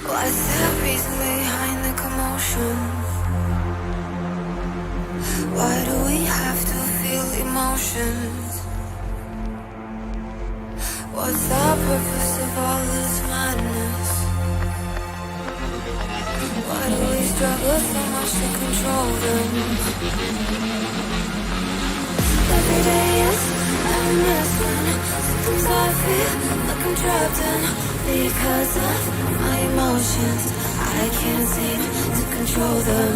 What's the reason behind the commotion? Why do we have to feel emotions? What's the purpose of all this madness? Why do we struggle so much to control them? Every day is a mess when sometimes I feel like I'm trapped in. Because of my emotions, I can't seem to control them.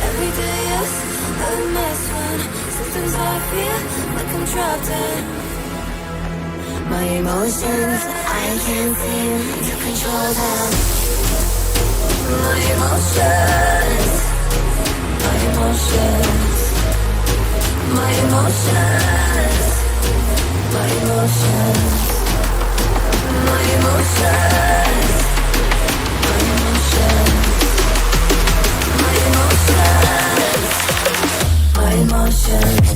Every day is a mess when sometimes I feel like I'm trapped in. My emotions, I can't seem to control them. My emotions, my emotions, my emotions, my emotions, my emotions, my emotions, my emotions.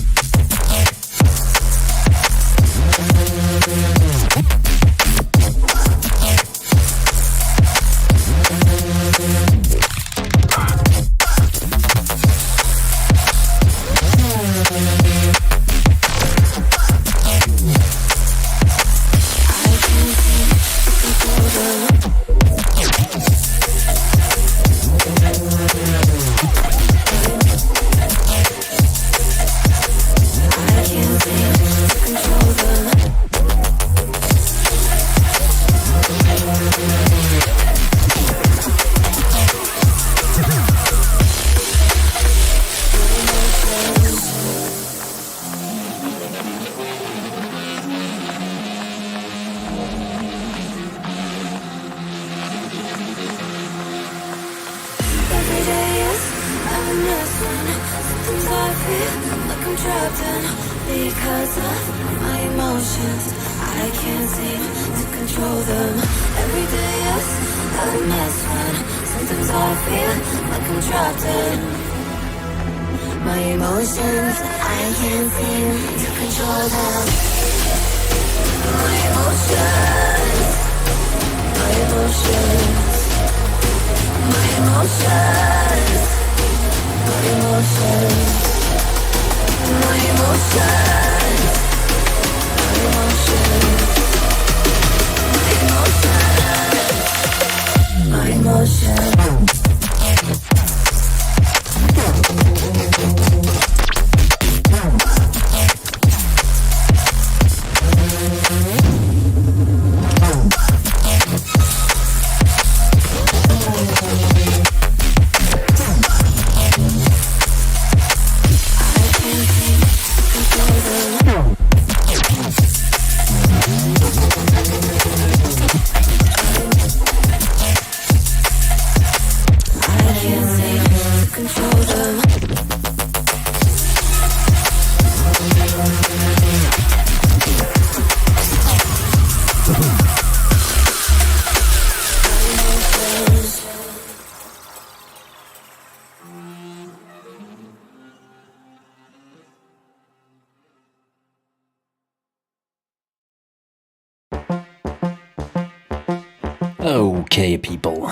Okay, people,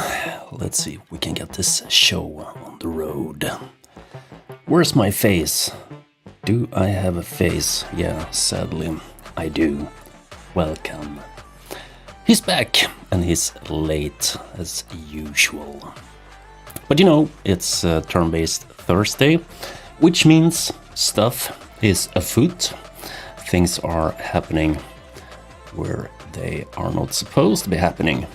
let's see if we can get this show on the road. Where's my face? Do I have a face? Yeah, sadly, I do. Welcome. He's back, and he's late as usual. But you know, it's Turn-Based Thursday, which means stuff is afoot. Things are happening where they are not supposed to be happening.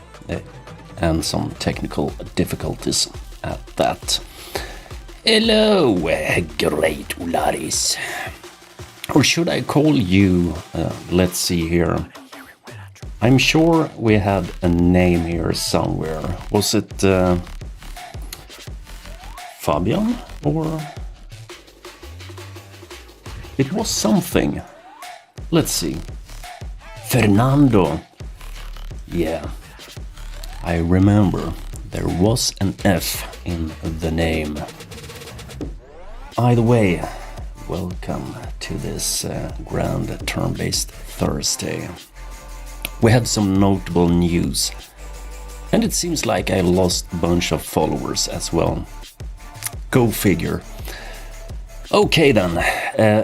And some technical difficulties at that. Hello, great Ularis. Or should I call you, let's see here. I'm sure we had a name here somewhere. Was it Fabian? Or it was something. Let's see. Fernando. Yeah. I remember there was an F in the name. Either way, welcome to this grand Turn-Based Thursday. We have some notable news. And it seems like I lost a bunch of followers as well. Go figure. Okay then,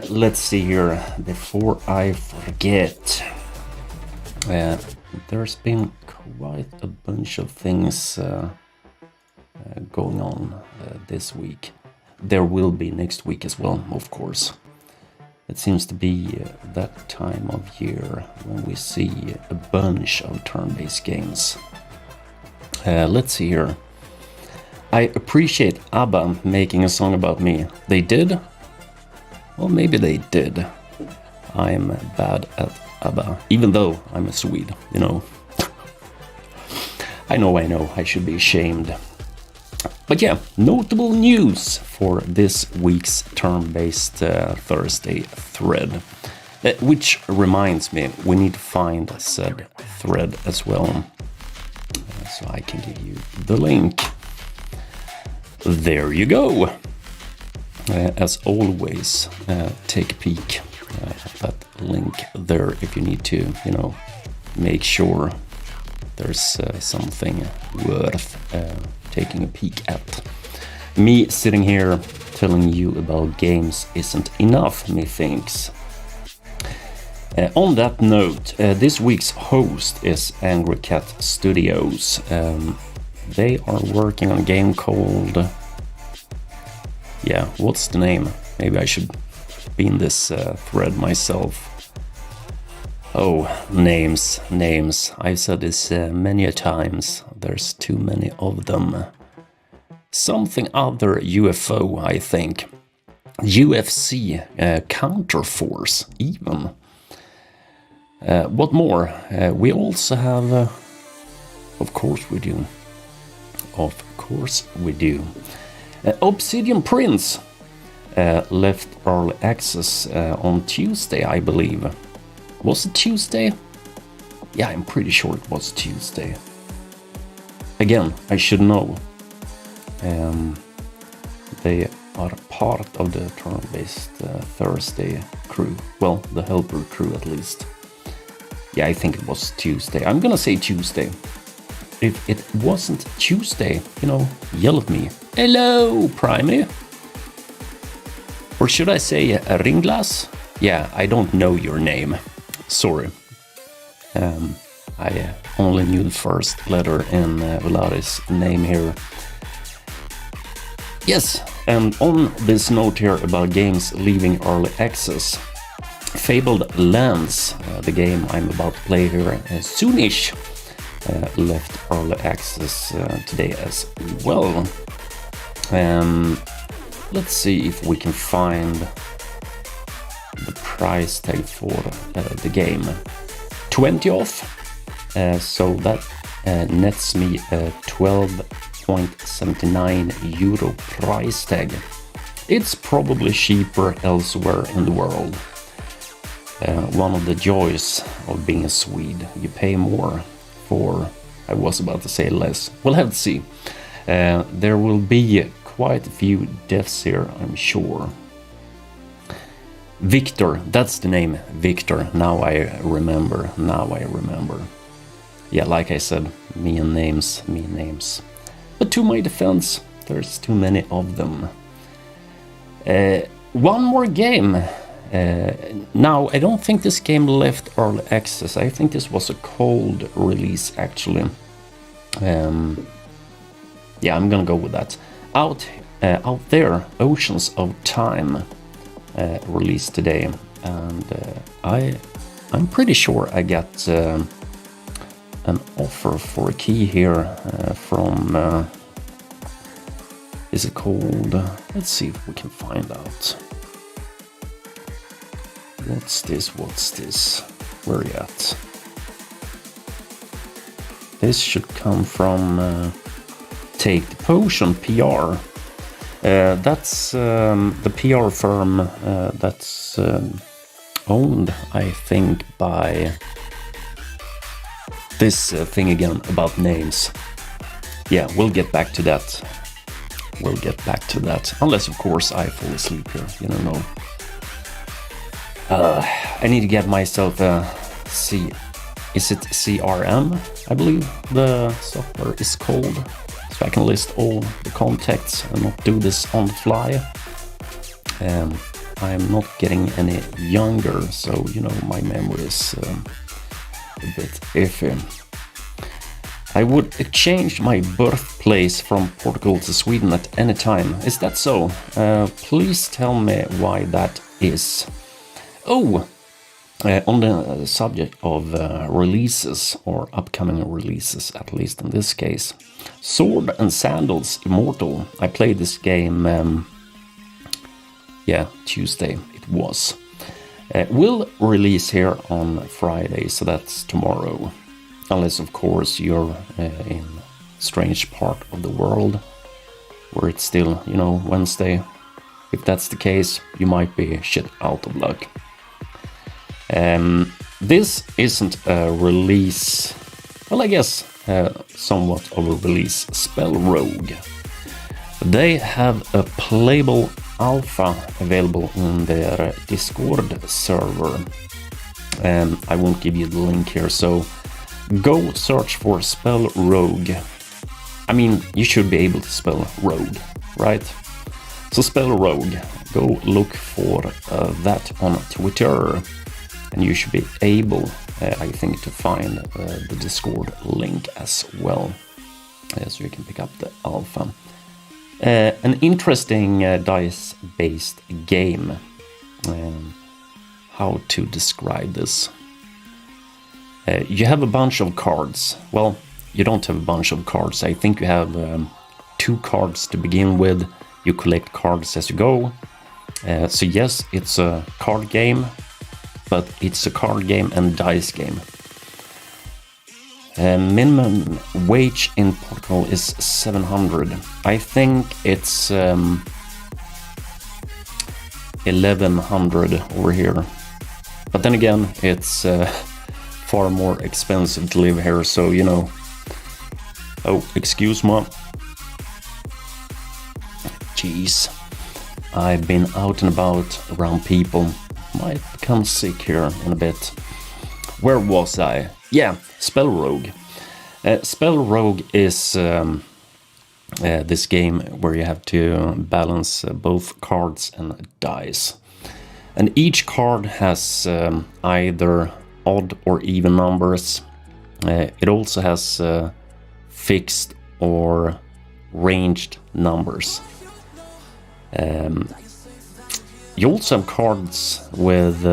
let's see here, before I forget. There's been quite a bunch of things going on this week. There will be next week as well, of course. It seems to be that time of year when we see a bunch of turn-based games. Let's see here. I appreciate ABBA making a song about me. They did? Well, maybe they did. I'm bad at ABBA, even though I'm a Swede, you know. I know, I should be ashamed. But yeah, notable news for this week's turn-based Thursday thread. Which reminds me, we need to find said thread as well. So I can give you the link. There you go. As always, take a peek at that link there if you need to, you know, make sure there's something worth taking a peek at. Me sitting here telling you about games isn't enough, methinks. On that note, this week's host is Angry Cat Studios. They are working on a game called... Yeah, what's the name? Maybe I should be in this thread myself. Oh, names. I've said this many a times. There's too many of them. Something other UFO, I think. UFC Counterforce, even. What more? We also have... of course we do. Obsidian Prince left early access on Tuesday, I believe. Was it Tuesday? Yeah, I'm pretty sure it was Tuesday. Again, I should know. They are part of the turn-based Thursday crew. Well, the helper crew at least. Yeah, I think it was Tuesday. I'm gonna say Tuesday. If it wasn't Tuesday, you know, yell at me. Hello, Primey. Or should I say Ringlas? Yeah, I don't know your name. Sorry. I only knew the first letter in Velaris' name here. Yes, and on this note here about games leaving early access, Fabled Lands, the game I'm about to play here soonish, left early access today as well. Let's see if we can find the price tag for the game. 20 off, so that nets me a 12.79 euro price tag. It's probably cheaper elsewhere in the world. One of the joys of being a Swede, you pay more for, I was about to say less. We'll have to see. There will be quite a few deaths here, I'm sure. Victor, that's the name, Victor. Now I remember. Yeah, like I said, me and names. But to my defense, there's too many of them. One more game. Now, I don't think this game left early access. I think this was a cold release, actually. Yeah, I'm gonna go with that. Out there, Oceans of Time released today, and I'm pretty sure I got an offer for a key here from is it called, let's see if we can find out. What's this, where are you at? This should come from Take the Potion PR. That's the PR firm that's owned, I think, by this thing again about names. Yeah, we'll get back to that. Unless, of course, I fall asleep here. You don't know. I need to get myself a is it CRM, I believe the software is called, so I can list all the contacts and not do this on the fly. I'm not getting any younger, so you know my memory is a bit iffy. I would exchange my birthplace from Portugal to Sweden at any time. Is that so? Please tell me why that is. Oh, on the subject of releases, or upcoming releases, at least in this case. Sword and Sandals Immortal. I played this game, Tuesday it was. Will release here on Friday, so that's tomorrow. Unless, of course, you're in a strange part of the world where it's still, you know, Wednesday. If that's the case, you might be shit out of luck. This isn't a release, well, I guess somewhat of a release. Spell Rogue. They have a playable alpha available in their Discord server. I won't give you the link here, so go search for Spell Rogue. I mean, you should be able to spell rogue, right? So Spell Rogue, go look for that on Twitter, and you should be able, I think, to find the Discord link as well, so you can pick up the alpha. An interesting dice-based game. How to describe this? You have a bunch of cards. Well, you don't have a bunch of cards. I think you have 2 cards to begin with. You collect cards as you go. So yes, it's a card game, but it's a card game and dice game. Minimum wage in Portugal is 700. I think it's 1100 over here. But then again, it's far more expensive to live here, so you know. Oh, excuse me. Jeez. I've been out and about around people. Might become sick here in a bit. Where was I? Yeah, Spell Rogue. Spell Rogue is this game where you have to balance both cards and dice. And each card has either odd or even numbers. It also has fixed or ranged numbers. You also have cards with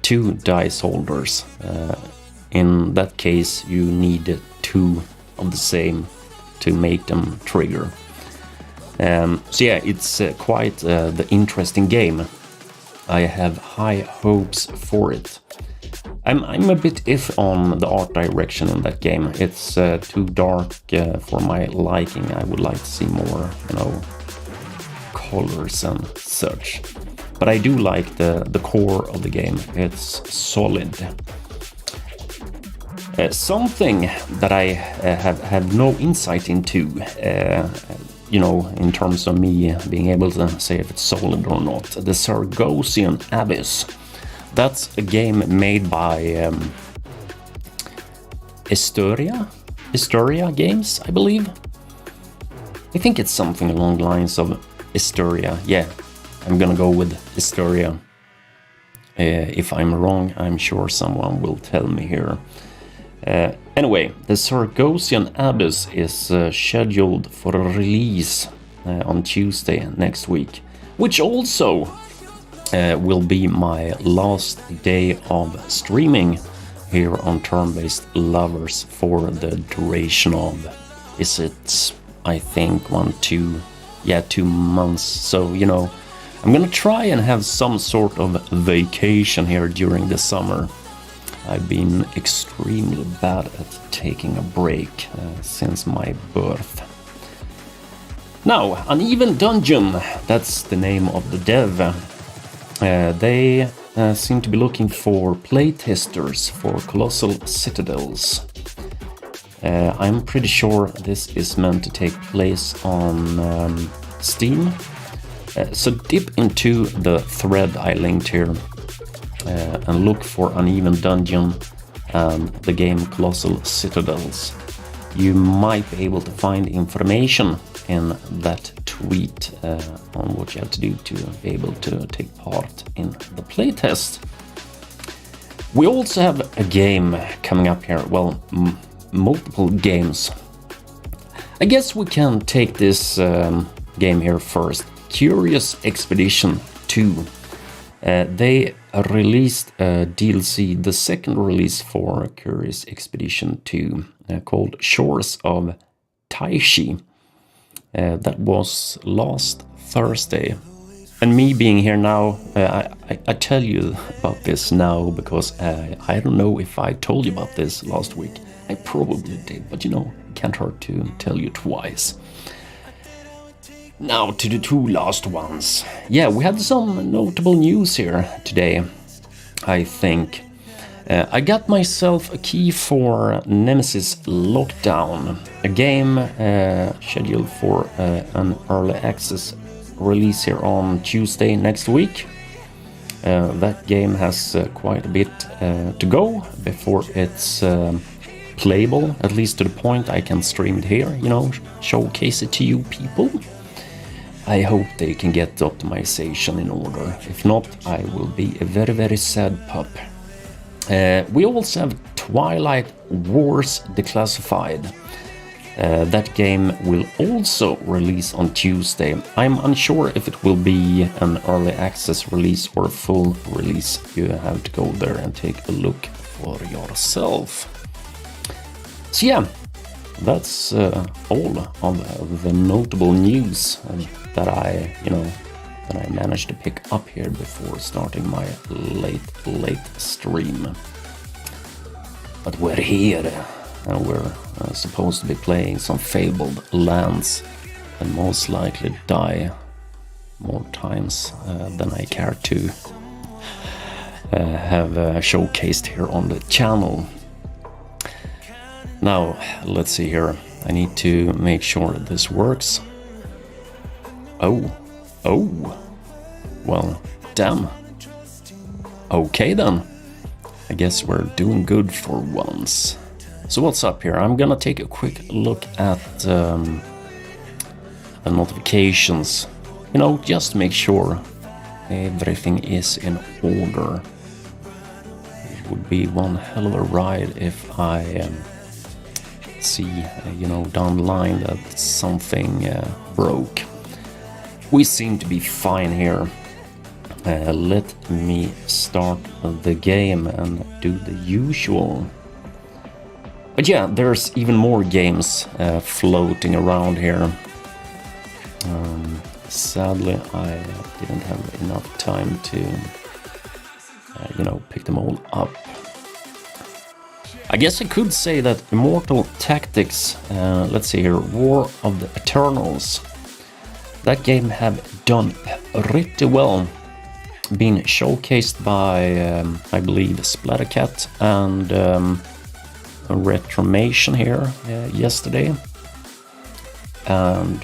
2 dice holders. In that case, you need 2 of the same to make them trigger. So yeah, it's quite the interesting game. I have high hopes for it. I'm a bit iffy on the art direction in that game. It's too dark for my liking. I would like to see more, you know, colors and such. But I do like the core of the game. It's solid. Something that I have no insight into, you know, in terms of me being able to say if it's solid or not. The Sargosian Abyss. That's a game made by Historia Games, I believe. I think it's something along the lines of Historia. Yeah, I'm gonna go with Historia. If I'm wrong, I'm sure someone will tell me here. Anyway, the Sargosian Abyss is scheduled for a release on Tuesday next week, which also will be my last day of streaming here on TurnbasedLovers for the duration of, is it, I think 2 months. So, you know, I'm gonna try and have some sort of vacation here during the summer. I've been extremely bad at taking a break since my birth. Now, Uneven Dungeon, that's the name of the dev. They seem to be looking for playtesters for Colossal Citadels. I'm pretty sure this is meant to take place on Steam. So dip into the thread I linked here and look for Uneven Dungeon and the game Colossal Citadels. You might be able to find information in that tweet on what you have to do to be able to take part in the playtest. We also have a game coming up here, well, multiple games. I guess we can take this game here first. Curious Expedition 2. They released a DLC, the second release for Curious Expedition 2, called Shores of Taishi. That was last Thursday. And me being here now, I tell you about this now because I don't know if I told you about this last week. I probably did, but you know, it can't hurt to tell you twice. Now to the two last ones. Yeah, we had some notable news here today, I think. I got myself a key for Nemesis Lockdown, a game scheduled for an early access release here on Tuesday next week. That game has quite a bit to go before it's playable, at least to the point I can stream it here, you know, showcase it to you people. I hope they can get the optimization in order. If not, I will be a very, very sad pup. We also have Twilight Wars Declassified. That game will also release on Tuesday. I'm unsure if it will be an early access release or a full release. You have to go there and take a look for yourself. So yeah, that's all of the notable news that I managed to pick up here before starting my late stream. But we're here and we're supposed to be playing some Fabled Lands and most likely die more times than I care to have showcased here on the channel. Now, let's see here. I need to make sure that this works. Oh, well, damn. Okay then. I guess we're doing good for once. So what's up here? I'm gonna take a quick look at the notifications. You know, just to make sure everything is in order. It would be one hell of a ride if I see, down the line that something broke. We seem to be fine here. Let me start the game and do the usual. But yeah, there's even more games floating around here. Sadly, I didn't have enough time to, pick them all up. I guess I could say that Immortal Tactics, let's see here, War of the Eternals, that game have done pretty well. Been showcased by, I believe, Splattercat and Retromation here yesterday. And,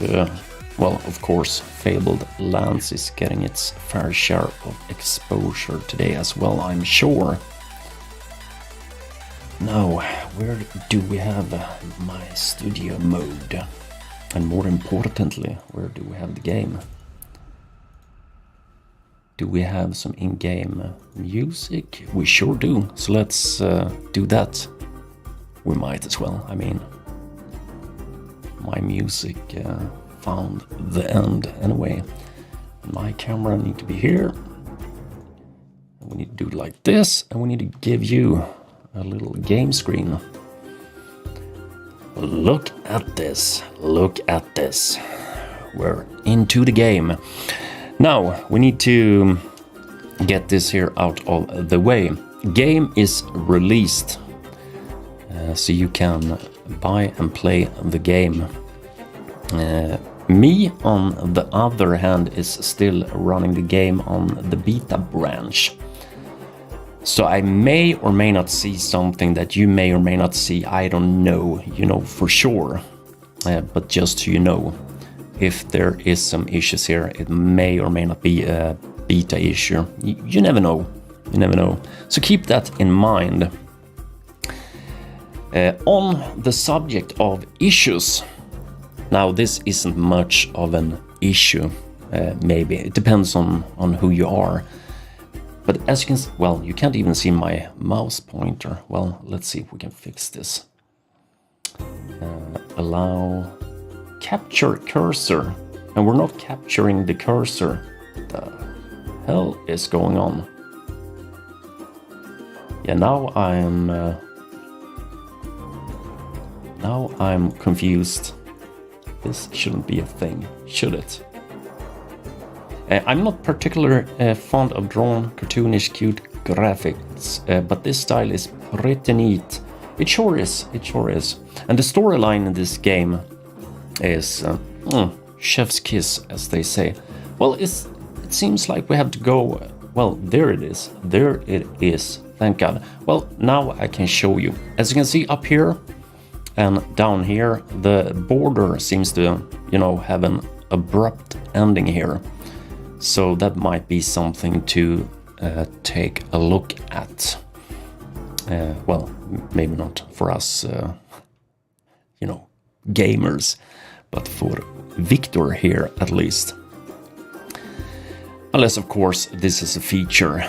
well, of course, Fabled Lands is getting its fair share of exposure today as well, I'm sure. Now, where do we have my studio mode? And more importantly, where do we have the game? Do we have some in-game music? We sure do, so let's do that. We might as well, I mean, my music found the end anyway. My camera need to be here. We need to do it like this, and we need to give you a little game screen. Look at this, look at this. We're into the game. Now, we need to get this here out of the way. Game is released, so you can buy and play the game. Me, on the other hand, is still running the game on the beta branch. So I may or may not see something that you may or may not see. I don't know, for sure. But just so you know, if there is some issues here, it may or may not be a beta issue. You never know. You never know. So keep that in mind. On the subject of issues, now this isn't much of an issue, maybe. It depends on who you are. But as you can see, well, you can't even see my mouse pointer. Well, let's see if we can fix this. Allow capture cursor. And we're not capturing the cursor. What the hell is going on? Yeah, now I'm confused. This shouldn't be a thing, should it? I'm not particularly fond of drawn, cartoonish, cute graphics, but this style is pretty neat. It sure is, it sure is. And the storyline in this game is chef's kiss, as they say. Well, it seems like we have to go... Well, there it is. There it is. Thank God. Well, now I can show you. As you can see up here and down here, the border seems to, you know, have an abrupt ending here. So that might be something to take a look at. Well, maybe not for us, you know, gamers, but for Victor here at least. Unless, of course, this is a feature.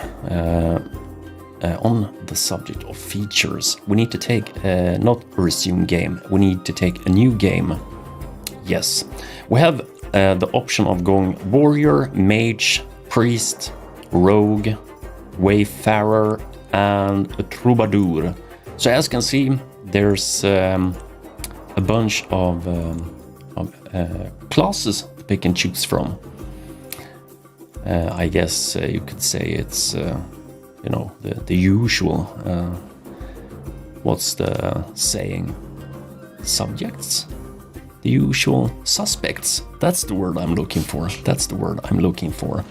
On the subject of features, we need to take, not a resume game, we need to take a new game. Yes, we have the option of going warrior, mage, priest, rogue, wayfarer, and a troubadour. So as you can see, there's a bunch of classes to pick and choose from. I guess you could say it's you know, the usual, what's the saying, subjects? The usual suspects. That's the word I'm looking for. That's the word I'm looking for.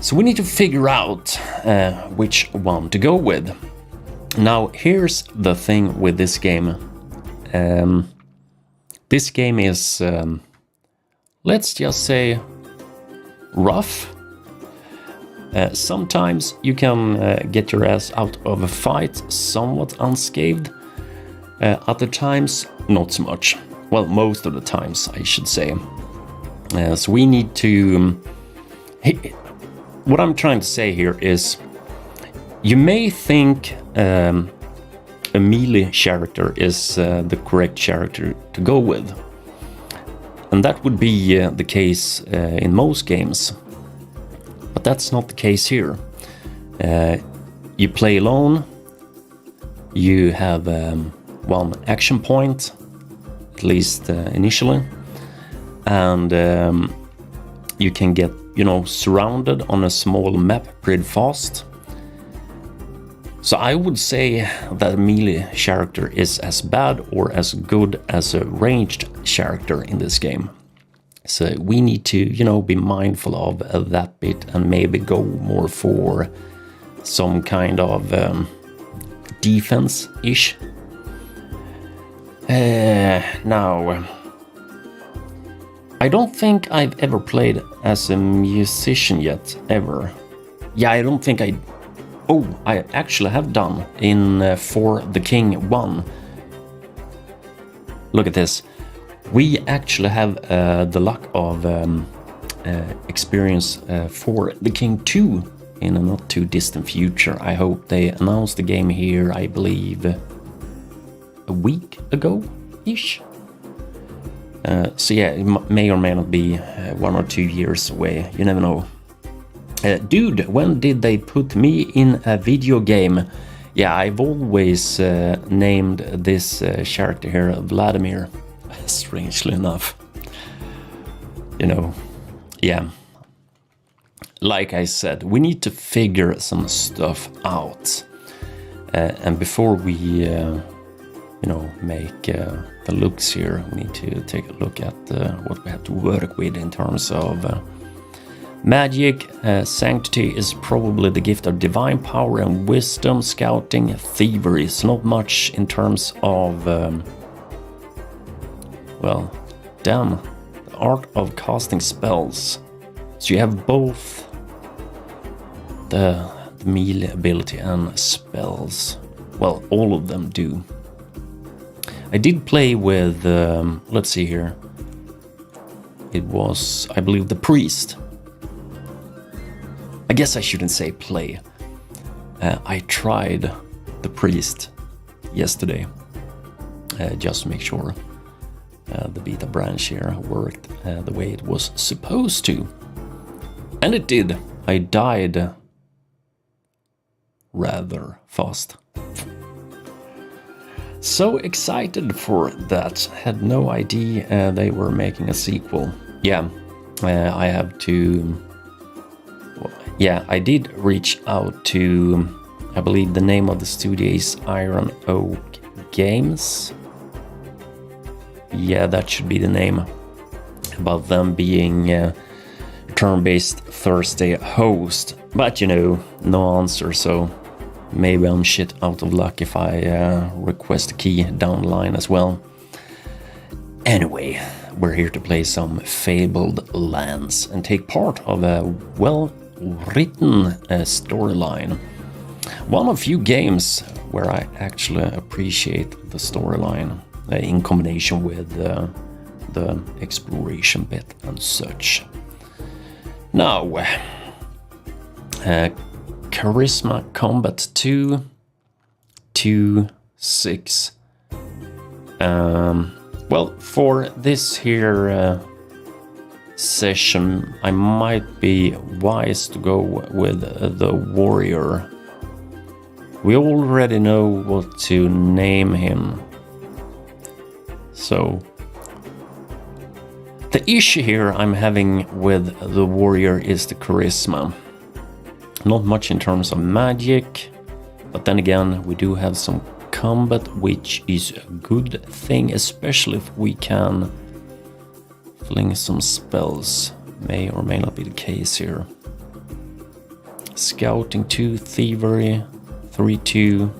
So we need to figure out which one to go with. Now, here's the thing with this game. This game is, let's just say, rough. Sometimes you can get your ass out of a fight somewhat unscathed. Other times, not so much. Well, most of the times, I should say. So we need to... What I'm trying to say here is, you may think a melee character is the correct character to go with. And that would be the case in most games. But that's not the case here. You play alone, you have one action point, at least initially, and you can get, you know, surrounded on a small map pretty fast. So I would say that a melee character is as bad or as good as a ranged character in this game. So we need to, you know, be mindful of that bit and maybe go more for some kind of defense-ish. Now, I don't think I've ever played as a musician yet, ever. Yeah, I don't think I... Oh, I actually have done in For the King 1. Look at this. We actually have the luck of experience For the King 2 in a not too distant future. I hope they announced the game here, I believe, a week ago-ish. So yeah, it may or may not be 1 or 2 years away. You never know. Dude, when did they put me in a video game? Yeah, I've always named this character here Vladimir. Strangely enough. You know, yeah. Like I said, we need to figure some stuff out. And before we, you know, make the looks here, we need to take a look at what we have to work with in terms of magic. Sanctity is probably the gift of divine power and wisdom. Scouting, thievery. So not much in terms of... well, damn, the art of casting spells. So you have both the the melee ability and spells. Well, all of them do. I did play with, let's see here. It was, I believe, the priest. I guess I shouldn't say play. I tried the priest yesterday, just to make sure the beta branch here worked the way it was supposed to. And it did. I died rather fast. So excited for that. Had no idea they were making a sequel. Yeah, I have to... Yeah, I did reach out to, I believe the name of the studio is Iron Oak Games. Yeah, that should be the name. About them being turn-based Thursday host. But you know, no answer, so maybe I'm shit out of luck if I request a key down the line as well. Anyway, we're here to play some Fabled Lands and take part of a well-written storyline. One of few games where I actually appreciate the storyline in combination with the exploration bit and such. Now, Charisma Combat 2, 2, 6. Well, for this here session, I might be wise to go with the warrior. We already know what to name him. So, the issue here I'm having with the warrior is the charisma. Not much in terms of magic, but then again, we do have some combat, which is a good thing, especially if we can fling some spells. May or may not be the case here. Scouting 2, thievery 3, 2.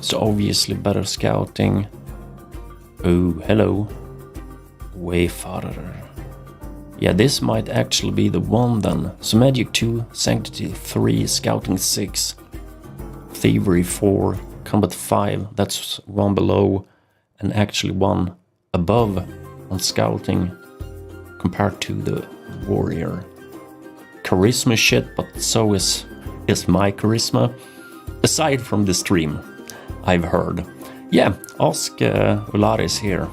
So obviously better scouting. Oh, hello. Wayfarer. Yeah, this might actually be the one then. So magic 2, sanctity 3, scouting 6, thievery 4, combat 5, that's one below, and actually one above on scouting compared to the warrior. Charisma shit, but so is my charisma. Aside from the stream, I've heard. Yeah, ask Ularis here.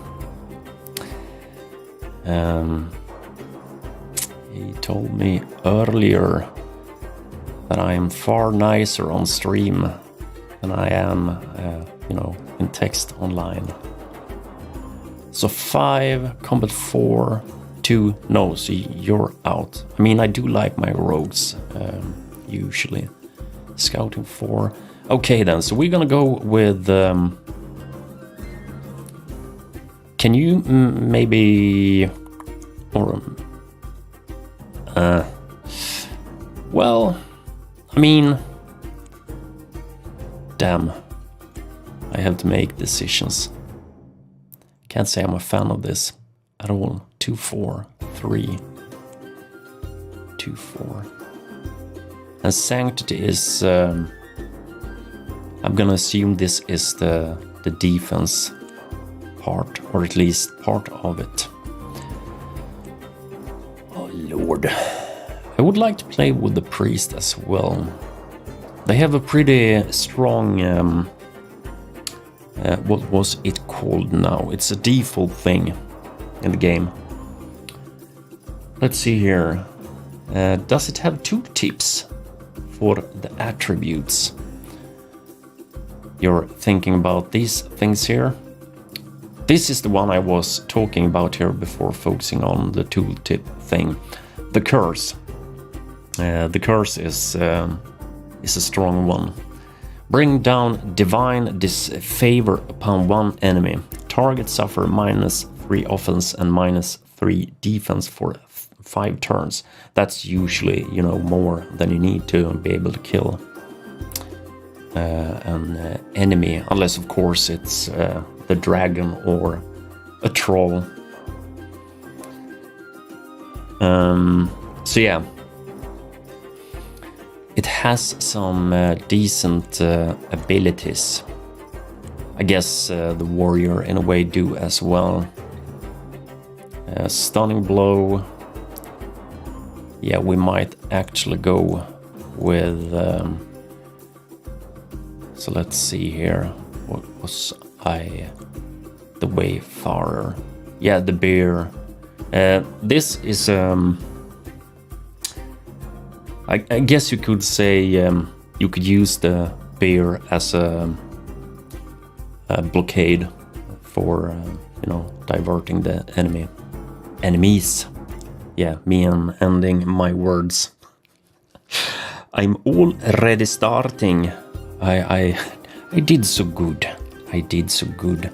He told me earlier that I am far nicer on stream than I am, in text online. So 5, combat 4, 2, no, so you're out. I mean, I do like my rogues, usually. Scouting 4. Okay then, so we're gonna go with... can you maybe... Or... well, I mean... Damn. I have to make decisions. Can't say I'm a fan of this at all. 2, 4, 3. 2, 4. And sanctity is... I'm gonna assume this is the defense part, or at least part of it. Oh lord. I would like to play with the priest as well. They have a pretty strong... what was it called now? It's a default thing in the game. Let's see here. Does it have tooltips for the attributes? You're thinking about these things here? This is the one I was talking about here before focusing on the tooltip thing. The curse. The curse is a strong one. Bring down divine disfavor upon one enemy. Target suffer -3 offense and -3 defense for 5 turns. That's usually, more than you need to be able to kill an enemy, unless of course it's the dragon or a troll. So yeah, it has some decent abilities. I guess the warrior in a way do as well. Stunning blow. Yeah, we might actually go with... so let's see here. What was I? The Wayfarer. Yeah, the bear. This is... I guess you could say you could use the bear as a blockade for, diverting the enemies. Yeah, me and ending my words. I'm already starting. I did so good. I did so good.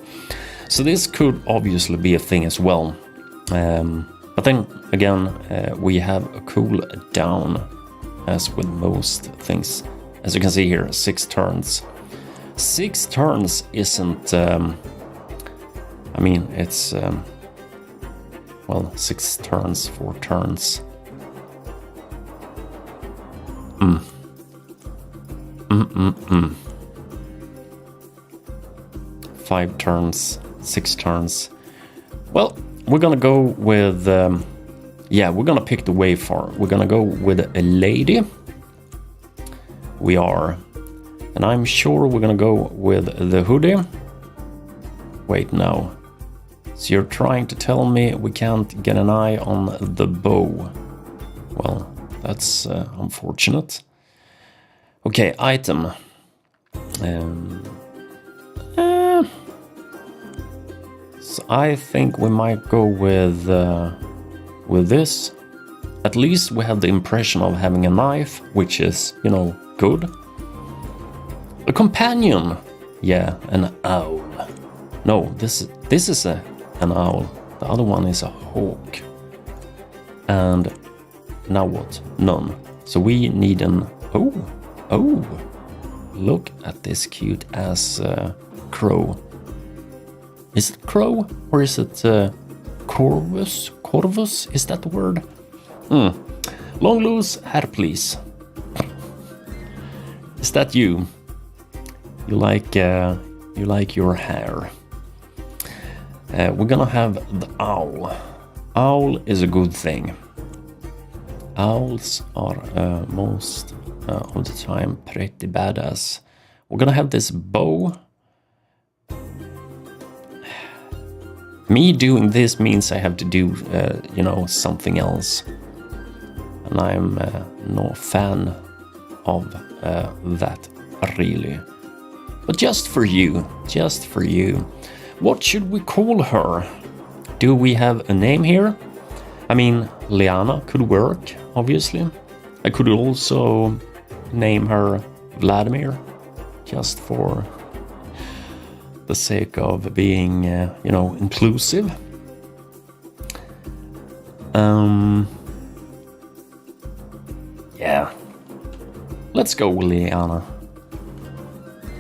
So this could obviously be a thing as well. But then again, we have a cool down, as with most things. As you can see here, 6 turns. 6 turns isn't... it's... 6 turns, 4 turns. 5 turns, 6 turns. Well, we're gonna go with... we're gonna pick the Wayfarer. We're gonna go with a lady. We are. And I'm sure we're gonna go with the hoodie. Wait, no. So you're trying to tell me we can't get an eye on the bow. Well, that's unfortunate. Okay, item. So I think we might go with this. At least we have the impression of having a knife, which is, good. A companion. Yeah, an owl. No, this is an owl. The other one is a hawk. And now what? None. So we need an... Oh! Look at this cute ass crow. Is it crow or is it corvus? Corvus? Is that the word? Long loose hair, please. Is that you? You like your hair. We're gonna have the owl. Owl is a good thing. Owls are most of the time pretty badass. We're gonna have this bow. Me doing this means I have to do, something else. And I'm no fan of that, really. But just for you. What should we call her? Do we have a name here? I mean, Liana could work, obviously. I could also name her Vladimir, just for the sake of being, inclusive. Yeah. Let's go with Liana.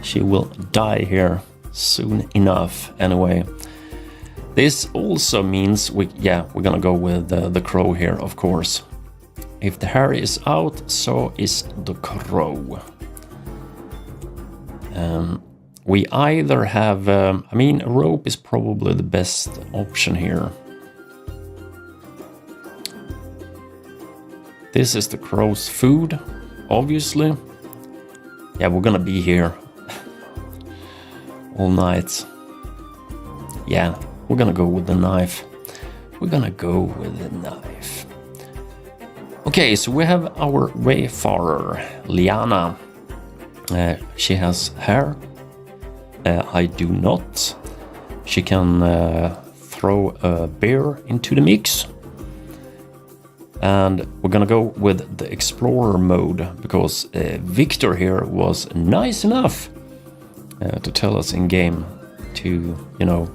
She will die here soon enough, anyway. This also means we're gonna go with the crow here, of course. If the hair is out, so is the crow. We either have... rope is probably the best option here. This is the crow's food, obviously. Yeah, we're gonna be here all night. Yeah, we're gonna go with the knife. Okay, so we have our Wayfarer, Liana. She has hair. I do not. She can throw a bear into the mix. And we're gonna go with the Explorer mode, because Victor here was nice enough to tell us in game to,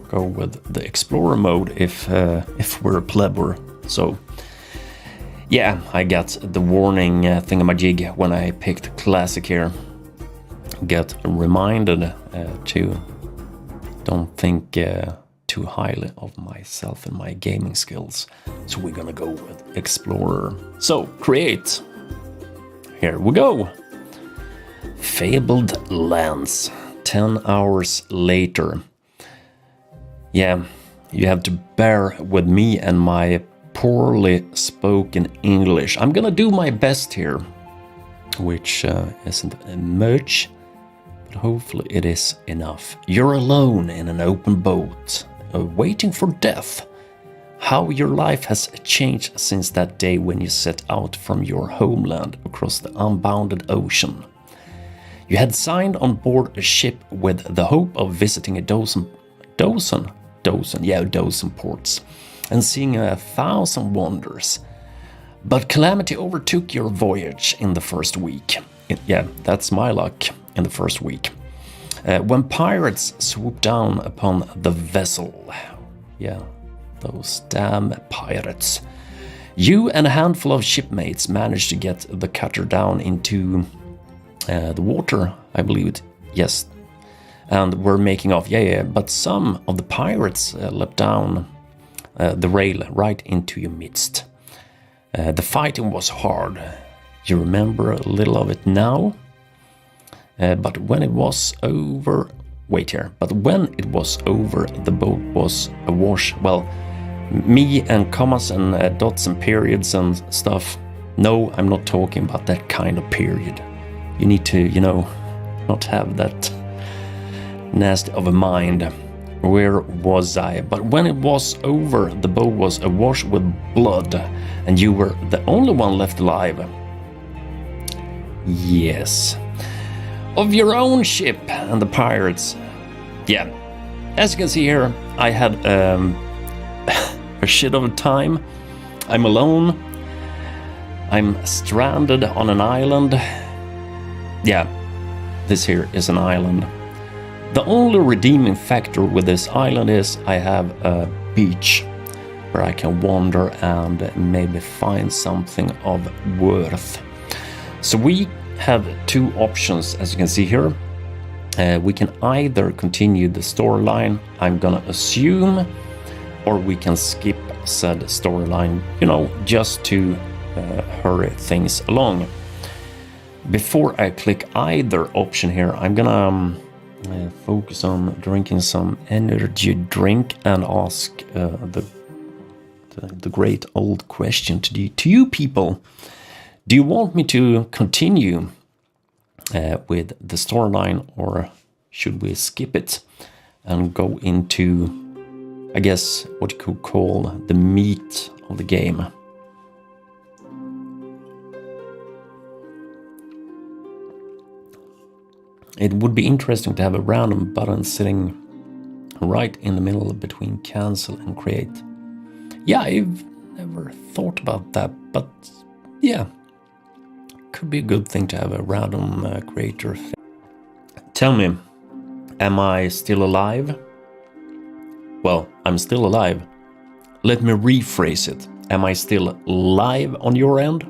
go with the Explorer mode if we're clever. So, yeah, I got the warning thingamajig when I picked Classic here. Get reminded to don't think too highly of myself and my gaming skills. So we're gonna go with Explorer. So, create. Here we go. Fabled Lands. 10 hours later. Yeah, you have to bear with me and my poorly spoken English. I'm gonna do my best here, which isn't much, but hopefully it is enough. You're alone in an open boat, waiting for death. How your life has changed since that day when you set out from your homeland across the unbounded ocean. You had signed on board a ship with the hope of visiting a dozen ports and seeing 1,000 wonders. But calamity overtook your voyage in the first week. Yeah, that's my luck in the first week. When pirates swooped down upon the vessel. Yeah, those damn pirates. You and a handful of shipmates managed to get the cutter down into the water, I believe it, yes. And were making off, but some of the pirates leapt down the rail right into your midst. The fighting was hard. You remember a little of it now? But when it was over... But when it was over, the boat was awash. Well, me and commas and dots and periods and stuff. No, I'm not talking about that kind of period. You need to, not have that nasty of a mind. Where was I? But when it was over, the boat was awash with blood, and you were the only one left alive. Yes. Of your own ship and the pirates. Yeah. As you can see here, I had a shit of a time. I'm alone. I'm stranded on an island. Yeah, this here is an island. The only redeeming factor with this island is I have a beach where I can wander and maybe find something of worth. So we have two options, as you can see here. We can either continue the storyline, I'm gonna assume, or we can skip said storyline, just to hurry things along. Before I click either option here, I'm gonna focus on drinking some energy drink and ask the great old question to you people. Do you want me to continue with the storyline, or should we skip it and go into, I guess, what you could call the meat of the game? It would be interesting to have a random button sitting right in the middle between cancel and create. Yeah, I've never thought about that, but yeah, could be a good thing to have a random creator. Tell me, am I still alive? Well, I'm still alive. Let me rephrase it. Am I still live on your end?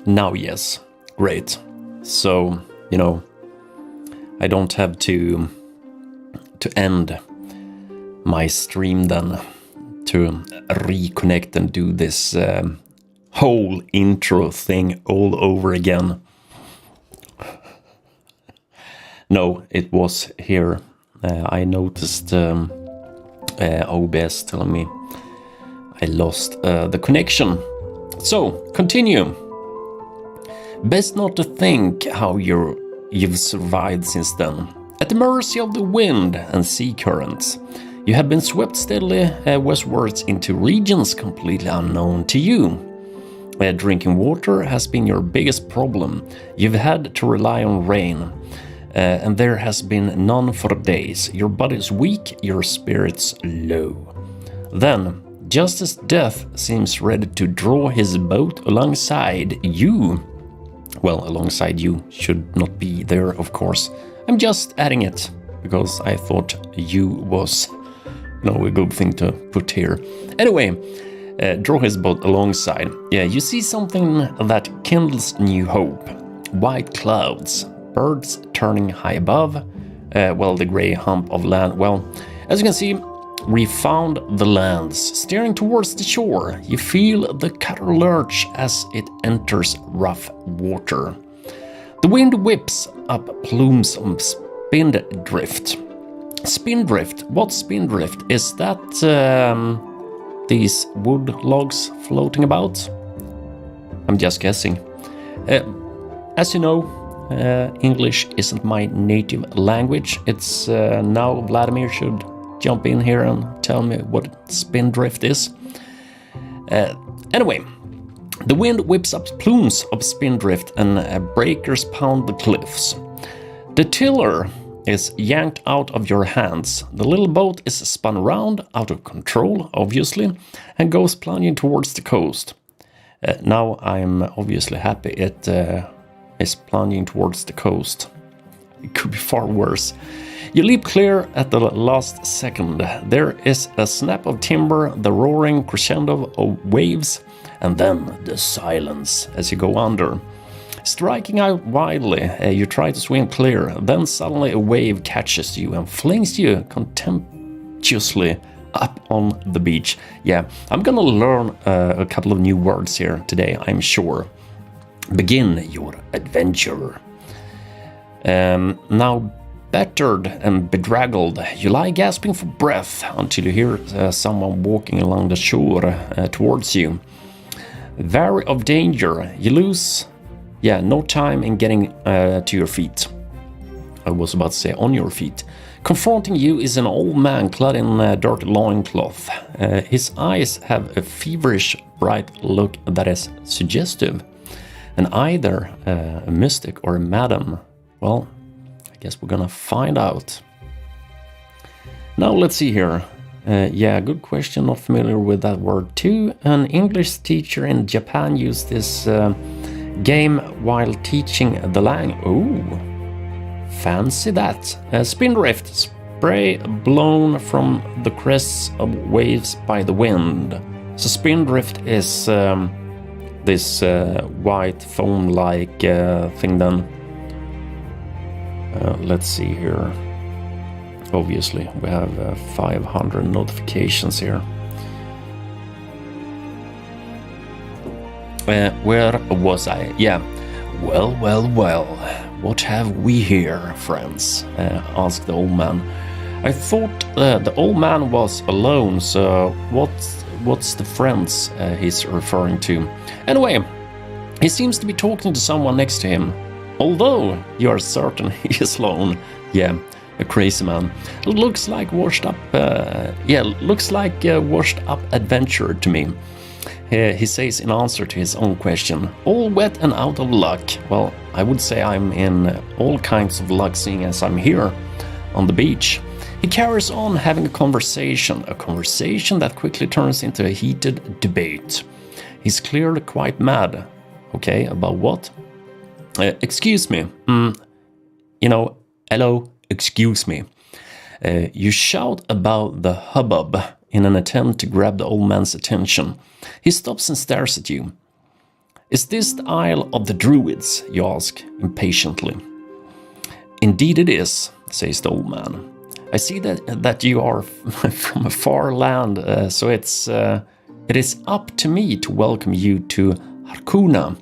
Now, yes. Great. So, I don't have to end my stream then to reconnect and do this whole intro thing all over again. No, it was here. I noticed OBS telling me I lost the connection. So, continue. Best not to think how you've survived since then. At the mercy of the wind and sea currents, you have been swept steadily westwards into regions completely unknown to you. Drinking water has been your biggest problem. You've had to rely on rain, and there has been none for days. Your body is weak, your spirits low. Then, just as death seems ready to draw his boat alongside you, well, alongside you should not be there, of course. I'm just adding it because I thought you was, a good thing to put here. Anyway, draw his boat alongside. Yeah, you see something that kindles new hope. White clouds, birds turning high above, Well, the grey hump of land. Well, as you can see, we found the lands. Steering towards the shore, you feel the cutter lurch as it enters rough water. The wind whips up plumes of spindrift. Spindrift? What's spindrift? Is that these wood logs floating about? I'm just guessing. As you know, English isn't my native language. It's now Vladimir should jump in here and tell me what spindrift is. Anyway, the wind whips up plumes of spindrift and breakers pound the cliffs. The tiller is yanked out of your hands. The little boat is spun around, out of control, obviously, and goes plunging towards the coast. Now I'm obviously happy it is plunging towards the coast. It could be far worse. You leap clear at the last second. There is a snap of timber, the roaring crescendo of waves, and then the silence as you go under. Striking out wildly, you try to swim clear, then suddenly a wave catches you and flings you contemptuously up on the beach. Yeah, I'm gonna learn a couple of new words here today, I'm sure. Begin your adventure. Now, battered and bedraggled, you lie gasping for breath until you hear someone walking along the shore towards you. Wary of danger, you lose no time in getting to your feet. I was about to say on your feet. Confronting you is an old man clad in a dirty loincloth. His eyes have a feverish, bright look that is suggestive. And either a mystic or a madam. Well, I guess we're gonna find out. Now let's see here. Good question, not familiar with that word too. An English teacher in Japan used this game while teaching the language. Ooh, fancy that. Spindrift, spray blown from the crests of waves by the wind. So spindrift is this white foam-like thing then. Let's see here. Obviously, we have 500 notifications here. Where was I? Yeah. Well. What have we here, friends? Asked the old man. I thought the old man was alone, so what's the friends he's referring to? Anyway, he seems to be talking to someone next to him. Although you are certain he is alone. Yeah, a crazy man. Looks like washed up adventurer to me. He says in answer to his own question, all wet and out of luck. Well, I would say I'm in all kinds of luck seeing as I'm here on the beach. He carries on having a conversation that quickly turns into a heated debate. He's clearly quite mad. Okay, about what? Excuse me. Hello, excuse me. You shout about the hubbub in an attempt to grab the old man's attention. He stops and stares at you. Is this the Isle of the Druids, you ask impatiently. Indeed it is, says the old man. I see that you are from a far land, so it is up to me to welcome you to Harkuna.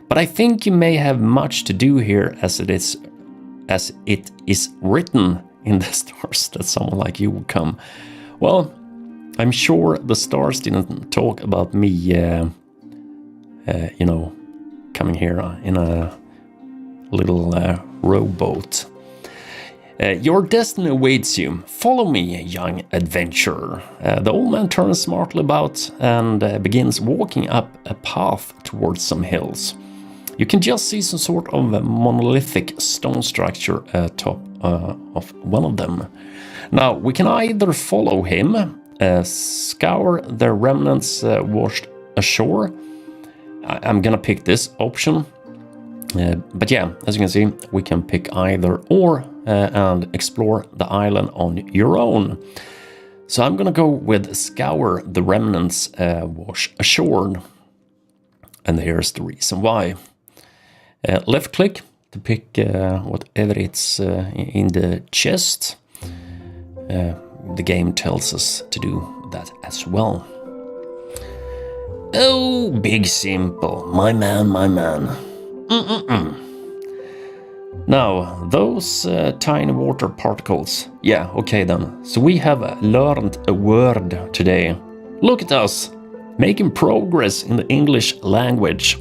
But I think you may have much to do here as it is written in the stars that someone like you will come. Well, I'm sure the stars didn't talk about me, coming here in a little rowboat. Your destiny awaits you. Follow me, young adventurer. The old man turns smartly about and begins walking up a path towards some hills. You can just see some sort of a monolithic stone structure atop of one of them. Now, we can either follow him, scour the remnants washed ashore. I'm gonna pick this option. But yeah, as you can see, we can pick either or and explore the island on your own. So I'm gonna go with scour the remnants wash ashore. And here's the reason why. Left click to pick whatever it's in the chest. The game tells us to do that as well. Oh, big simple. My man, my man. Now, those tiny water particles. Yeah, okay then. So we have learned a word today. Look at us, making progress in the English language.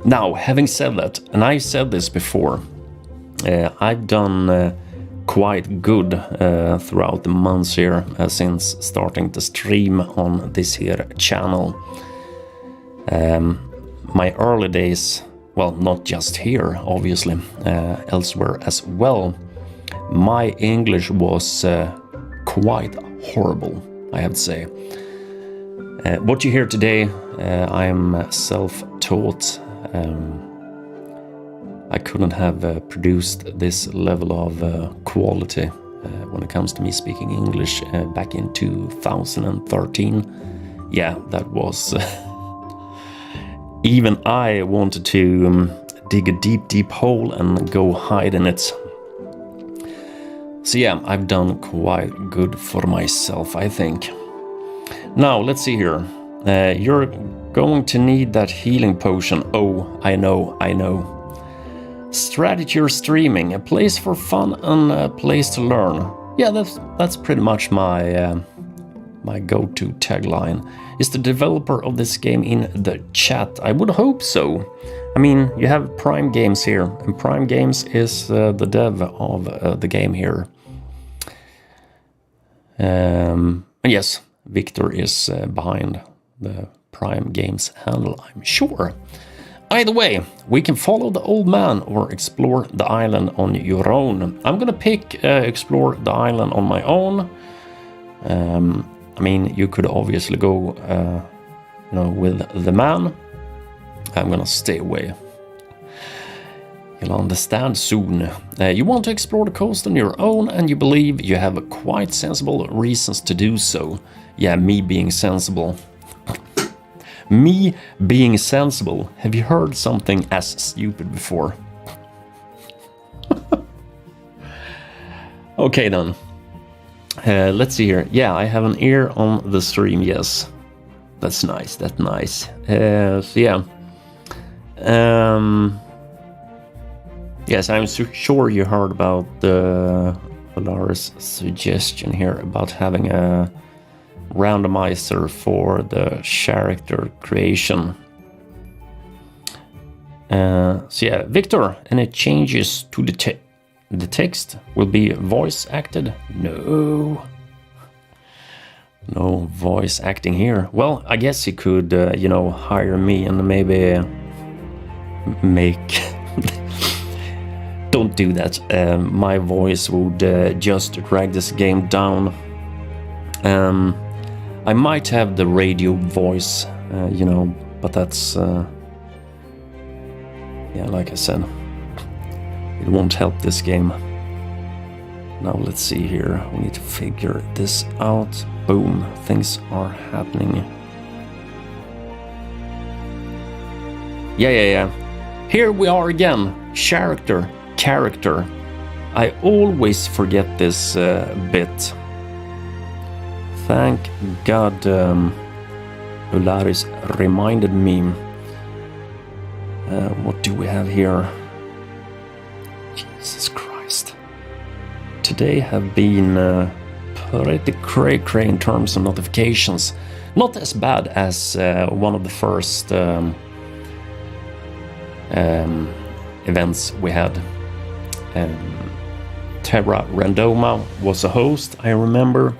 Now, having said that, and I've said this before, I've done quite good throughout the months here since starting to stream on this here channel. My early days, well, not just here, obviously, elsewhere as well, my English was quite horrible, I have to say. What you hear today, I'm self-taught. I couldn't have produced this level of quality when it comes to me speaking English back in 2013. Yeah, that was... even I wanted to dig a deep, deep hole and go hide in it. So yeah, I've done quite good for myself, I think. Now, let's see here. You're going to need that healing potion. Oh, I know. Strateture streaming, a place for fun and a place to learn. Yeah, that's pretty much my my go-to tagline. Is the developer of this game in the chat? I would hope so. I mean, you have Prime Games here, and Prime Games is the dev of the game here. And yes, Victor is behind the Prime Games handle, I'm sure. Either way, we can follow the old man or explore the island on your own. I'm gonna pick explore the island on my own. I mean, you could obviously go, with the man. I'm gonna stay away. You'll understand soon. You want to explore the coast on your own, and you believe you have quite sensible reasons to do so. Yeah, me being sensible. Me being sensible. Have you heard something as stupid before? Okay then. Let's see here. Yeah, I have an ear on the stream, yes. That's nice, that's nice. So yeah. Yes, I'm sure you heard about the Polaris suggestion here about having a randomizer for the character creation. So yeah, Victor, any changes to the text will be voice acted? No voice acting here. Well, I guess you could, hire me and maybe make... Don't do that. My voice would just drag this game down. I might have the radio voice, but that's... yeah, like I said, it won't help this game. Now let's see here. We need to figure this out. Boom, things are happening. Yeah. Here we are again. Character. I always forget this bit. Thank God Ularis reminded me. What do we have here? Jesus Christ. Today have been pretty cray-cray in terms of notifications. Not as bad as one of the first events we had. Terra Randoma was a host, I remember,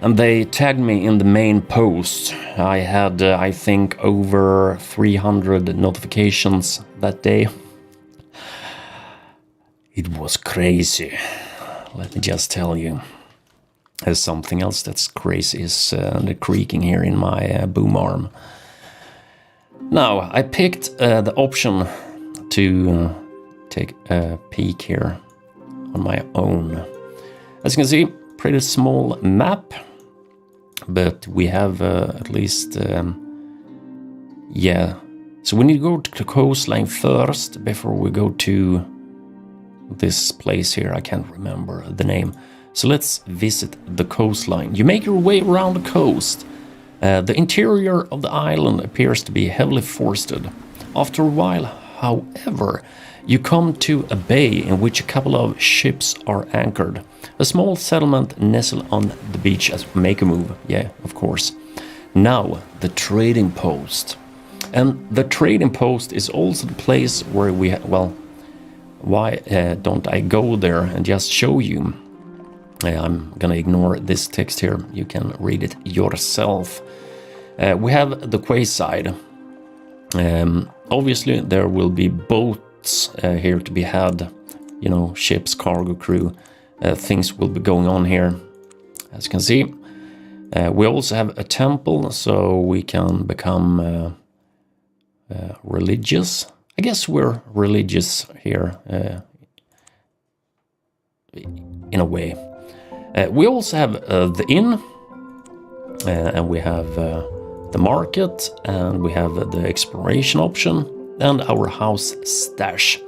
and they tagged me in the main post. I had, I think, over 300 notifications that day. It was crazy, let me just tell you. There's something else that's crazy is the creaking here in my boom arm. Now, I picked the option to take a peek here on my own. As you can see, pretty small map, but we have at least So we need to go to the coastline first before we go to this place here. I can't remember the name. So let's visit the coastline. You make your way around the coast. The interior of the island appears to be heavily forested. After a while, however, you come to a bay in which a couple of ships are anchored. A small settlement nestled on the beach as we make a move. Yeah, of course. Now, the trading post. And the trading post is also the place where we... well, why don't I go there and just show you? I'm gonna ignore this text here. You can read it yourself. We have the quayside. Obviously, there will be boats here to be had. You know, ships, cargo, crew. Things will be going on here, as you can see. We also have a temple, so we can become religious. I guess we're religious here, in a way. We also have the inn, and we have the market, and we have the exploration option, and our house stash.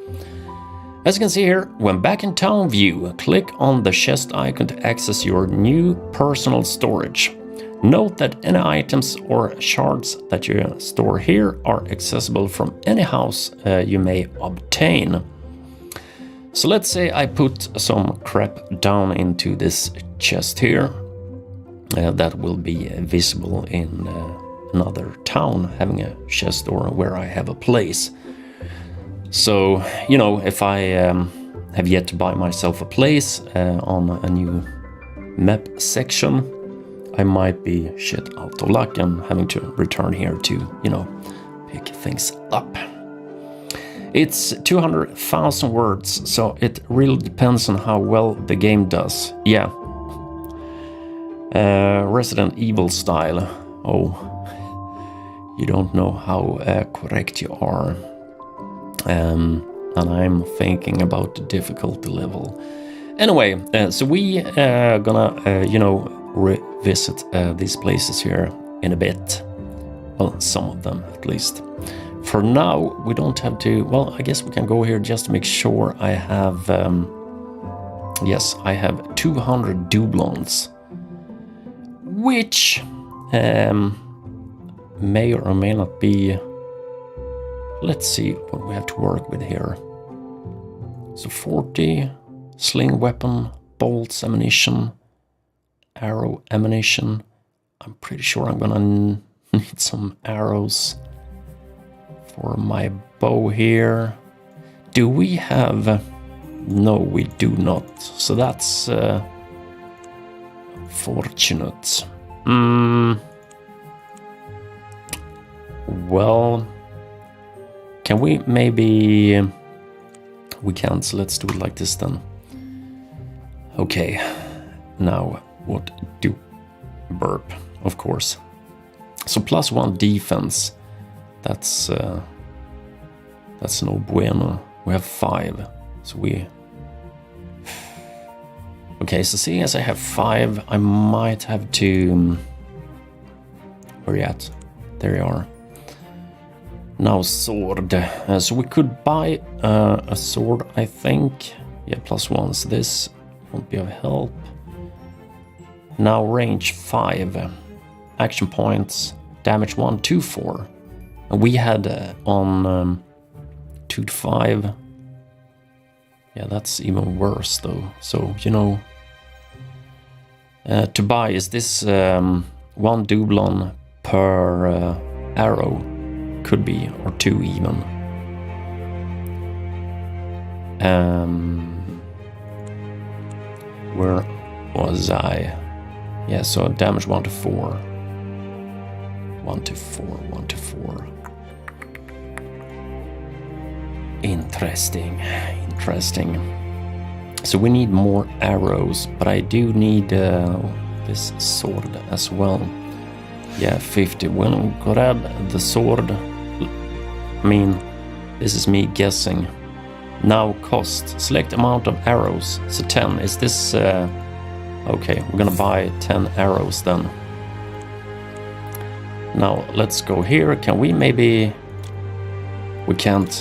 As you can see here, when back in town view, click on the chest icon to access your new personal storage. Note that any items or shards that you store here are accessible from any house you may obtain. So let's say I put some crap down into this chest here. That will be visible in another town, having a chest or where I have a place. So, you know, if I have yet to buy myself a place on a new map section, I might be shit out of luck and having to return here to, you know, pick things up. It's 200,000 words, so it really depends on how well the game does. Yeah. Resident Evil style. Oh, you don't know how correct you are. And I'm thinking about the difficulty level. Anyway, so we gonna, you know, revisit these places here in a bit. Well, some of them at least. For now, we don't have to... well, I guess we can go here just to make sure I have... yes, I have 200 doublons. Which may or may not be... let's see what we have to work with here. So 40 sling weapon, bolts, ammunition, arrow ammunition. I'm pretty sure I'm gonna need some arrows for my bow here. Do we have... no, we do not. So that's fortunate. Well, can we maybe... we can't, so let's do it like this then. Okay, now what do... burp, of course. So +1 defense. That's no bueno. We have 5, so we... okay, so seeing as I have 5, I might have to... where are you at? There you are. Now sword. So we could buy a sword, I think. Yeah, +1, so this won't be of help. Now range 5. Action points. Damage 1, 2, 4. And we had on 2 to 5. Yeah, that's even worse though. So, you know... to buy, is this 1 doublon per arrow? Could be, or 2 even. Where was I? Yeah, so damage 1 to 4. 1 to 4, 1 to 4. Interesting, interesting. So we need more arrows, but I do need this sword as well. Yeah, 50. We'll grab the sword. I mean, this is me guessing. Now cost. Select amount of arrows. So 10. Is this... okay, we're gonna buy 10 arrows then. Now let's go here. Can we maybe... We can't,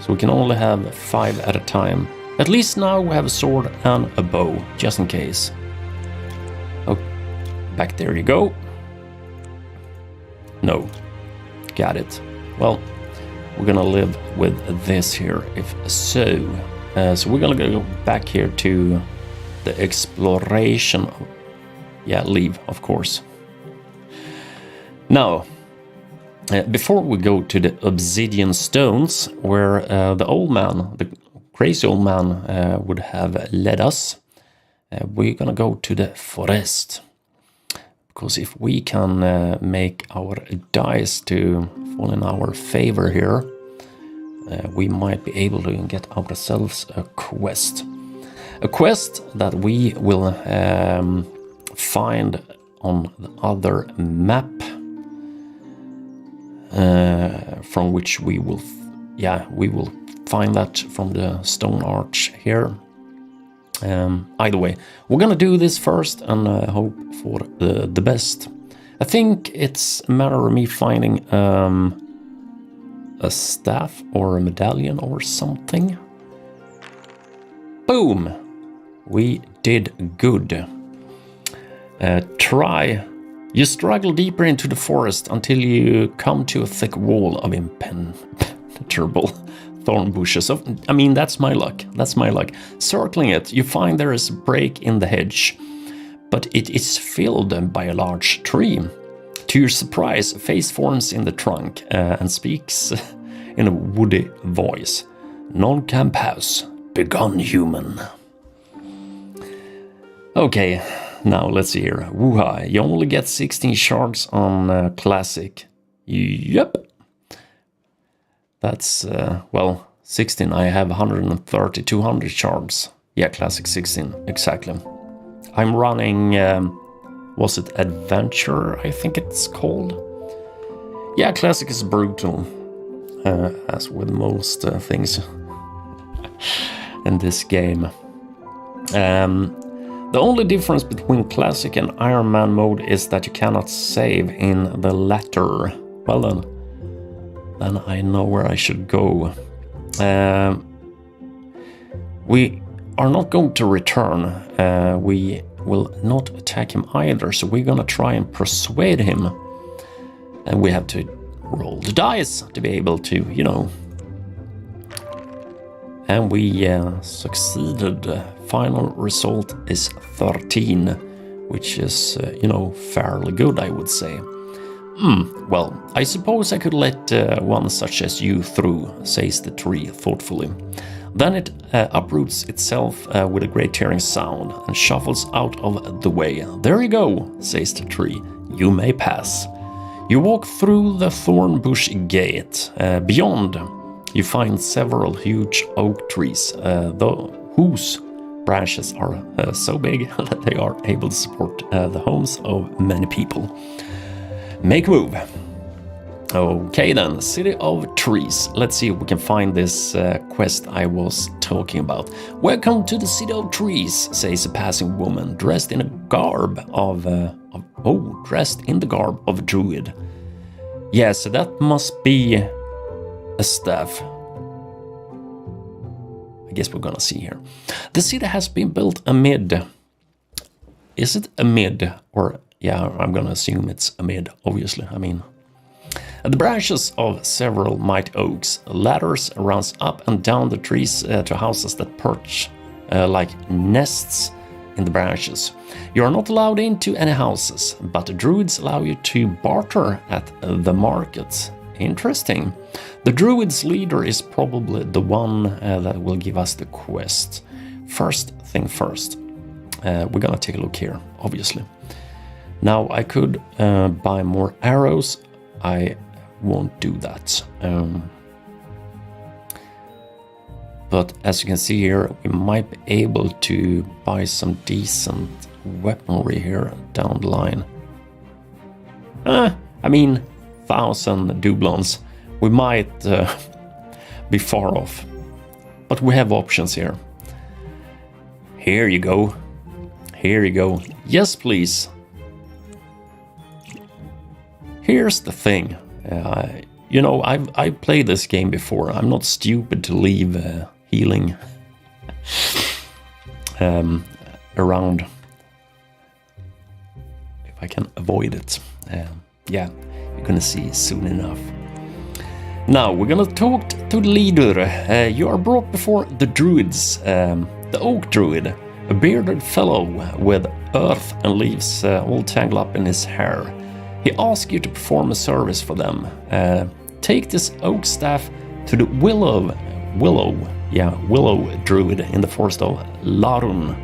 so we can only have 5 at a time. At least now we have a sword and a bow, just in case. Oh, back there you go. No, got it. Well, we're gonna live with this here, if so. So we're gonna go back here to the exploration. Yeah, leave, of course. Now, before we go to the obsidian stones, where the old man, the crazy old man, would have led us, we're gonna go to the forest. Because if we can make our dice to fall in our favor here, we might be able to get ourselves a quest. A quest that we will find on the other map, from which we will, we will find that from the stone arch here. Either way, we're gonna do this first and hope for the best. I think it's a matter of me finding a staff or a medallion or something. Boom! We did good. You struggle deeper into the forest until you come to a thick wall of impenetrable thorn bushes. I mean, that's my luck. That's my luck. Circling it, you find there is a break in the hedge, but it is filled by a large tree. To your surprise, a face forms in the trunk and speaks in a woody voice. Non-camp house, begone human. Okay, now let's see here. Woo-ha, you only get 16 shards on classic. Yep. That's, 16. I have 130, 200 shards. Yeah, classic 16, exactly. I'm running, was it Adventure, I think it's called? Yeah, classic is brutal, as with most things in this game. The only difference between classic and Iron Man mode is that you cannot save in the latter. Well then I know where I should go. We are not going to return. We will not attack him either, so we're gonna try and persuade him. And we have to roll the dice to be able to, you know. And we succeeded. Final result is 13, which is, fairly good, I would say. Well, I suppose I could let one such as you through, says the tree thoughtfully. Then it uproots itself with a great tearing sound and shuffles out of the way. There you go, says the tree. You may pass. You walk through the thorn bush gate. Beyond, you find several huge oak trees, whose branches are so big that they are able to support the homes of many people. Make a move. Okay then, City of Trees. Let's see if we can find this quest I was talking about. Welcome to the City of Trees, says a passing woman dressed in a garb dressed in the garb of a druid. Yeah, so that must be a staff. I guess we're gonna see here. The city has been built amid. Is it amid or? Yeah, I'm gonna assume it's amid, obviously. I mean, the branches of several mighty oaks, ladders runs up and down the trees to houses that perch like nests in the branches. You are not allowed into any houses, but the druids allow you to barter at the market. Interesting. The druid's leader is probably the one that will give us the quest. First thing first, we're gonna take a look here, obviously. Now, I could buy more arrows. I won't do that. But as you can see here, we might be able to buy some decent weaponry here down the line. 1,000 doublons. We might be far off. But we have options here. Here you go. Here you go. Yes, please. Here's the thing. you know, I've played this game before. I'm not stupid to leave healing around if I can avoid it. Yeah, you're gonna see soon enough. Now we're gonna talk to the leader. You are brought before the druids. The oak druid, a bearded fellow with earth and leaves all tangled up in his hair. He asks you to perform a service for them. Take this oak staff to the willow druid in the forest of Larun.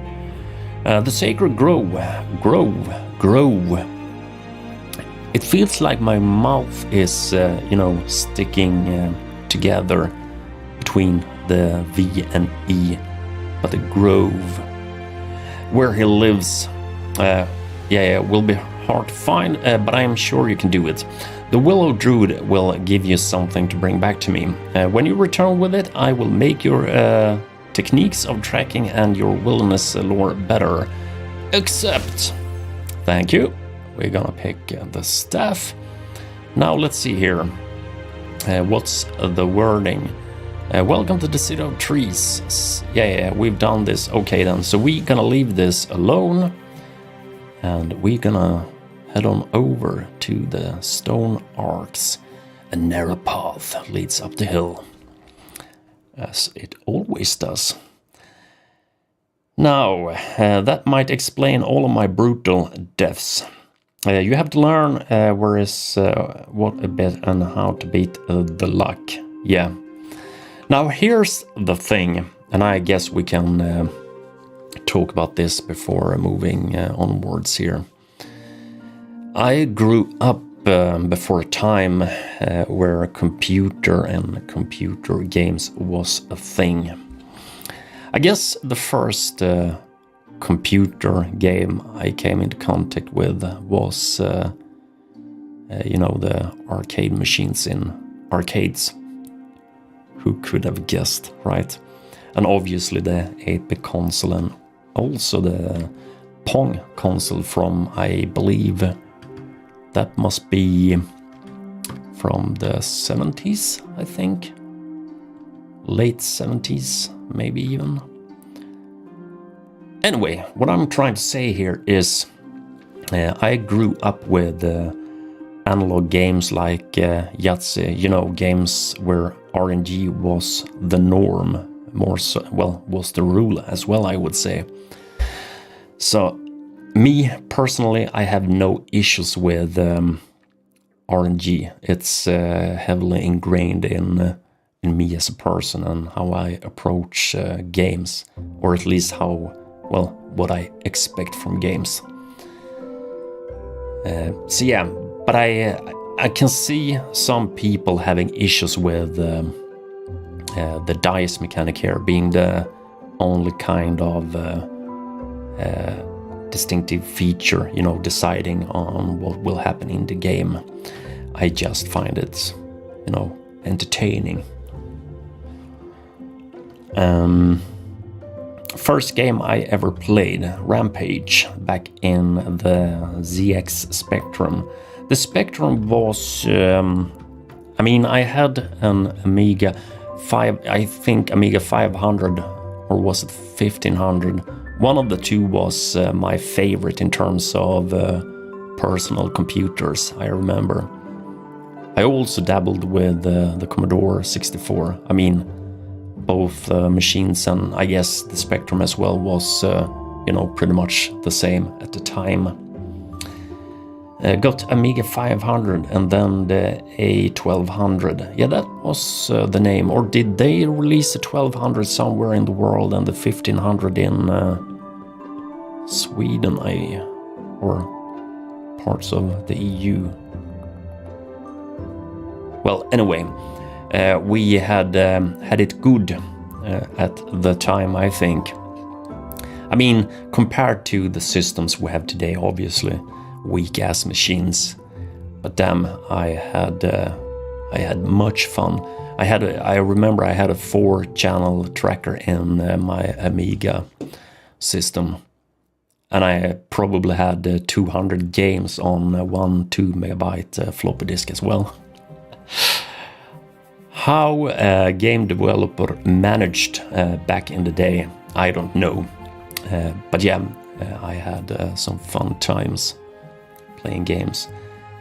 The sacred grove. It feels like my mouth is, sticking together between the V and E, but the grove where he lives, will be hard to find, but I am sure you can do it. The willow druid will give you something to bring back to me. When you return with it, I will make your techniques of tracking and your wilderness lore better. Accept. Thank you. We're gonna pick the staff. Now let's see here. What's the wording? Welcome to the City of Trees. Yeah, we've done this. Okay then, so we're gonna leave this alone. And we're gonna head on over to the stone arcs. A narrow path leads up the hill, as it always does. Now, that might explain all of my brutal deaths. You have to learn where is what a bit and how to beat the luck. Yeah. Now here's the thing, and I guess we can talk about this before moving onwards here. I grew up before a time where computer and computer games was a thing. I guess the first computer game I came into contact with was, the arcade machines in arcades. Who could have guessed, right? And obviously the 8-bit console and also the Pong console from, I believe, that must be from the 70s, I think. Late 70s, maybe even. Anyway, what I'm trying to say here is I grew up with analog games like Yahtzee, games where RNG was the norm, was the rule as well, I would say. So, me personally, I have no issues with RNG. It's heavily ingrained in me as a person and how I approach games, or at least what I expect from games. But I can see some people having issues with the dice mechanic here being the only kind of distinctive feature, deciding on what will happen in the game. I just find it, entertaining. First game I ever played, Rampage, back in the ZX Spectrum. The Spectrum was, I had an Amiga 500, or was it 1500? One of the two was my favorite in terms of personal computers, I remember. I also dabbled with the Commodore 64. Both machines, and I guess the Spectrum as well was, pretty much the same at the time. Got Amiga 500 and then the A1200. Yeah, that was the name. Or did they release the 1200 somewhere in the world and the 1500 in Sweden, or parts of the EU? Well, anyway, we had it good at the time, I think. Compared to the systems we have today, obviously weak ass machines, but damn, I had much fun. I remember I had a 4-channel tracker in my Amiga system, and I probably had 200 games on one 2 megabyte floppy disk as well. How a game developer managed back in the day, I don't know. But yeah, I had some fun times playing games.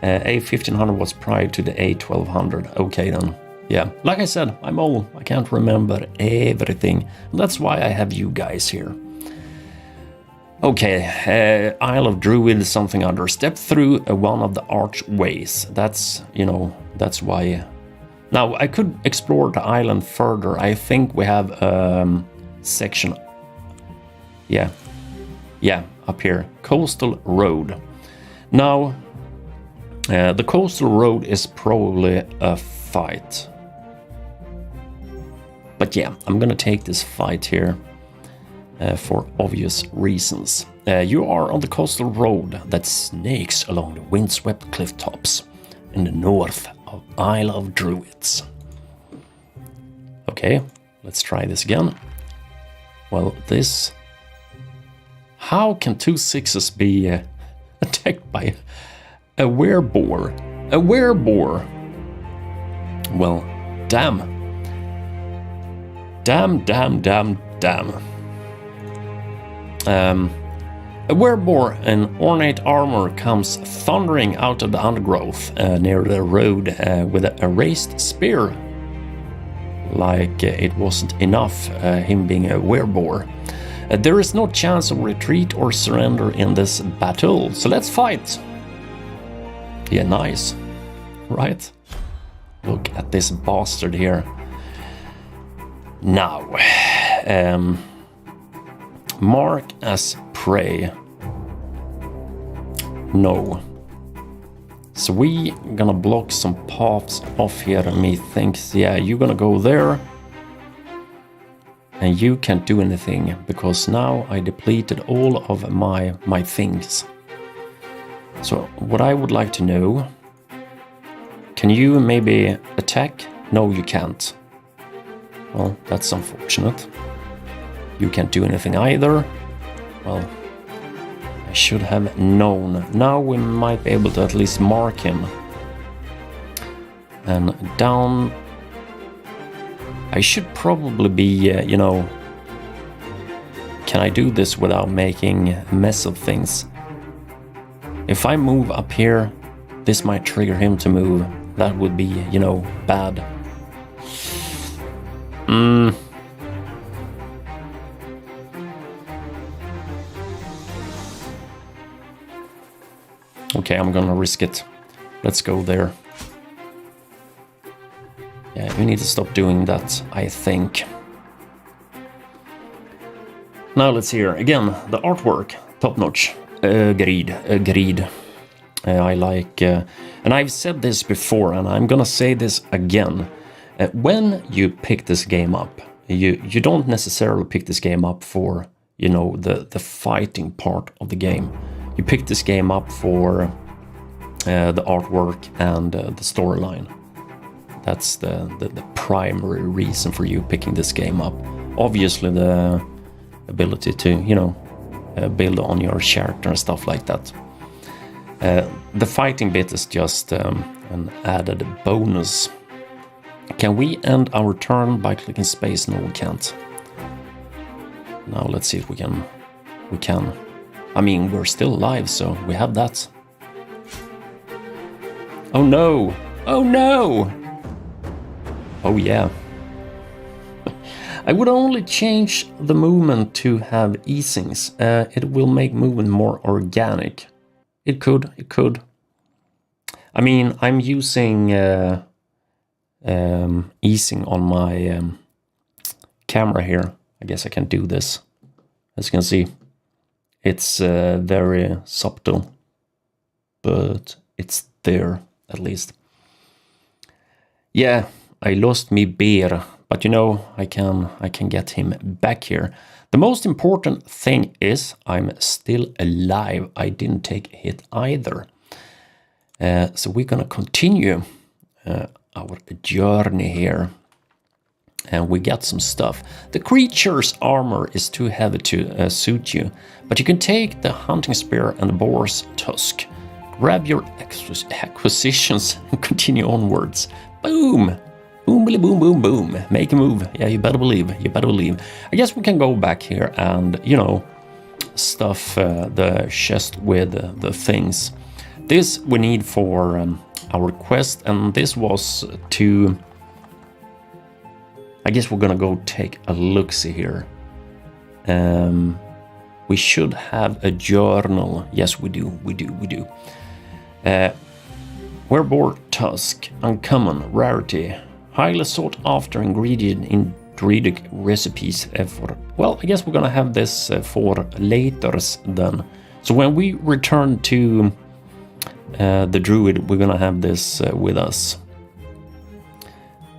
A1500 was prior to the A1200. Okay then. Yeah, like I said, I'm old. I can't remember everything. That's why I have you guys here. Okay, Isle of Druids, something other. Step through one of the archways. That's, that's why. Now, I could explore the island further. I think we have section. Yeah, up here. Coastal Road. Now, the coastal road is probably a fight. But yeah, I'm gonna take this fight here for obvious reasons. You are on the coastal road that snakes along the windswept cliff tops in the north of Isle of Druids. Okay, let's try this again. Well, this... How can 2 6s be attacked by a wereboar? A wereboar! Well, damn. Damn. A wereboar in ornate armor comes thundering out of the undergrowth near the road with a raised spear. Like it wasn't enough, him being a wereboar. There is no chance of retreat or surrender in this battle, so let's fight! Yeah, nice. Right? Look at this bastard here. Now, mark as prey. No. So we gonna block some paths off here, and me thinks, yeah, you're gonna go there. And you can't do anything, because now I depleted all of my things. So what I would like to know, can you maybe attack? No, you can't. Well, that's unfortunate. You can't do anything either. Well, I should have known. Now we might be able to at least mark him. And down... I should probably be, can I do this without making a mess of things? If I move up here, this might trigger him to move. That would be, bad. Okay, I'm gonna risk it. Let's go there. Yeah, you need to stop doing that, I think. Now let's hear again the artwork, top notch. Agreed. I like, and I've said this before, and I'm gonna say this again. When you pick this game up, you don't necessarily pick this game up for the fighting part of the game. You pick this game up for the artwork and the storyline. That's the primary reason for you picking this game up. Obviously, the ability to build on your character and stuff like that. The fighting bit is just an added bonus. Can we end our turn by clicking space? No, we can't. Now let's see if we can. We can. I mean, we're still alive, so we have that. Oh no! Oh no! Oh yeah. I would only change the movement to have easings. It will make movement more organic. It could. I mean, I'm using easing on my camera here. I guess I can do this. As you can see, it's very subtle, but it's there at least. Yeah, I lost me bear, but I can get him back here. The most important thing is I'm still alive. I didn't take a hit either. So we're gonna continue our journey here. And we got some stuff. The creature's armor is too heavy to suit you, but you can take the hunting spear and the boar's tusk. Grab your acquisitions and continue onwards. Boom! Boom, billy, boom, boom, boom. Make a move. Yeah, you better believe. You better believe. I guess we can go back here and, you know, stuff the chest with the things. This we need for our quest, and this was to... I guess we're gonna go take a look-see here. We should have a journal. Yes, we do. We do. Werebore tusk, uncommon, rarity, highly sought after ingredient in druidic recipes for... Well, I guess we're gonna have this for laters then. So when we return to the druid, we're gonna have this with us.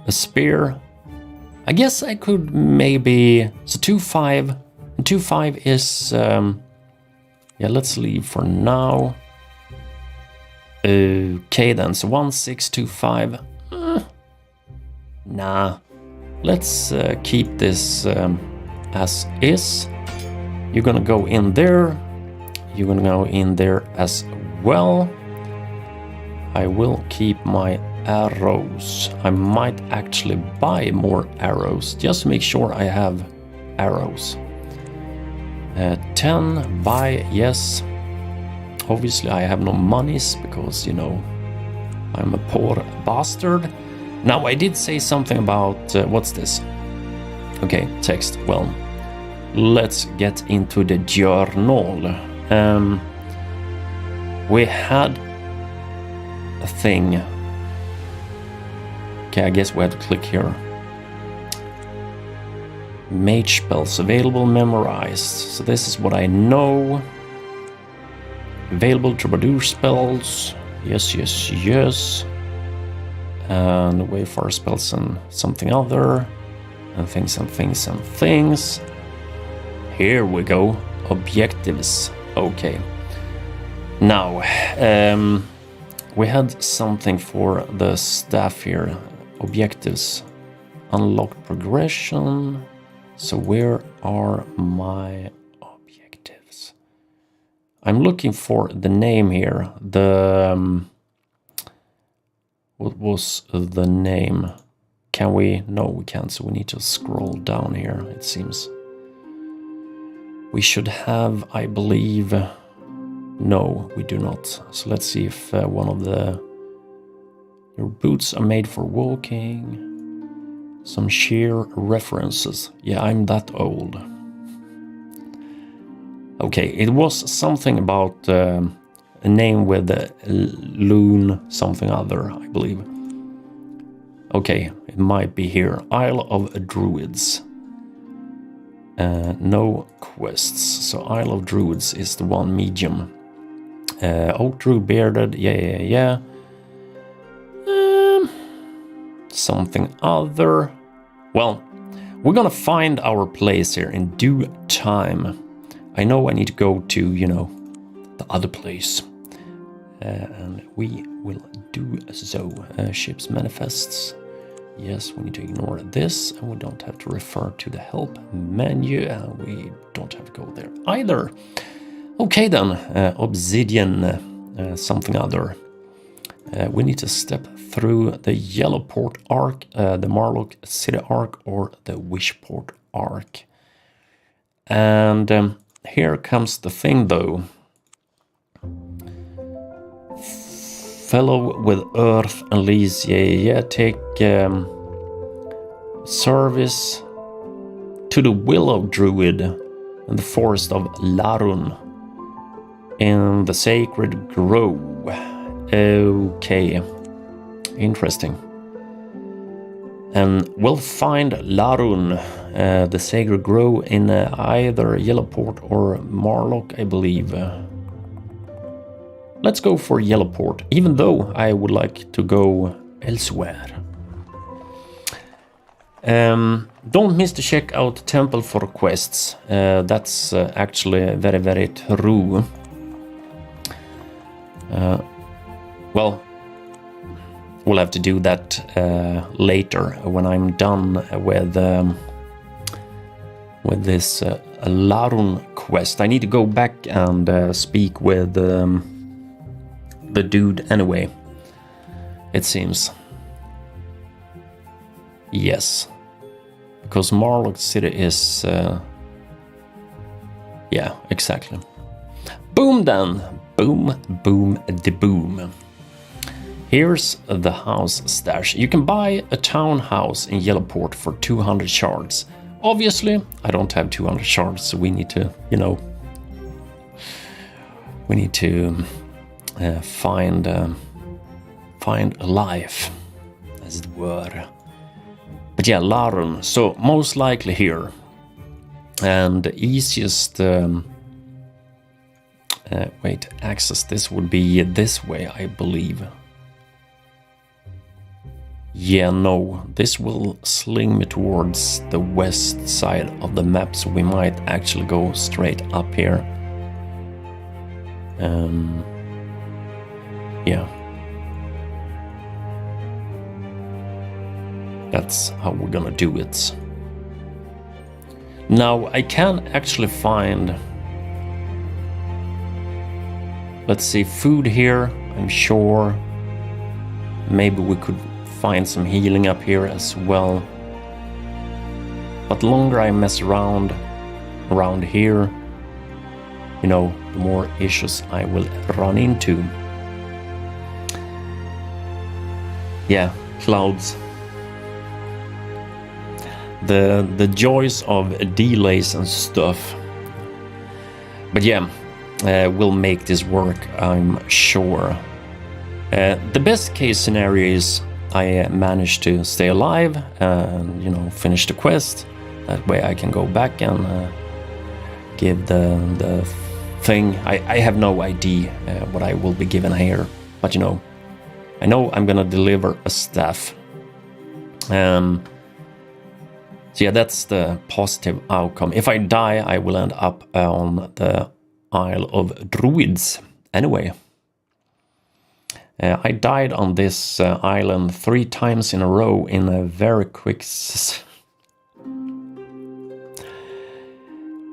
A spear. I guess I could maybe... So 2-5. 2-5 is... yeah, let's leave for now. Okay then, so 1-6-2-5. Nah. Let's keep this as is. You're gonna go in there. You're gonna go in there as well. I will keep my arrows. I might actually buy more arrows. Just make sure I have arrows. 10, buy, yes. Obviously I have no monies because, you know, I'm a poor bastard. Now I did say something about, what's this? Okay, text. Well, let's get into the journal. We had a thing. Okay, I guess we have to click here. Mage spells available, memorized. So this is what I know. Available troubadour spells. Yes. And wayfar spells and something other. And things. Here we go. Objectives. Okay. Now, we had something for the staff here. Objectives. Unlocked progression. So where are my objectives? I'm looking for the name here. The... what was the name? Can we? No, we can't. So we need to scroll down here, it seems. We should have, I believe... No, we do not. So let's see if one of the... Your boots are made for walking. Some sheer references. Yeah, I'm that old. Okay, it was something about a name with loon something other, I believe. Okay, it might be here. Isle of Druids. No quests. So Isle of Druids is the one medium. Oak Druid bearded. Yeah. Something other. Well, we're gonna find our place here in due time. I know I need to go to, you know, the other place. And we will do so. Ship's manifests. Yes, we need to ignore this. And we don't have to refer to the help menu. And we don't have to go there either. Okay then. Obsidian. Something other. We need to step through the Yellowport Arc, the Marlock City Arc, or the Wishport Arc. And here comes the thing, though. Fellow with Earth and Lease, yeah. Take service to the Willow Druid in the Forest of Larun in the Sacred Grove. Okay, interesting. And we'll find Larun, the Sacred Grove, in either Yellowport or Marlock, I believe. Let's go for Yellowport, even though I would like to go elsewhere. Don't miss to check out Temple for quests. That's actually very, very true. Well, we'll have to do that later when I'm done with this Larun quest. I need to go back and speak with the dude anyway, it seems. Yes. Because Marlock City is... yeah, exactly. Boom then! Boom, boom, de boom. Here's the house stash. You can buy a townhouse in Yellowport for 200 shards. Obviously, I don't have 200 shards, so we need to, you know... We need to find a life, as it were. But yeah, Larun, so most likely here. And the easiest access this would be this way, I believe. Yeah, no, this will sling me towards the west side of the map, so we might actually go straight up here. Yeah. That's how we're gonna do it. Now, I can actually find... Let's see, food here, I'm sure. Maybe we could find some healing up here as well. But the longer I mess around here, you know, the more issues I will run into. Yeah, clouds. The joys of delays and stuff. But yeah, we'll make this work, I'm sure. The best case scenario is I manage to stay alive and, you know, finish the quest. That way I can go back and give the thing. I have no idea what I will be given here, but you know, I know I'm gonna deliver a staff. So yeah, that's the positive outcome. If I die, I will end up on the Isle of Druids. Anyway, I died on this island 3 times in a row in a very quick...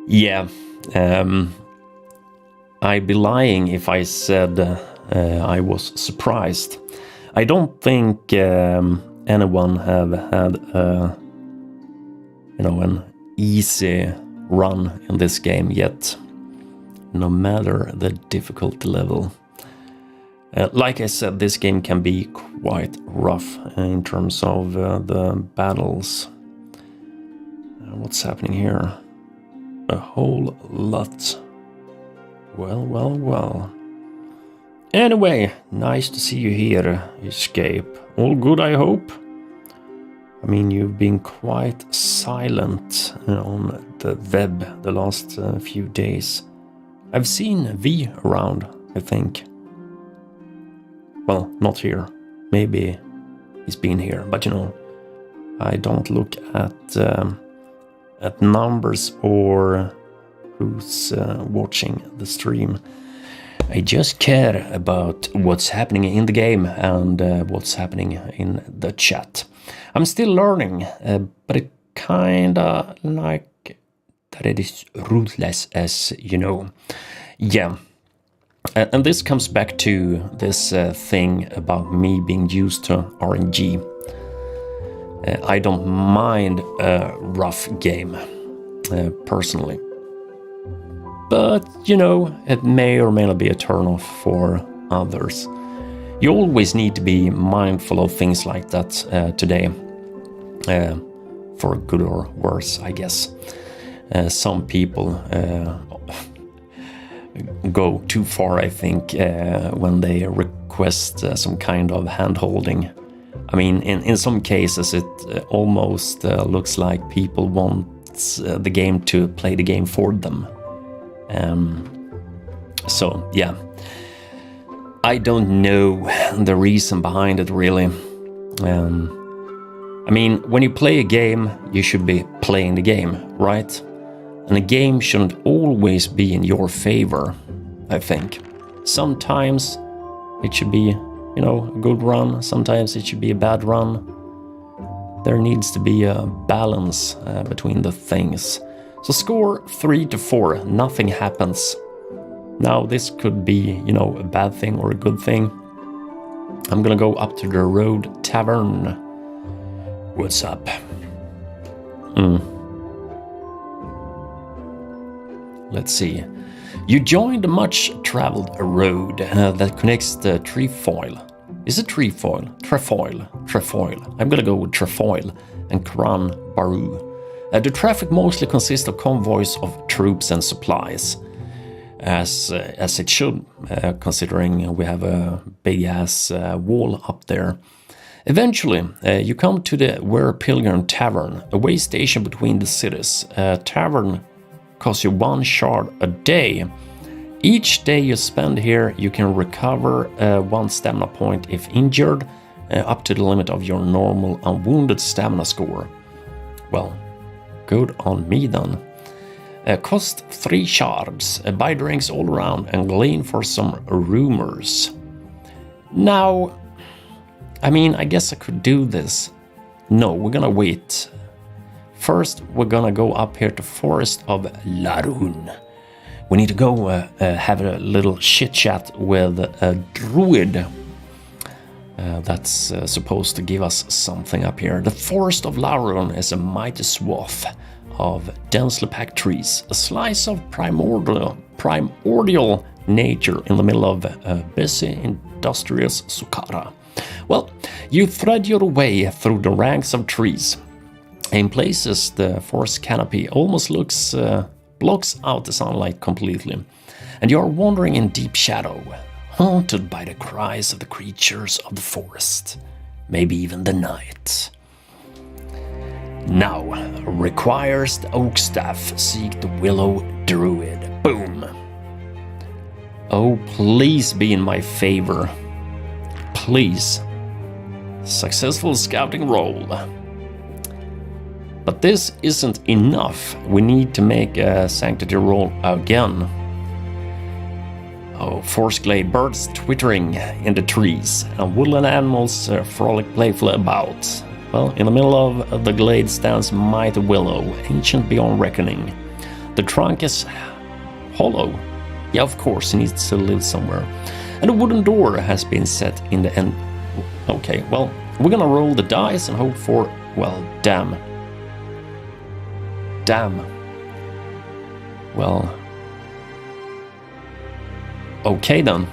Yeah, I'd be lying if I said I was surprised. I don't think anyone have had you know, an easy run in this game yet, no matter the difficulty level. Like I said, this game can be quite rough in terms of the battles. What's happening here? A whole lot. Well. Anyway, nice to see you here, Escape. All good, I hope? I mean, you've been quite silent on the web the last few days. I've seen V around, I think. Well, not here. Maybe he's been here, but you know, I don't look at numbers or who's watching the stream. I just care about what's happening in the game and what's happening in the chat. I'm still learning, but I kinda like that it is ruthless, as you know. Yeah. And this comes back to this thing about me being used to RNG. I don't mind a rough game, personally. But, you know, it may or may not be a turn-off for others. You always need to be mindful of things like that today. For good or worse, I guess. Some people go too far, I think, when they request some kind of hand-holding. I mean, in some cases it almost looks like people want the game to play the game for them. So, yeah. I don't know the reason behind it, really. I mean, when you play a game, you should be playing the game, right? And a game shouldn't always be in your favor, I think. Sometimes it should be, you know, a good run. Sometimes it should be a bad run. There needs to be a balance between the things. So score 3-4, nothing happens. Now this could be, you know, a bad thing or a good thing. I'm gonna go up to the Road Tavern. What's up? Let's see. You joined a much-traveled road that connects the trefoil. Is it trefoil? Trefoil. I'm gonna go with trefoil and Kran Baru. The traffic mostly consists of convoys of troops and supplies, as it should, considering we have a big-ass wall up there. Eventually, you come to the Were Pilgrim Tavern, a way station between the cities. Tavern costs you 1 shard a day. Each day you spend here, you can recover 1 stamina point if injured, up to the limit of your normal unwounded stamina score. Well, good on me then. Cost 3 shards, buy drinks all around, and glean for some rumors. Now, I mean, I guess I could do this. No, we're gonna wait. First, we're gonna go up here to Forest of Larun. We need to go have a little chit-chat with a druid that's supposed to give us something up here. The Forest of Larun is a mighty swath of densely packed trees, a slice of primordial nature in the middle of a busy, industrious Sukara. Well, you thread your way through the ranks of trees. In places, the forest canopy almost blocks out the sunlight completely, and you are wandering in deep shadow, haunted by the cries of the creatures of the forest, maybe even the night. Now, requires the oak staff, seek the willow druid. Boom! Oh, please be in my favor. Please. Successful scouting roll. But this isn't enough. We need to make a sanctity roll again. Oh, forest glade, birds twittering in the trees, and woodland animals frolic playfully about. Well, in the middle of the glade stands mighty willow, ancient beyond reckoning. The trunk is hollow. Yeah, of course, it needs to live somewhere. And a wooden door has been set in the end. Okay, well, we're gonna roll the dice and hope for, well, damn. Well, okay then.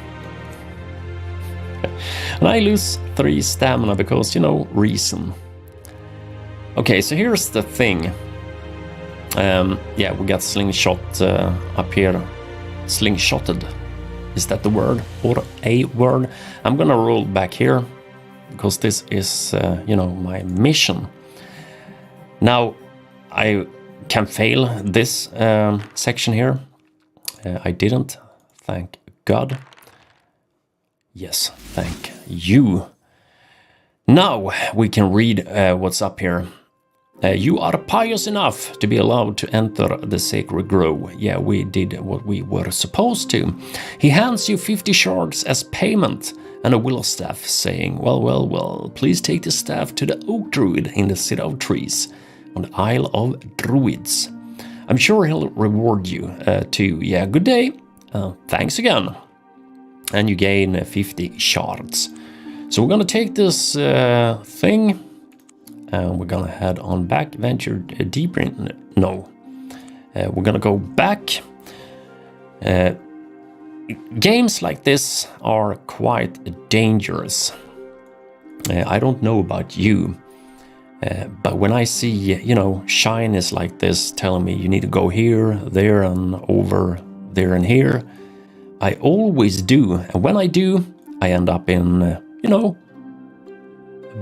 And I lose 3 stamina because, reason. Okay, so here's the thing. Yeah, we got slingshot up here. Slingshotted. Is that the word? Or a word? I'm gonna roll back here because this is, my mission. Now, I can fail this section here. I didn't. Thank God. Yes, thank you. Now we can read what's up here. You are pious enough to be allowed to enter the sacred grove. Yeah, we did what we were supposed to. He hands you 50 shards as payment and a willow staff, saying, well, please take the staff to the oak druid in the City of Trees on the Isle of Druids. I'm sure he'll reward you too. Yeah, good day. Thanks again. And you gain 50 shards. So we're gonna take this thing and we're gonna head on back, venture deeper in. No. We're gonna go back. Games like this are quite dangerous. I don't know about you, but when I see, shinies like this telling me you need to go here, there, and over there and here, I always do. And when I do, I end up in, a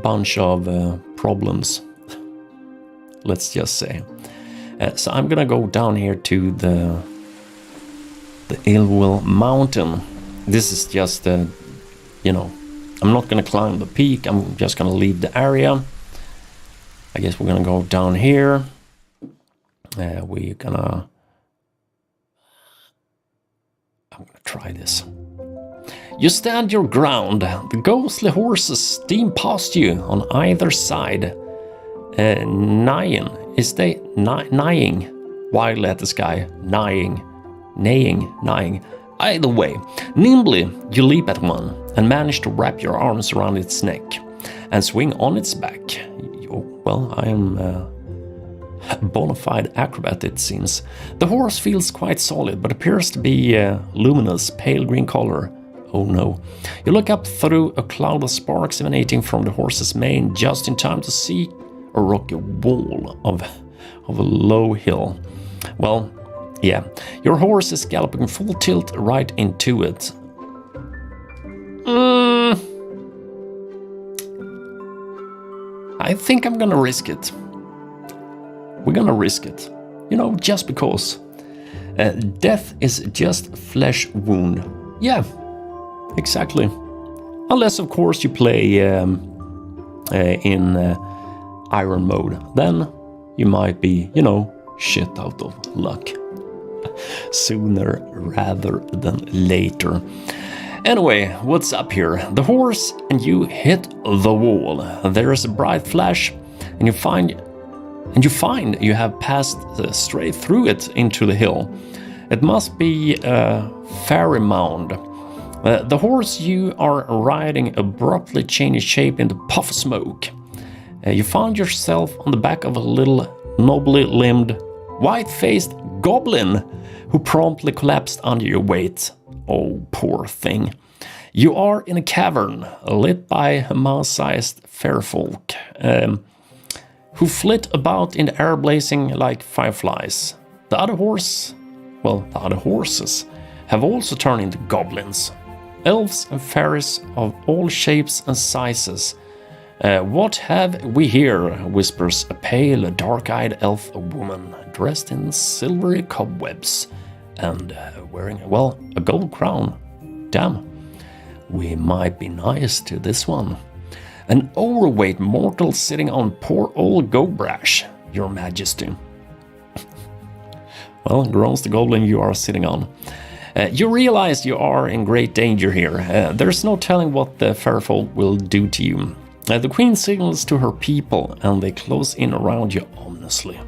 bunch of problems, let's just say. So I'm gonna go down here to the Illwill Mountain. This is just, I'm not gonna climb the peak. I'm just gonna leave the area. I guess we're gonna go down here. I'm gonna try this. You stand your ground. The ghostly horses steam past you on either side, neighing. Is they neighing wildly at the sky? Neighing. Either way, nimbly you leap at one and manage to wrap your arms around its neck and swing on its back. well, I am a bona fide acrobat, it seems. The horse feels quite solid, but appears to be luminous, pale green color. Oh no. You look up through a cloud of sparks emanating from the horse's mane just in time to see a rocky wall of a low hill. Well, yeah, your horse is galloping full tilt right into it. I think I'm gonna risk it. We're gonna risk it. You know, just because. Death is just flesh wound. Yeah, exactly. Unless, of course, you play in iron mode. Then you might be, you know, shit out of luck. Sooner rather than later. Anyway, what's up here? The horse and you hit the wall. There is a bright flash, and you find you have passed straight through it into the hill. It must be a fairy mound. The horse you are riding abruptly changes shape into puff of smoke. You found yourself on the back of a little nobly limbed, white-faced goblin who promptly collapsed under your weight. Oh, poor thing. You are in a cavern lit by mouse-sized fairfolk who flit about in the air blazing like fireflies. The other horses have also turned into goblins. Elves and fairies of all shapes and sizes. What have we here? Whispers a pale, dark-eyed elf woman dressed in silvery cobwebs and wearing, well, a gold crown. Damn, we might be nice to this one. An overweight mortal sitting on poor old Gobrash, your majesty. Well, groans the goblin you are sitting on. You realize you are in great danger here. There's no telling what the fairfolk will do to you. The queen signals to her people, and they close in around you ominously.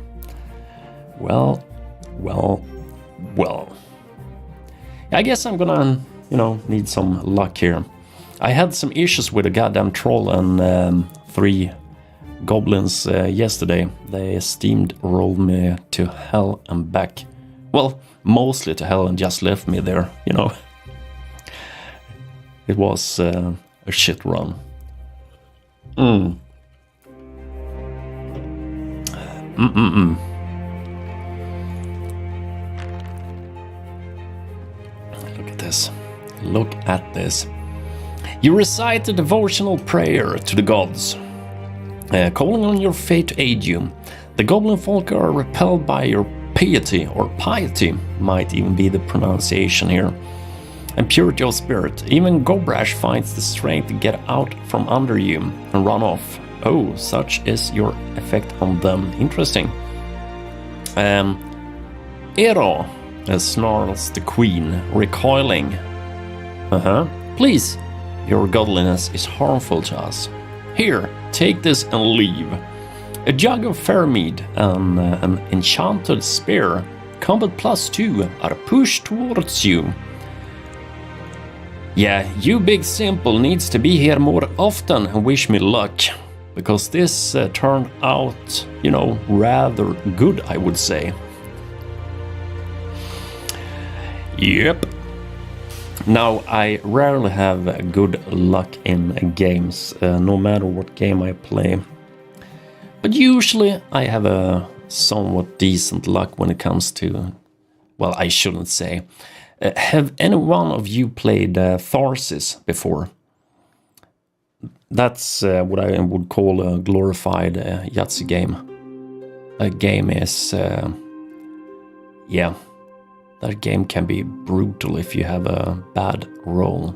Well. I guess I'm gonna, need some luck here. I had some issues with a goddamn troll and 3 goblins yesterday. They steamrolled me to hell and back. Well, mostly to hell and just left me there, It was a shit run. Look at this. You recite a devotional prayer to the gods, calling on your fate to aid you. The goblin folk are repelled by your piety, or piety might even be the pronunciation here, and purity of spirit. Even Gobrash finds the strength to get out from under you and run off. Oh, such is your effect on them. Interesting. Ero, snarls the queen, recoiling. Please, your godliness is harmful to us. Here, take this and leave. A jug of fair mead and an enchanted spear. Combat +2 are pushed towards you. Yeah, you big simple needs to be here more often and wish me luck. Because this turned out, rather good, I would say. Yep. Now, I rarely have good luck in games, no matter what game I play. But usually I have a somewhat decent luck when it comes to... Well, I shouldn't say. Have any one of you played Tharsis before? That's what I would call a glorified Yahtzee game. A game is... that game can be brutal if you have a bad roll.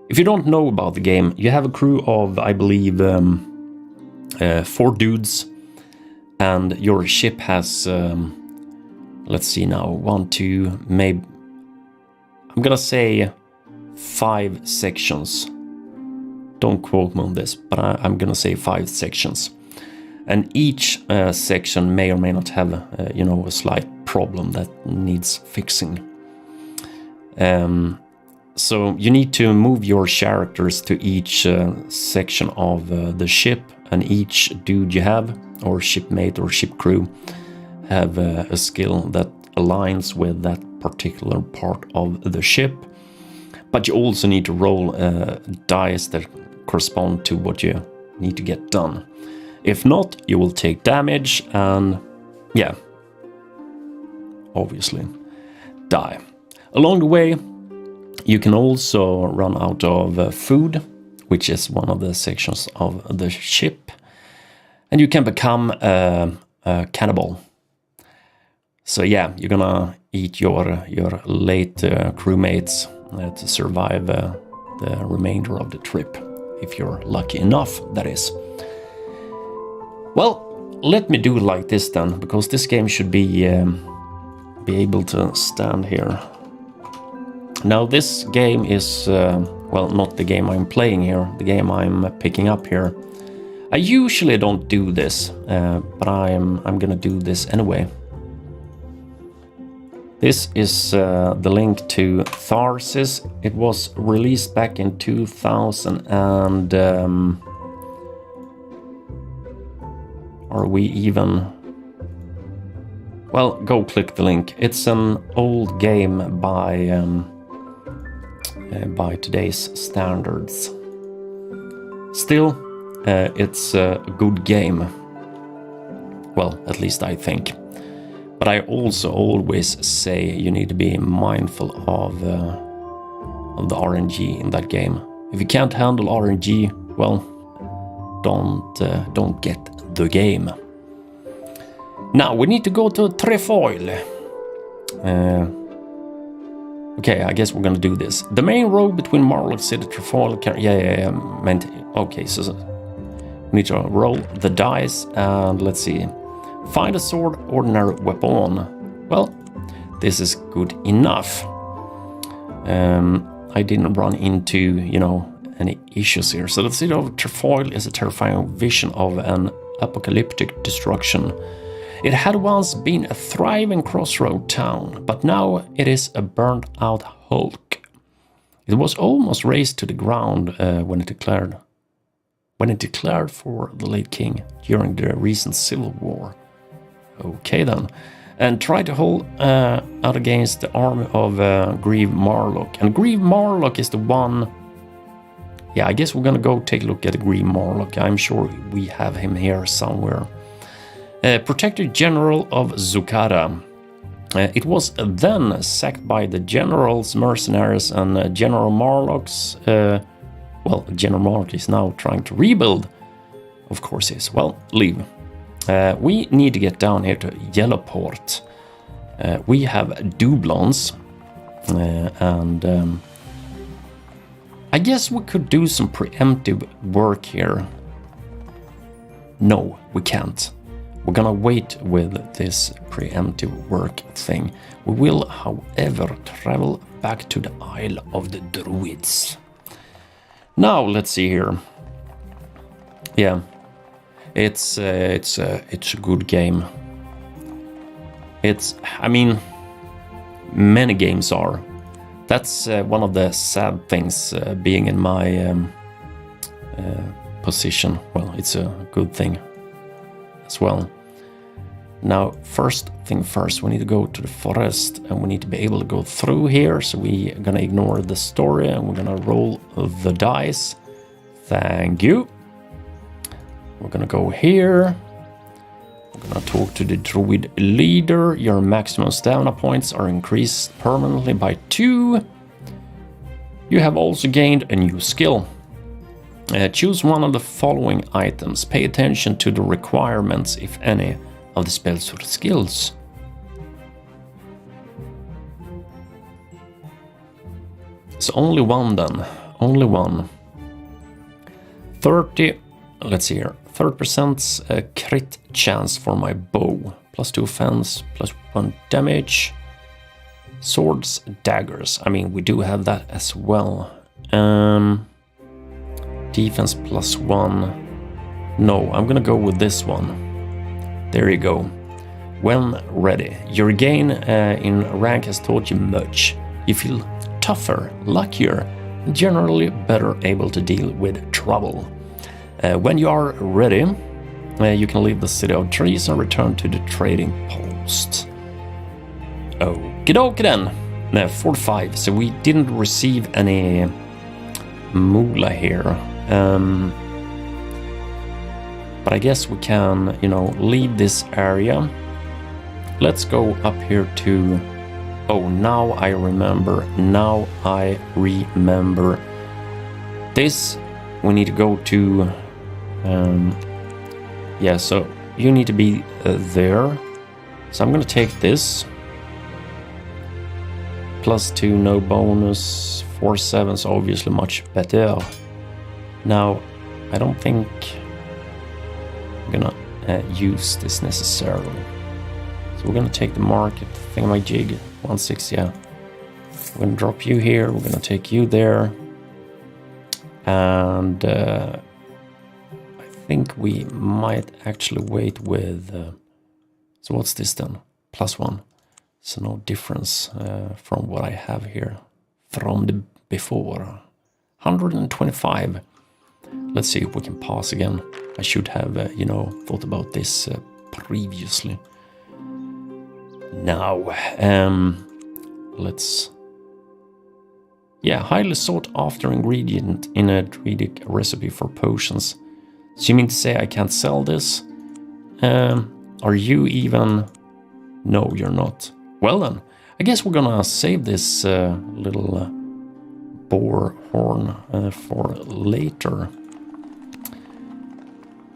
If you don't know about the game, you have a crew of, I believe, 4 dudes, and your ship has, let's see now, 1, 2, maybe, I'm gonna say 5 sections. Don't quote me on this, but I'm gonna say 5 sections. And each section may or may not have, a slight problem that needs fixing. So you need to move your characters to each section of the ship, and each dude you have, or shipmate or ship crew, have a skill that aligns with that particular part of the ship. But you also need to roll dice that correspond to what you need to get done. If not, you will take damage and, yeah, obviously die. Along the way, you can also run out of food, which is one of the sections of the ship, and you can become a cannibal. So yeah, you're gonna eat your late crewmates to survive the remainder of the trip, if you're lucky enough, that is. Well, let me do it like this then, because this game should be able to stand here. Now this game is, well, not the game I'm playing here, the game I'm picking up here. I usually don't do this, but I'm gonna do this anyway. This is the link to Tharsis. It was released back in 2000 and... are we even... Well, go click the link. It's an old game by today's standards. Still, it's a good game. Well, at least I think. But I also always say you need to be mindful of the RNG in that game. If you can't handle RNG, well, don't get the game. Now we need to go to Trefoil. Okay, I guess we're gonna do this. The main road between Marlock City, Trefoil, okay, so we need to roll the dice and let's see. Find a sword, ordinary weapon. Well, this is good enough. I didn't run into, you know, any issues here. So the city of Trefoil is a terrifying vision of an apocalyptic destruction. It had once been a thriving crossroad town, but now it is a burnt-out hulk. It was almost razed to the ground when it declared for the late king during the recent civil war. Okay then, and try to hold out against the army of Grieve Marlock. And Grieve Marlock is the one... Yeah, I guess we're gonna go take a look at Grieve Marlock. I'm sure we have him here somewhere. Protector General of Zukara. It was then sacked by the General's mercenaries and General Marlock's... well, General Marlock is now trying to rebuild. Of course he is. Well, leave. We need to get down here to Yellowport. We have Doublons, and I guess we could do some preemptive work here. No, we can't. We're gonna wait with this preemptive work thing. We will, however, travel back to the Isle of the Druids. Now, let's see here. Yeah. It's a good game. I mean, many games are. That's one of the sad things being in my position. Well, it's a good thing as well. Now, first thing first, we need to go to the forest and we need to be able to go through here. So we're gonna ignore the story and we're gonna roll the dice. Thank you. We're gonna go here. We're gonna talk to the druid leader. Your maximum stamina points are increased permanently by 2. You have also gained a new skill. Choose one of the following items. Pay attention to the requirements, if any, of the spells or skills. So only one then. Only one. 30. Let's see here. 30% crit chance for my bow. +2 offense, +1 damage. Swords, daggers. I mean, we do have that as well. Defense +1. No, I'm gonna go with this one. There you go. When ready. Your gain in rank has taught you much. You feel tougher, luckier, and generally better able to deal with trouble. When you are ready, you can leave the City of Trees and return to the trading post. Okie dokie then. 45, so we didn't receive any moolah here. But I guess we can, leave this area. Let's go up here to... Oh, now I remember. This, we need to go to... yeah, so you need to be there. So I'm gonna take this. +2, no bonus. 4/7 is obviously much better. Now, I don't think I'm gonna use this necessarily. So we're gonna take the market thingamajig, 1/6, yeah. We're gonna drop you here, we're gonna take you there. And I think we might actually wait with... so what's this then? +1. So no difference from what I have here from the before. 125. Let's see if we can pass again. I should have, thought about this previously. Now, let's... Yeah, highly sought after ingredient in a druidic recipe for potions. So you mean to say I can't sell this? Are you even... No, you're not. Well then, I guess we're gonna save this little boar horn for later.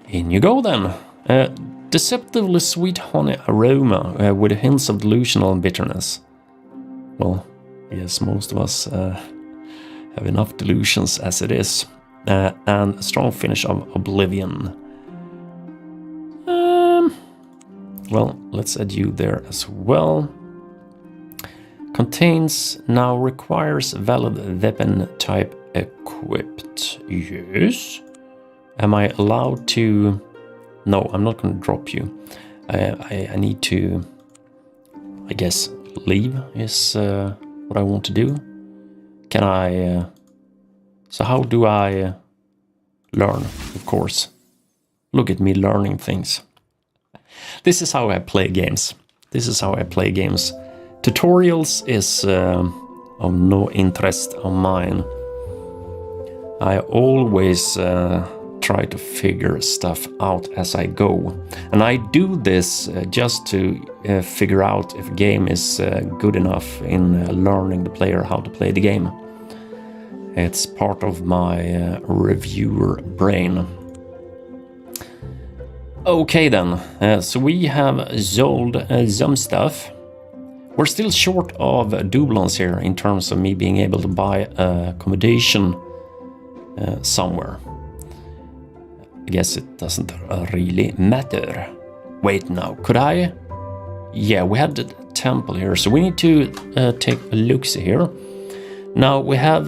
In you go then. Deceptively sweet honey aroma with hints of delusional bitterness. Well, I guess most of us have enough delusions as it is. And a strong finish of oblivion. Well, let's add you there as well. Contains, now requires valid weapon type equipped. Yes. Am I allowed to... No, I'm not going to drop you. I need to, I guess, leave is what I want to do. Can I... So how do I learn, of course? Look at me learning things. This is how I play games. Tutorials is of no interest of mine. I always try to figure stuff out as I go. And I do this just to figure out if a game is good enough in learning the player how to play the game. It's part of my reviewer brain. Okay then, so we have sold some stuff. We're still short of doublons here in terms of me being able to buy accommodation somewhere. I guess it doesn't really matter. Wait now, could I? Yeah, we had the temple here, so we need to take a look here. Now we have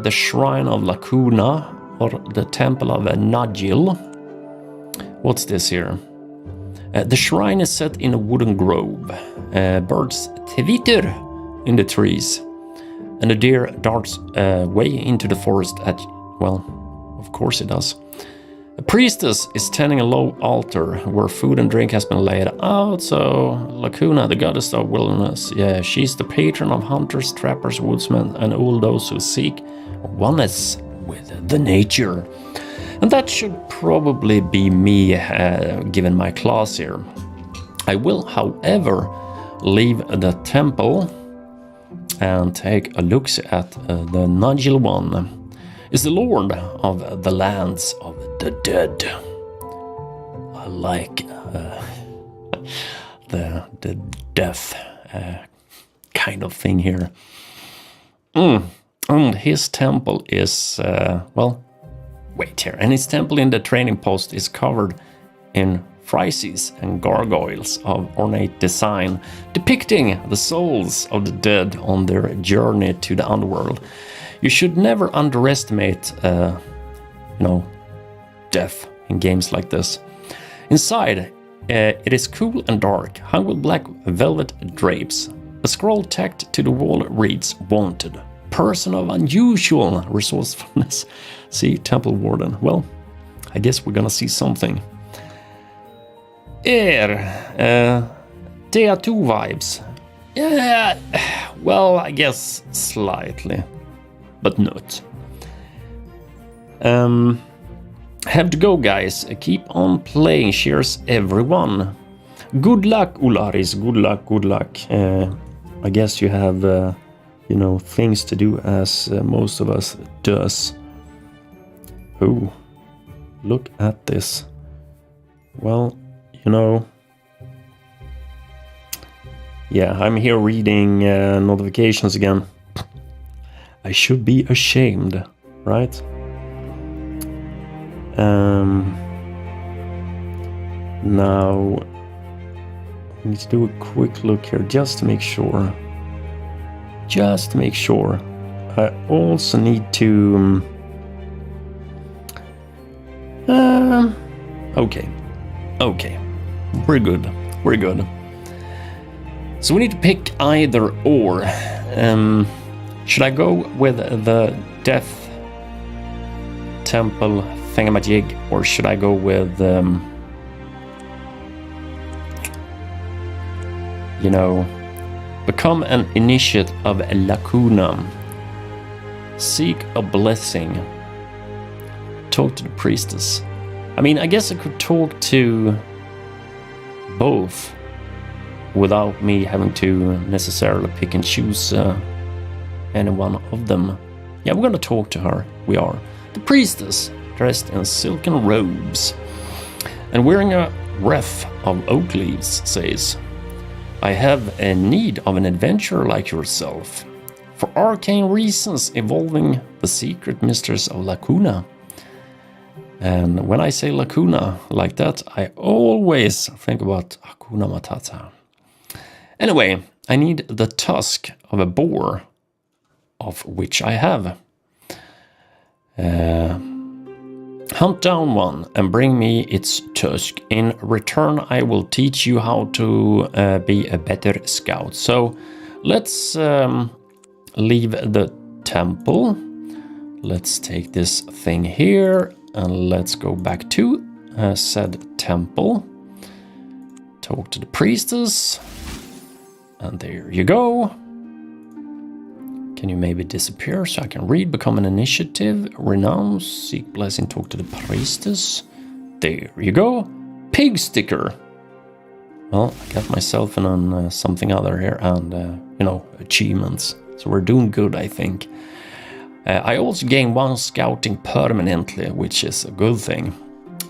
the Shrine of Lacuna, or the Temple of Nagil. What's this here? The shrine is set in a wooden grove. Birds twitter in the trees. And the deer darts way into the forest at... Well, of course it does. A priestess is tending a low altar where food and drink has been laid out. So, Lacuna, the goddess of wilderness. Yeah, she's the patron of hunters, trappers, woodsmen, and all those who seek oneness with the nature. And that should probably be me, given my class here. I will, however, leave the temple and take a look at the Nagil one. Is the lord of the lands of the dead. I like the death kind of thing here. And his temple is, well... Wait here, and his temple in the training post is covered in friezes and gargoyles of ornate design, depicting the souls of the dead on their journey to the underworld. You should never underestimate, death in games like this. Inside, it is cool and dark, hung with black velvet drapes. A scroll tacked to the wall reads, "Wanted. person of unusual resourcefulness. See, Temple Warden. Well, I guess we're gonna see something. There are two vibes. Yeah, well, I guess slightly, but not. Have to go, guys. Keep on playing. Cheers, everyone. Good luck, Ularis. Good luck, good luck. I guess you have, things to do as most of us does. Oh, look at this. Well, yeah, I'm here reading notifications again. I should be ashamed, right? Now, I need to do a quick look here just to make sure. I also need to... Okay. We're good. So we need to pick either or. Should I go with the Death Temple thingamajig, or should I go with, become an initiate of Lacuna, seek a blessing, talk to the priestess? I mean, I guess I could talk to both without me having to necessarily pick and choose any one of them. Yeah, we're gonna talk to her. We are. The priestess, dressed in silken robes and wearing a wreath of oak leaves, says, I have a need of an adventurer like yourself, for arcane reasons involving the secret mysteries of Lacuna. And when I say Lacuna like that, I always think about Hakuna Matata. Anyway, I need the tusk of a boar, of which I have. Hunt down one and bring me its tusk. In return, I will teach you how to be a better scout. So let's leave the temple. Let's take this thing here and let's go back to said temple. Talk to the priestess. And there you go. Can you maybe disappear so I can read? Become an initiative. Renounce. Seek blessing. Talk to the priestess. There you go. Pig sticker. Well, I got myself in on something other here. And, achievements. So we're doing good, I think. I also gain 1 scouting permanently, which is a good thing.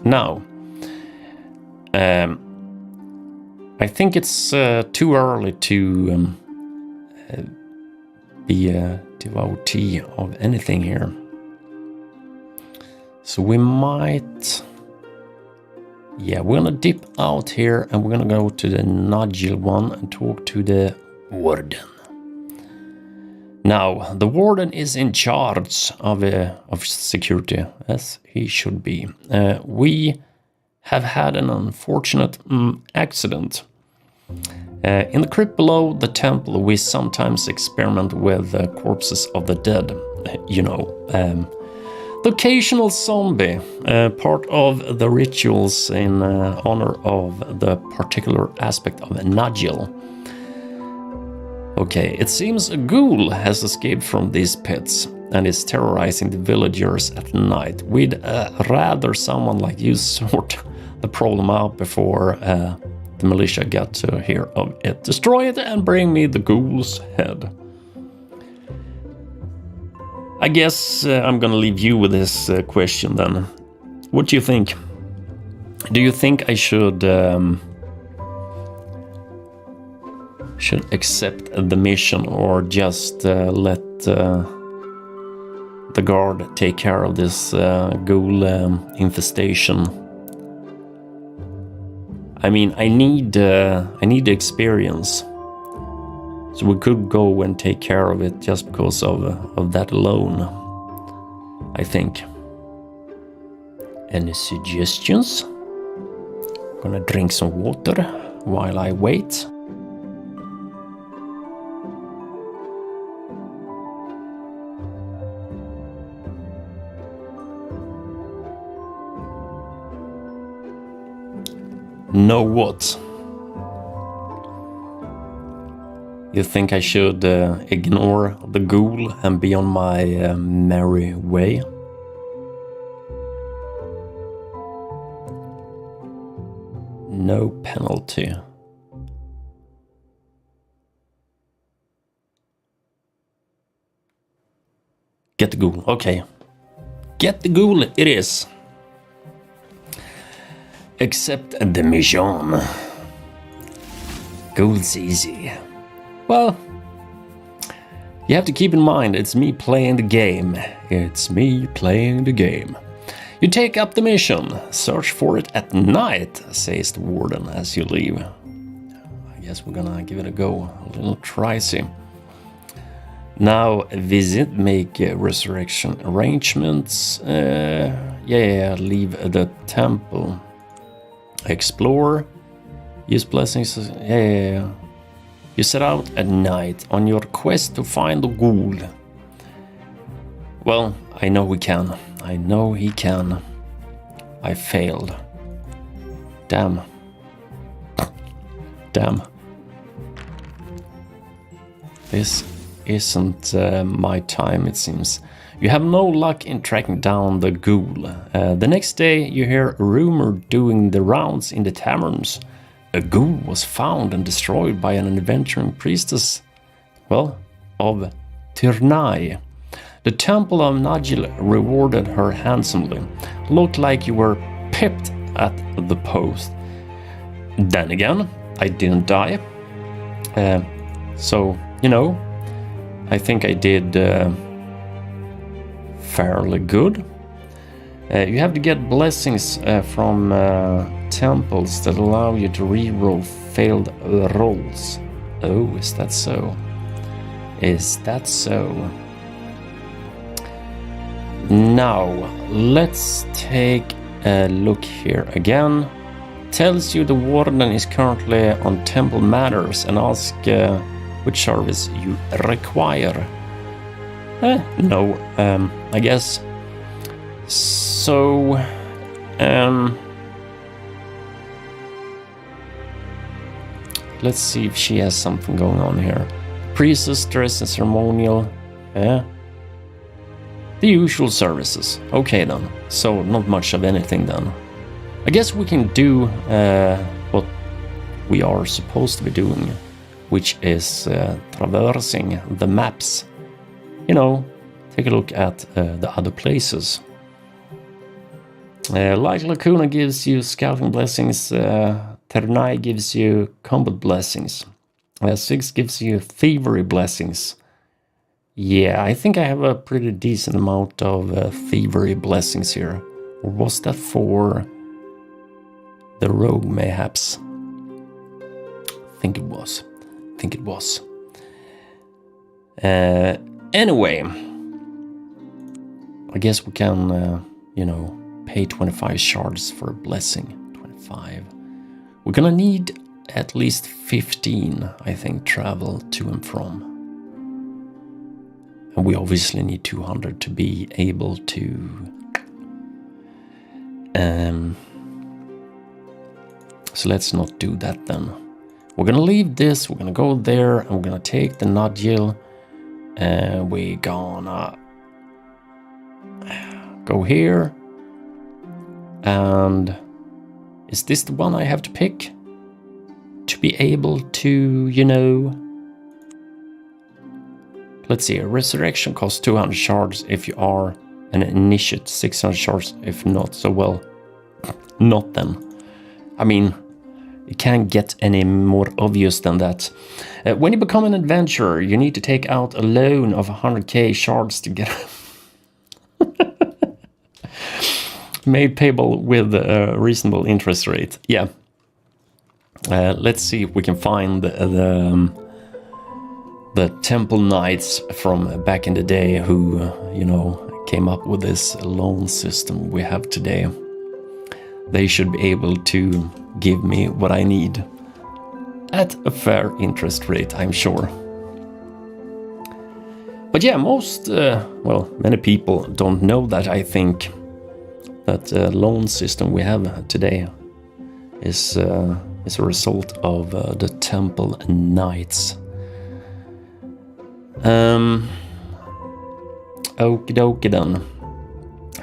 Now, I think it's too early to be a devotee of anything here. So we might... Yeah, we're gonna dip out here and we're gonna go to the Nudgel one and talk to the warden. Now, the warden is in charge of security, as he should be. We have had an unfortunate accident. In the crypt below the temple, we sometimes experiment with corpses of the dead. The occasional zombie, part of the rituals in honor of the particular aspect of Nudgel. Okay, it seems a ghoul has escaped from these pits and is terrorizing the villagers at night. We'd rather someone like you sort the problem out before the militia get to hear of it. Destroy it and bring me the ghoul's head. I guess I'm gonna leave you with this question then. What do you think? Do you think I should accept the mission or just let the guard take care of this ghoul infestation? I mean, I need the experience, so we could go and take care of it just because of that alone, I think. Any suggestions? Gonna drink some water while I wait. Know what? You think I should ignore the ghoul and be on my merry way? No penalty. Get the ghoul, okay. Get the ghoul, it is. Accept the mission. Ghoul's easy. Well, you have to keep in mind, it's me playing the game. It's me playing the game. You take up the mission. Search for it at night, says the warden as you leave. I guess we're gonna give it a go. A little tricey. Now visit, make resurrection arrangements. Leave the temple. Explore. Use blessings. You set out at night on your quest to find the ghoul. Well, I know we can. I know he can. I failed. Damn. Damn. This isn't my time, it seems. You have no luck in tracking down the ghoul. The next day, you hear a rumor doing the rounds in the taverns. A ghoul was found and destroyed by an adventuring priestess, well, of Turnai. The Temple of Nagil rewarded her handsomely. Looked like you were pipped at the post. Then again, I didn't die. So, you know, I think I did fairly good. You have to get blessings from temples that allow you to re-roll failed rolls. Oh, is that so? Is that so? Now, let's take a look here again. Tells you the warden is currently on temple matters and ask which service you require. No, I guess. So, let's see if she has something going on here. Priestess, dress and ceremonial. The usual services. Okay then. So not much of anything then. I guess we can do what we are supposed to be doing, which is traversing the maps. You know, take a look at the other places. Like Lacuna gives you scouting blessings, Ternai gives you combat blessings, 6 gives you thievery blessings. Yeah, I think I have a pretty decent amount of thievery blessings here. Or was that for the rogue mayhaps? I think it was. Anyway, I guess we can, you know, pay 25 shards for a blessing. 25. We're gonna need at least 15, I think, travel to and from. And we obviously need 200 to be able to... So let's not do that then. We're gonna leave this, we're gonna go there, and we're gonna take the Nagil. And we're gonna go here. And is this the one I have to pick? To be able to, you know... Let's see, a resurrection costs 200 shards if you are an initiate, 600 shards if not. So, well, not then. I mean, it can't get any more obvious than that. When you become an adventurer, you need to take out a loan of 100k shards to get... Made payable with a reasonable interest rate. Yeah. Let's see if we can find the temple knights from back in the day who, you know, came up with this loan system we have today. They should be able to give me what I need at a fair interest rate, I'm sure. But yeah, most, well, many people don't know that, I think, that loan system we have today. is a result of the Temple Knights. Okie dokie then.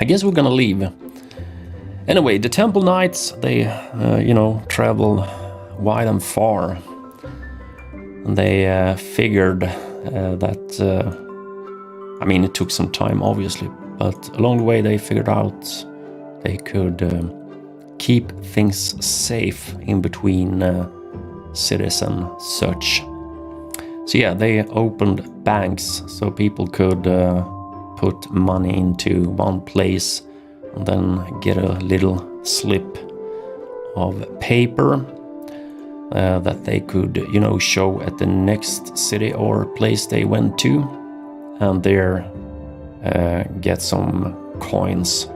I guess we're gonna leave. Anyway, the Temple Knights, they, travel wide and far. And they figured that, it took some time, obviously, but along the way they figured out they could keep things safe in between cities and such. So yeah, they opened banks so people could put money into one place and then get a little slip of paper that they could, show at the next city or place they went to, and there get some coins.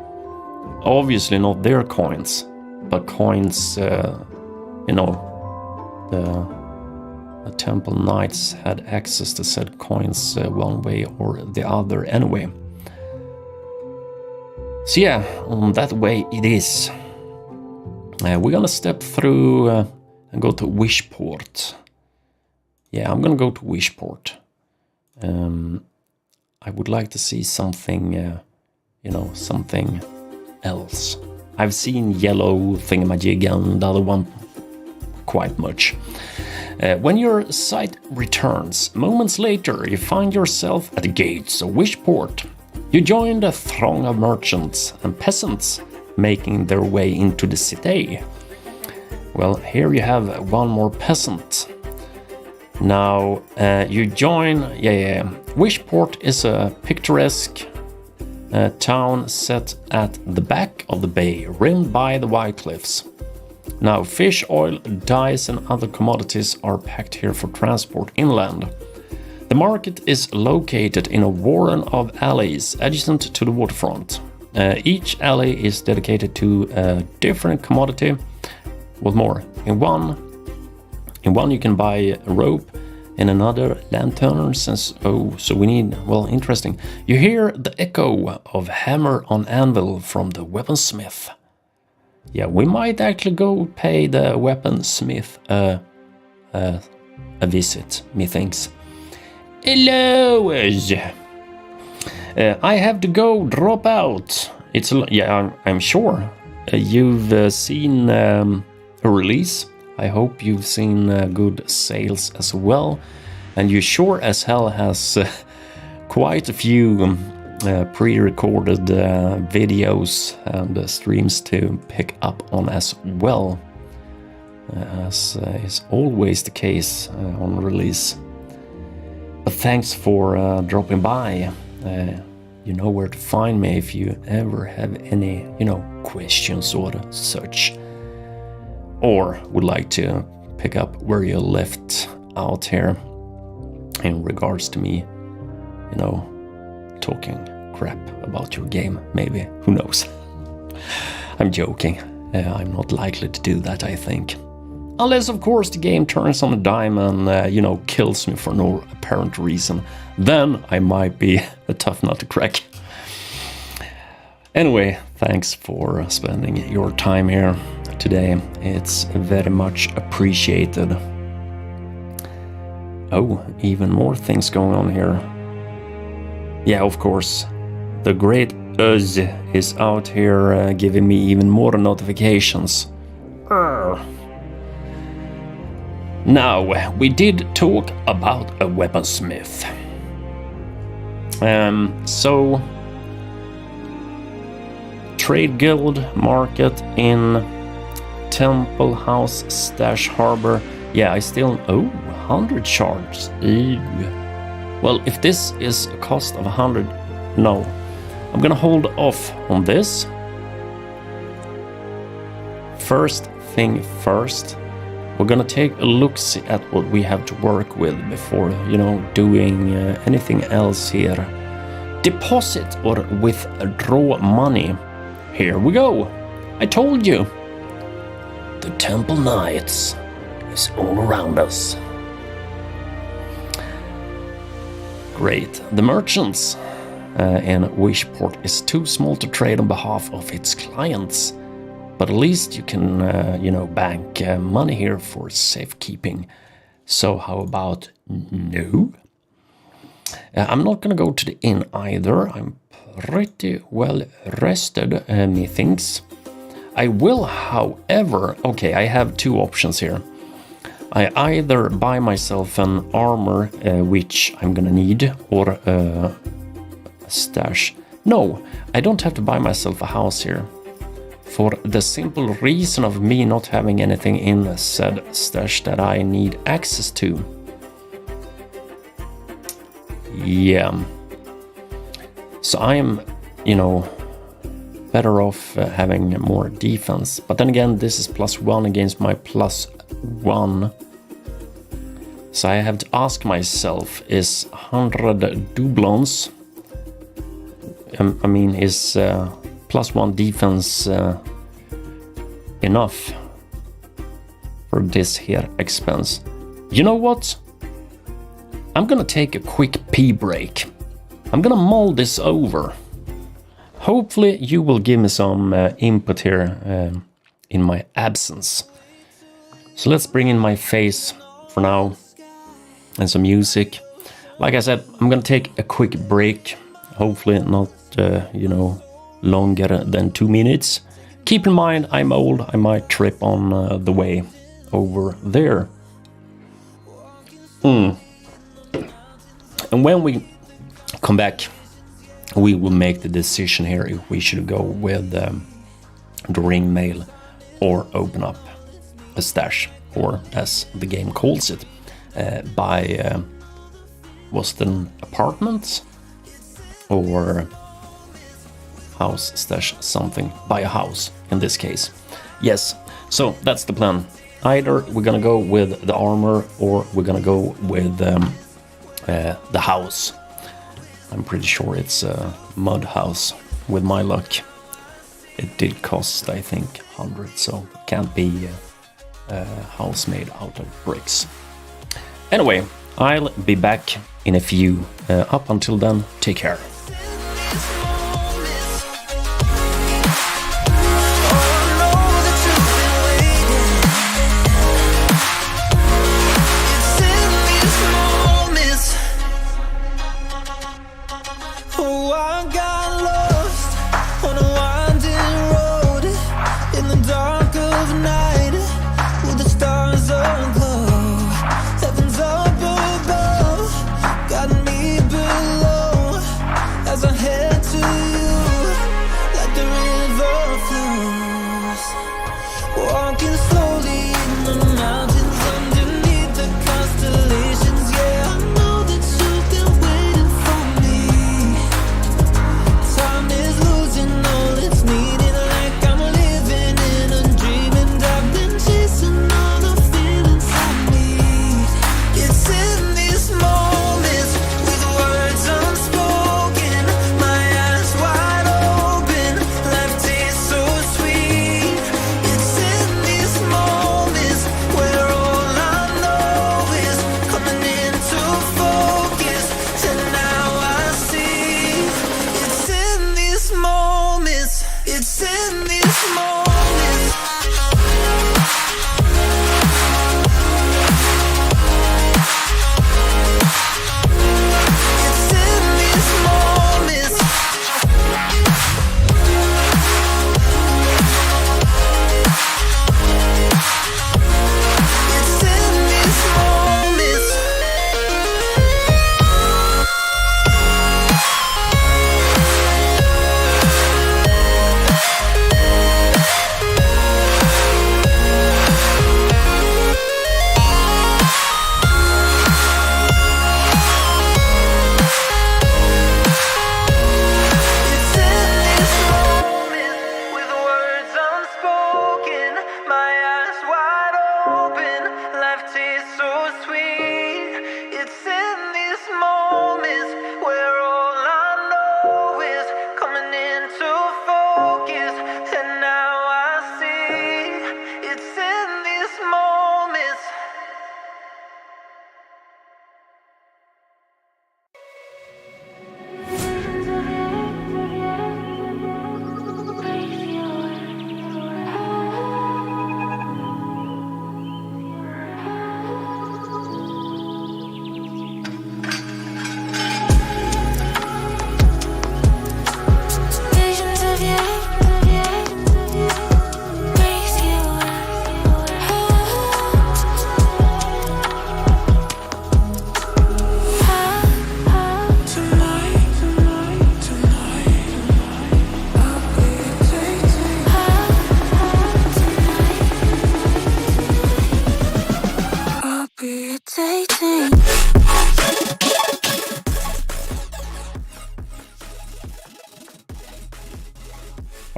Obviously not their coins, but coins, the Temple Knights had access to said coins one way or the other anyway. So yeah, that way it is. We're gonna step through and go to Wishport. Yeah, I'm gonna go to Wishport. I would like to see something, something else. I've seen yellow thingamajig and the other one quite much. When your sight returns, moments later you find yourself at the gates of Wishport. You join a throng of merchants and peasants making their way into the city. Well, here you have one more peasant. Now, you join... Wishport is a picturesque town set at the back of the bay, rimmed by the white cliffs. Now, fish, oil, dyes and other commodities are packed here for transport inland. The market is located in a warren of alleys adjacent to the waterfront. Each alley is dedicated to a different commodity. What more? In one you can buy a rope, in another lanterns, and so we need, interesting. You hear the echo of hammer on anvil from the weaponsmith. Yeah, we might actually go pay the weaponsmith a visit, methinks. Hello! I have to go drop out. I'm sure. You've seen a release. I hope you've seen good sales as well. And you sure as hell has quite a few pre-recorded videos and streams to pick up on as well. As is always the case on release. But thanks for dropping by. You know where to find me if you ever have any, questions or such. Or would like to pick up where you left out here in regards to me, talking crap about your game, maybe. Who knows? I'm joking. I'm not likely to do that, I think. Unless, of course, the game turns on a dime and, kills me for no apparent reason. Then I might be a tough nut to crack. Anyway, thanks for spending your time here today. It's very much appreciated. Oh, even more things going on here. Yeah, of course. The great Uz is out here giving me even more notifications. Now, we did talk about a weaponsmith. So, Trade Guild Market in Temple House Stash Harbor. Yeah, I still... 100 shards. Ew. Well, if this is a cost of 100... No. I'm gonna hold off on this. First thing first. We're gonna take a look-see at what we have to work with before, doing anything else here. Deposit or withdraw money. Here we go. I told you. The Temple Knights is all around us. Great. The merchants in Wishport is too small to trade on behalf of its clients. But at least you can, you know, bank money here for safekeeping. So how about no? I'm not gonna go to the inn either. I'm pretty well rested, methinks. I will, however, okay, I have two options here. I either buy myself an armor, which I'm gonna need, or a stash. No, I don't have to buy myself a house here. For the simple reason of me not having anything in said stash that I need access to. Yeah. So I am, you know, better off having more defense. But then again, this is +1 against my +1. So I have to ask myself, is 100 doublons, I mean, is +1 defense enough for this here expense? You know what? I'm gonna take a quick pee break. I'm gonna mull this over. Hopefully you will give me some input here in my absence. So let's bring in my face for now and some music. Like I said, I'm gonna take a quick break. Hopefully not, you know, longer than 2 minutes. Keep in mind, I'm old. I might trip on the way over there. And when we come back, we will make the decision here if we should go with the ring mail or open up a stash, or as the game calls it, buy was it an apartment or house stash something, buy a house in this case. Yes, so that's the plan. Either we're gonna go with the armor or we're gonna go with the house. I'm pretty sure it's a mud house with my luck. It did cost, I think, 100, so it can't be a house made out of bricks. Anyway, I'll be back in a few. Up until then, take care. As I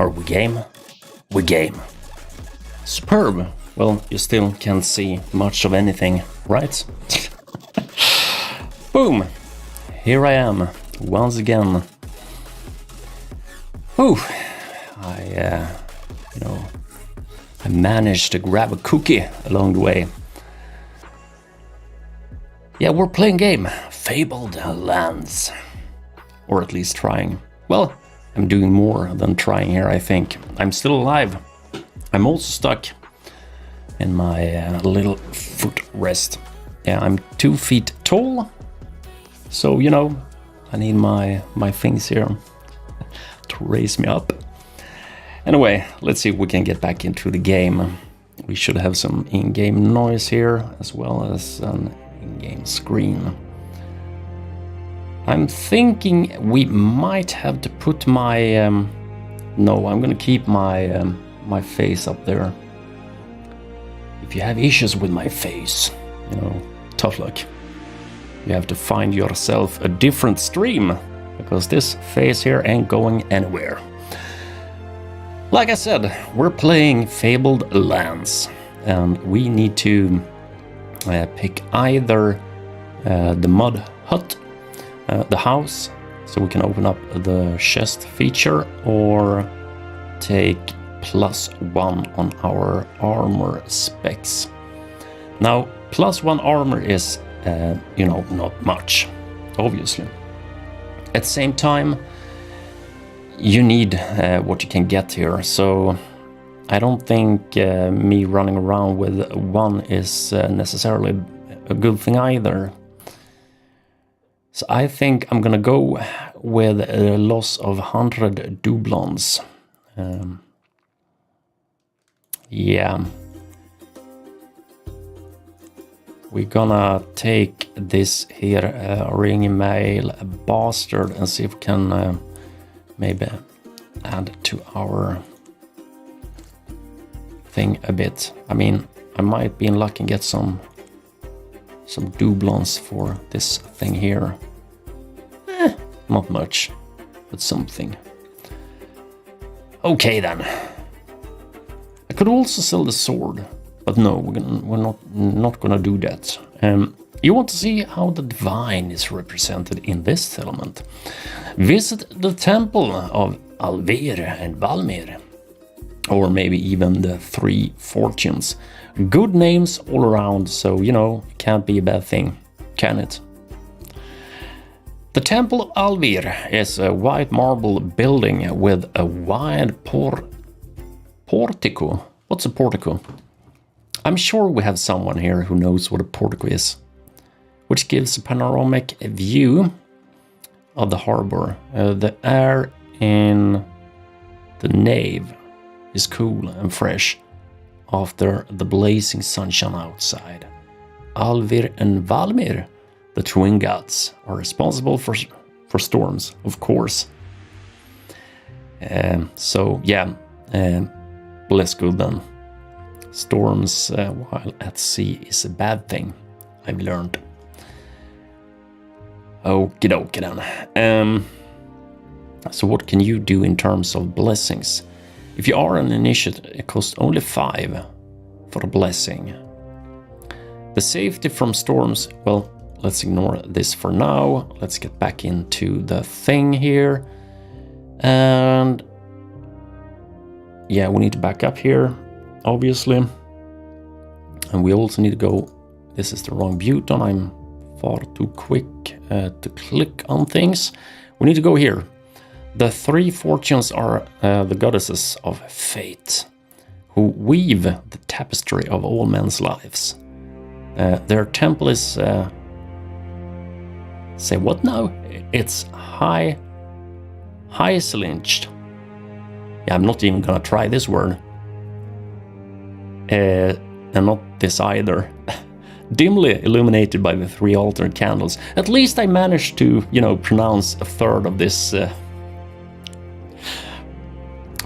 Are we game? We game. Superb. Well, you still can't see much of anything, right? Boom! Here I am, once again. Whew! I managed to grab a cookie along the way. Yeah, we're playing game, Fabled Lands. Or at least trying. Well, I'm doing more than trying here, I think. I'm still alive. I'm also stuck in my little footrest. Yeah, I'm 2 feet tall. So, you know, I need my things here to raise me up. Anyway, let's see if we can get back into the game. We should have some in-game noise here, as well as an in-game screen. I'm thinking we might have to put my... no, I'm gonna keep my face up there. If you have issues with my face, you know, tough luck. You have to find yourself a different stream, because this face here ain't going anywhere. Like I said, we're playing Fabled Lands, and we need to pick either the mud hut, the house, so we can open up the chest feature, or take +1 on our armor specs. Now, +1 armor is, you know, not much, obviously. At the same time, you need what you can get here, so I don't think me running around with 1 is necessarily a good thing either. So I think I'm gonna go with a loss of 100 doublons. Yeah. We're gonna take this here ringmail bastard and see if we can maybe add to our thing a bit. I mean, I might be in luck and get some doublons for this thing here. Not much, but something. Okay then. I could also sell the sword, but no, we're not gonna do that. You want to see how the divine is represented in this settlement? Visit the temple of Alvir and Valmir, or maybe even the 3 fortunes. Good names all around, so you know, it can't be a bad thing, can it? The Temple of Alvir is a white marble building with a wide portico. What's a portico? I'm sure we have someone here who knows what a portico is, which gives a panoramic view of the harbor. The air in the nave is cool and fresh after the blazing sunshine outside. Alvir and Valmir, the twin gods, are responsible for storms, of course. So yeah, let's go then. Storms while at sea is a bad thing, I've learned. Okie dokie then. So what can you do in terms of blessings? If you are an initiate, it costs only 5 for a blessing. The safety from storms, well, let's ignore this for now. Let's get back into the thing here. And yeah, we need to back up here, obviously. And we also need to go, this is the wrong button, I'm far too quick to click on things. We need to go here. The 3 fortunes are the goddesses of fate, who weave the tapestry of all men's lives. Their temple is... say what now? It's Hyacinthed. Yeah, I'm not even gonna try this word. And not this either. Dimly illuminated by the 3 alternate candles. At least I managed to, you know, pronounce a third of this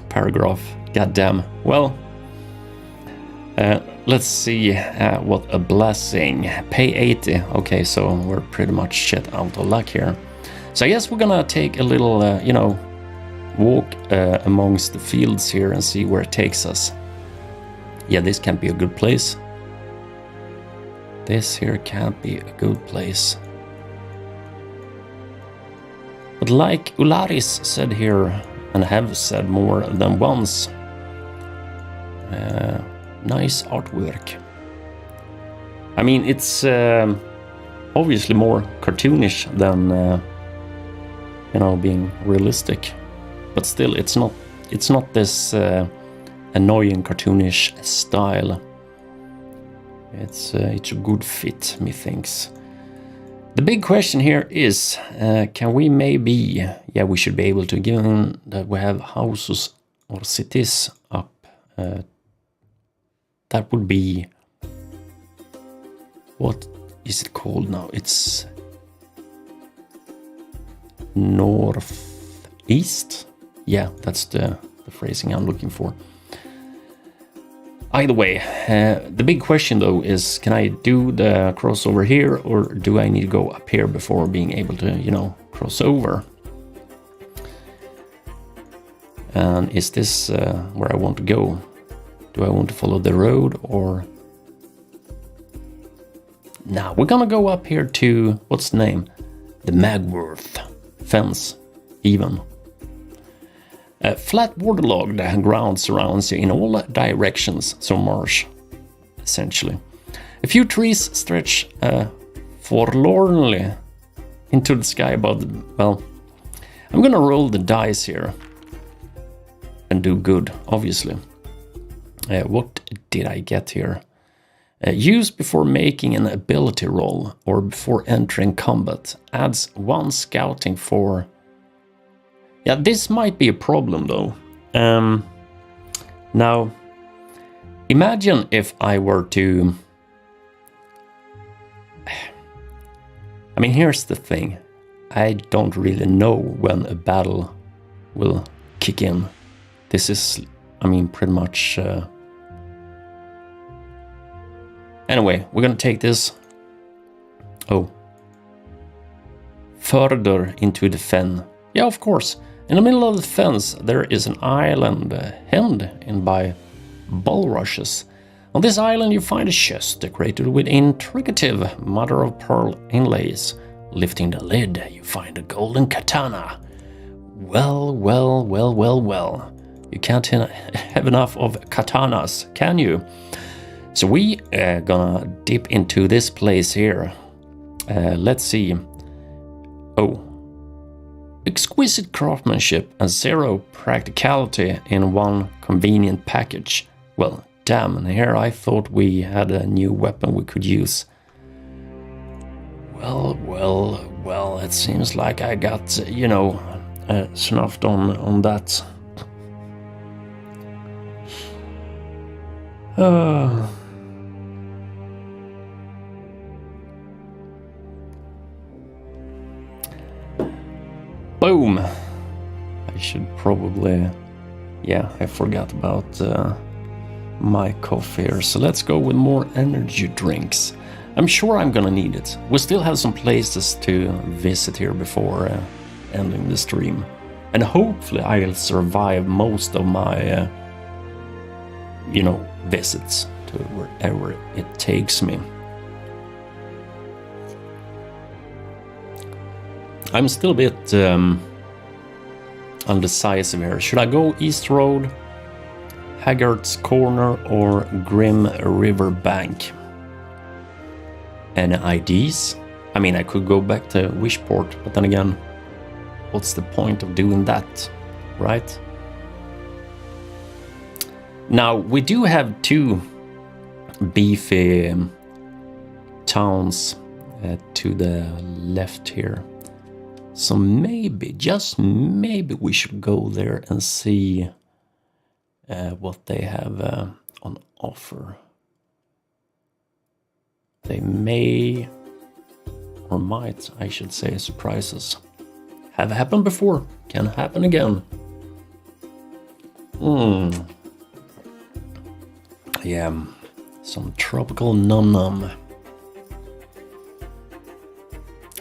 paragraph. Goddamn. Well, let's see what a blessing. Pay 80. Okay, so we're pretty much shit out of luck here. So I guess we're gonna take a little, you know, walk amongst the fields here and see where it takes us. Yeah, this can't be a good place. This here can't be a good place. But like Ularis said here, and have said more than once, nice artwork. I mean, it's obviously more cartoonish than you know, being realistic, but still, it's not this annoying cartoonish style. It's a good fit, methinks. The big question here is, can we maybe, yeah, we should be able to, given that we have houses or cities up, that would be, what is it called now? It's northeast? Yeah, that's the phrasing I'm looking for. Either way, the big question though is, can I do the crossover here, or do I need to go up here before being able to, you know, cross over? And is this where I want to go? Do I want to follow the road, or... Now, we're gonna go up here to, what's the name? The Magworth fence, even. Flat waterlogged ground surrounds you in all directions, so marsh, essentially. A few trees stretch forlornly into the sky above the... Well, I'm gonna roll the dice here and do good, obviously. What did I get here? Use before making an ability roll or before entering combat. Adds 1 scouting for... Yeah, this might be a problem though. Now, imagine if I were to... I mean, here's the thing. I don't really know when a battle will kick in. This is, I mean, pretty much... Anyway, we're gonna take this... Oh. Further into the fen. Yeah, of course. In the middle of the fence, there is an island hemmed in by bulrushes. On this island, you find a chest decorated with intricate mother-of-pearl inlays. Lifting the lid, you find a golden katana. Well, well, well, well, well. You can't have enough of katanas, can you? So we are gonna dip into this place here. Let's see. Oh. Exquisite craftsmanship and 0 practicality in one convenient package. Well, damn, and here I thought we had a new weapon we could use. Well, well, well, it seems like I got, you know, snuffed on that. Boom! I should probably... Yeah, I forgot about my coffee here. So let's go with more energy drinks. I'm sure I'm gonna need it. We still have some places to visit here before ending the stream. And hopefully I'll survive most of my, you know, visits to wherever it takes me. I'm still a bit undecisive here. Should I go East Road, Haggart's Corner, or Grim River Bank? Any IDs? I mean, I could go back to Wishport, but then again, what's the point of doing that, right? Now, we do have 2 beefy towns to the left here. So maybe, just maybe, we should go there and see what they have on offer. They may, or might, I should say, surprise us. Have happened before, can happen again. Yeah, some tropical num-num.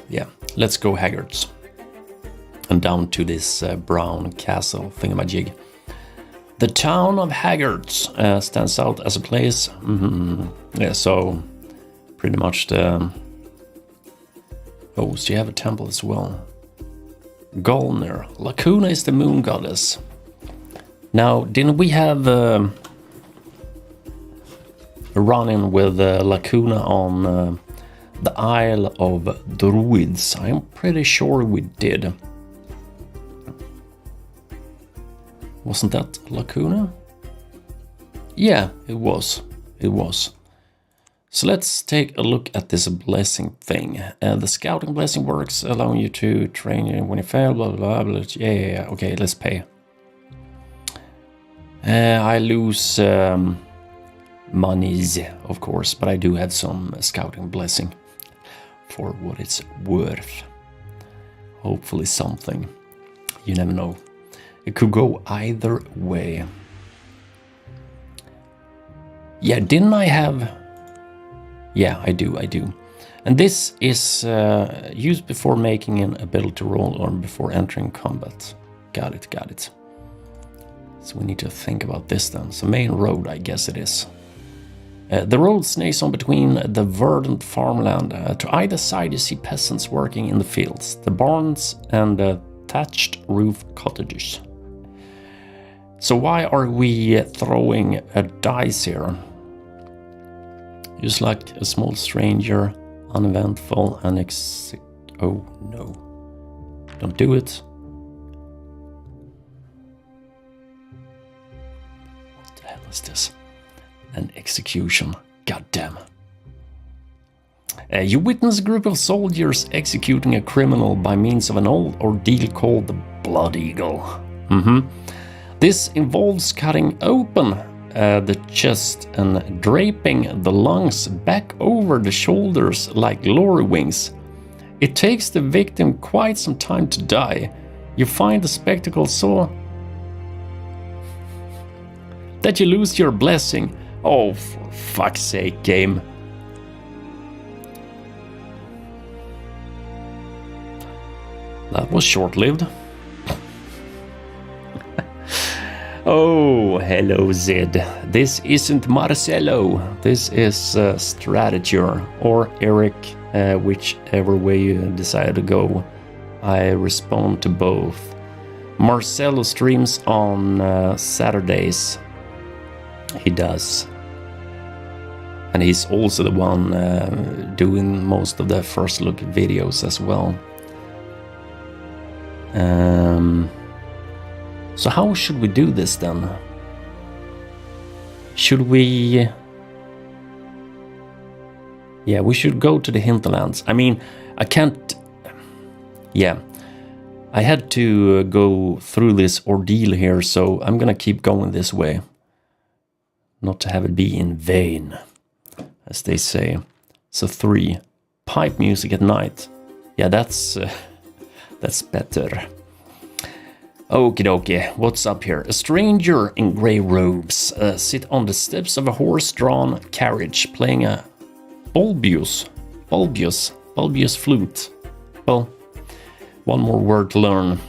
Yeah, let's go Haggards. and down to this brown castle thingamajig. The town of Haggards stands out as a place. Yeah, so pretty much the... Oh, so you have a temple as well. Golner. Lacuna is the moon goddess. Now, didn't we have a run-in with Lacuna on the Isle of Druids? I'm pretty sure we did. Wasn't that Lacuna? Yeah, it was. It was. So let's take a look at this blessing thing. The scouting blessing works, allowing you to train you when you fail, blah, blah, blah. Yeah. Okay, let's pay. I lose monies, of course, but I do have some scouting blessing for what it's worth. Hopefully something. You never know. It could go either way. Yeah, didn't I have... Yeah, I do. And this is used before making an ability roll or before entering combat. Got it. So we need to think about this then. So main road, I guess it is. The road snake's on between the verdant farmland. To either side you see peasants working in the fields, the barns and the thatched roof cottages. So why are we throwing a dice here? Just like a small stranger, uneventful and oh no. Don't do it. What the hell is this? An execution. Goddamn. You witness a group of soldiers executing a criminal by means of an old ordeal called the Blood Eagle. This involves cutting open the chest and draping the lungs back over the shoulders like glory wings. It takes the victim quite some time to die. You find the spectacle so that you lose your blessing. Oh, for fuck's sake, game. That was short-lived. Oh, hello Zed. This isn't Marcelo. This is Strateture or Eric, whichever way you decide to go. I respond to both. Marcelo streams on Saturdays. He does. And he's also the one doing most of the first look videos as well. So how should we do this then? Should we... Yeah, we should go to the hinterlands. I mean, I can't... Yeah. I had to go through this ordeal here, so I'm gonna keep going this way. Not to have it be in vain, as they say. So 3. Pipe music at night. Yeah, that's better. Okie dokie, what's up here? A stranger in grey robes sit on the steps of a horse-drawn carriage playing a bulbous flute. Well, one more word to learn.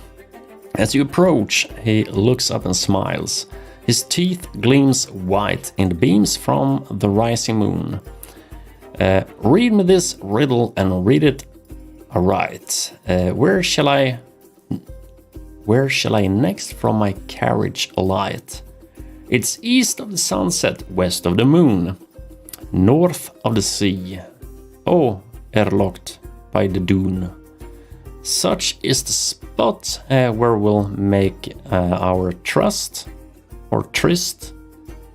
As you approach, he looks up and smiles. His teeth gleams white in the beams from the rising moon. Read me this riddle and read it aright. Where shall I next from my carriage alight? It's east of the sunset, west of the moon, north of the sea. Oh, airlocked by the dune. Such is the spot where we'll make our trust or tryst,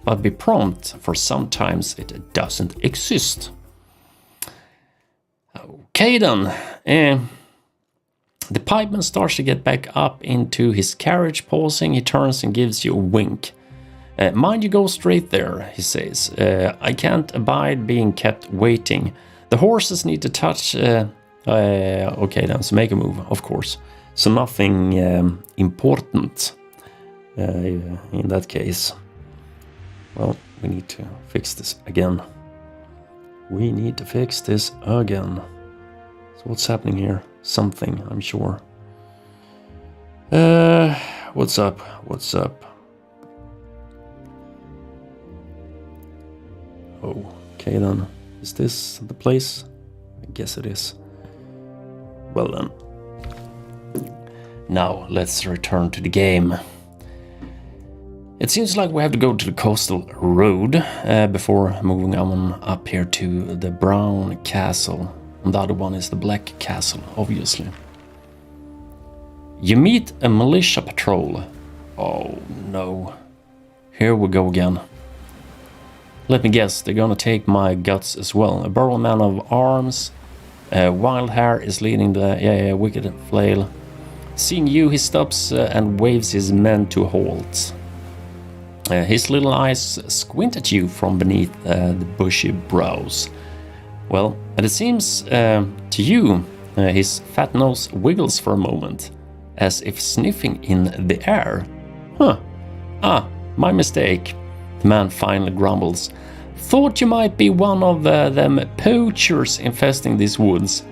but be prompt, for sometimes it doesn't exist. Okay then. The pipeman starts to get back up into his carriage. Pausing, he turns and gives you a wink. Mind you go straight there, he says. I can't abide being kept waiting. The horses need to touch... okay then, so make a move, of course. So nothing important in that case. Well, we need to fix this again. So what's happening here? Something, I'm sure. What's up? What's up? Oh, okay then. Is this the place? I guess it is. Well then. Now, let's return to the game. It seems like we have to go to the coastal road before moving on up here to the brown castle. And the other one is the black castle, obviously. You meet a militia patrol. Oh no. Here we go again. Let me guess, they're gonna take my guts as well. A burly man of arms. Wild hair is leading the wicked flail. Seeing you, he stops and waves his men to a halt. His little eyes squint at you from beneath the bushy brows. Well, and it seems to you, his fat nose wiggles for a moment, as if sniffing in the air. Huh. Ah, my mistake. The man finally grumbles. Thought you might be one of them poachers infesting these woods.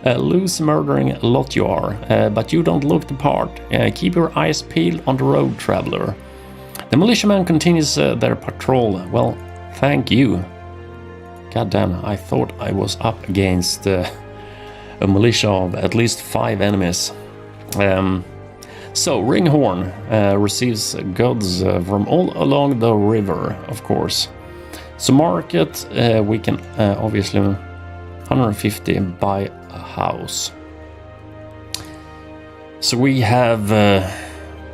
Loose murdering lot you are, but you don't look the part. Keep your eyes peeled on the road, traveler. The militiaman continues their patrol. Well, thank you. God damn, I thought I was up against a militia of at least 5 enemies. So, Ringhorn receives goods from all along the river, of course. So market, we can obviously 150 buy a house. So we have,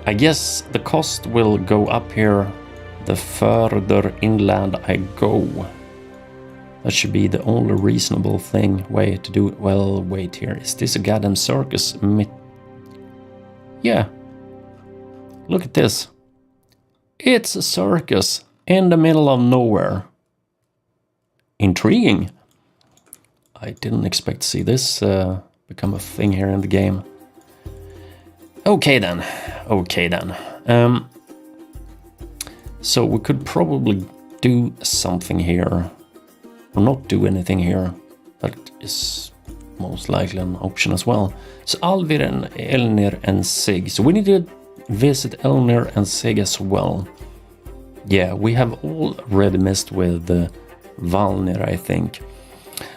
I guess the cost will go up here the further inland I go. That should be the only reasonable way to do it. Well, wait here. Is this a goddamn circus? Yeah. Look at this. It's a circus in the middle of nowhere. Intriguing. I didn't expect to see this become a thing here in the game. Okay then. So we could probably do something here. Or not do anything here. That is most likely an option as well. So Alvir and Elnir and Sig. So we need to visit Elnir and Sig as well. Yeah, we have already messed with Valnir, I think.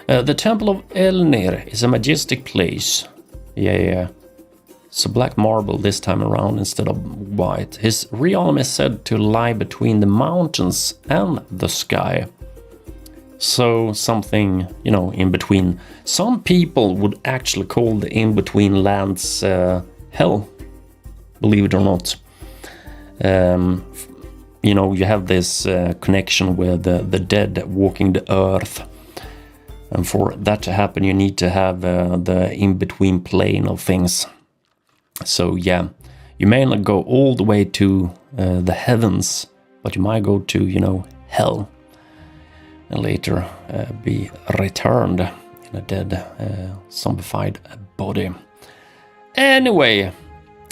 The Temple of Elnir is a majestic place. Yeah. So black marble this time around instead of white. His realm is said to lie between the mountains and the sky. So something, in between. Some people would actually call the in-between lands hell, believe it or not. You have this connection with the dead walking the earth. And for that to happen, you need to have the in-between plane of things. So yeah, you may not go all the way to the heavens, but you might go to, hell. And later be returned in a dead, zombified body. Anyway,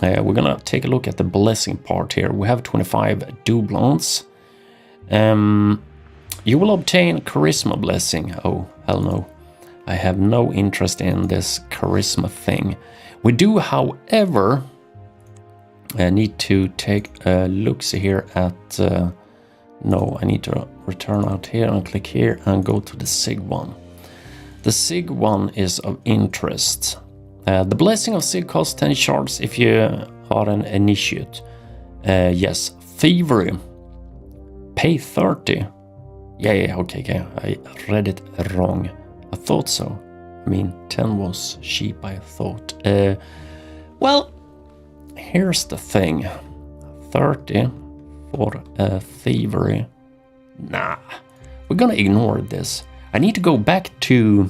we're gonna take a look at the blessing part here. We have 25 doublons. You will obtain charisma blessing. Oh, hell no. I have no interest in this charisma thing. We do, however, need to take a look-see here at... no, I need to return out here and click here and go to the Sig one. The Sig one is of interest. The Blessing of Sig costs 10 shards if you are an initiate. Yes, Thievery. Pay 30. Yeah, okay. I read it wrong. I thought so. 10 was cheap, I thought. Well, here's the thing. 30 for Thievery. Nah, we're gonna ignore this. I need to go back to...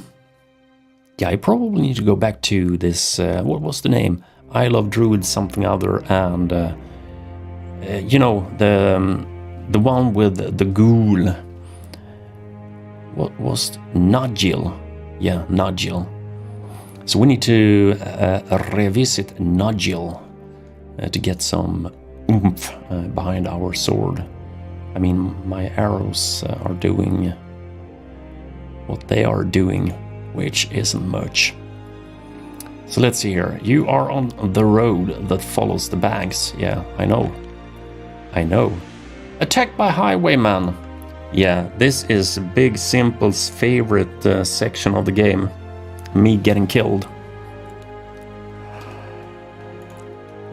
Yeah, I probably need to go back to this... what was the name? Isle of Druid something other, and... the one with the ghoul. What was Nudgil? Yeah, Nudgil. So we need to revisit Nudgil to get some oomph behind our sword. My arrows are doing what they are doing, which isn't much. So let's see here. You are on the road that follows the banks. Yeah, I know. I know. Attacked by highwayman. Yeah, this is Big Simple's favorite section of the game. Me getting killed.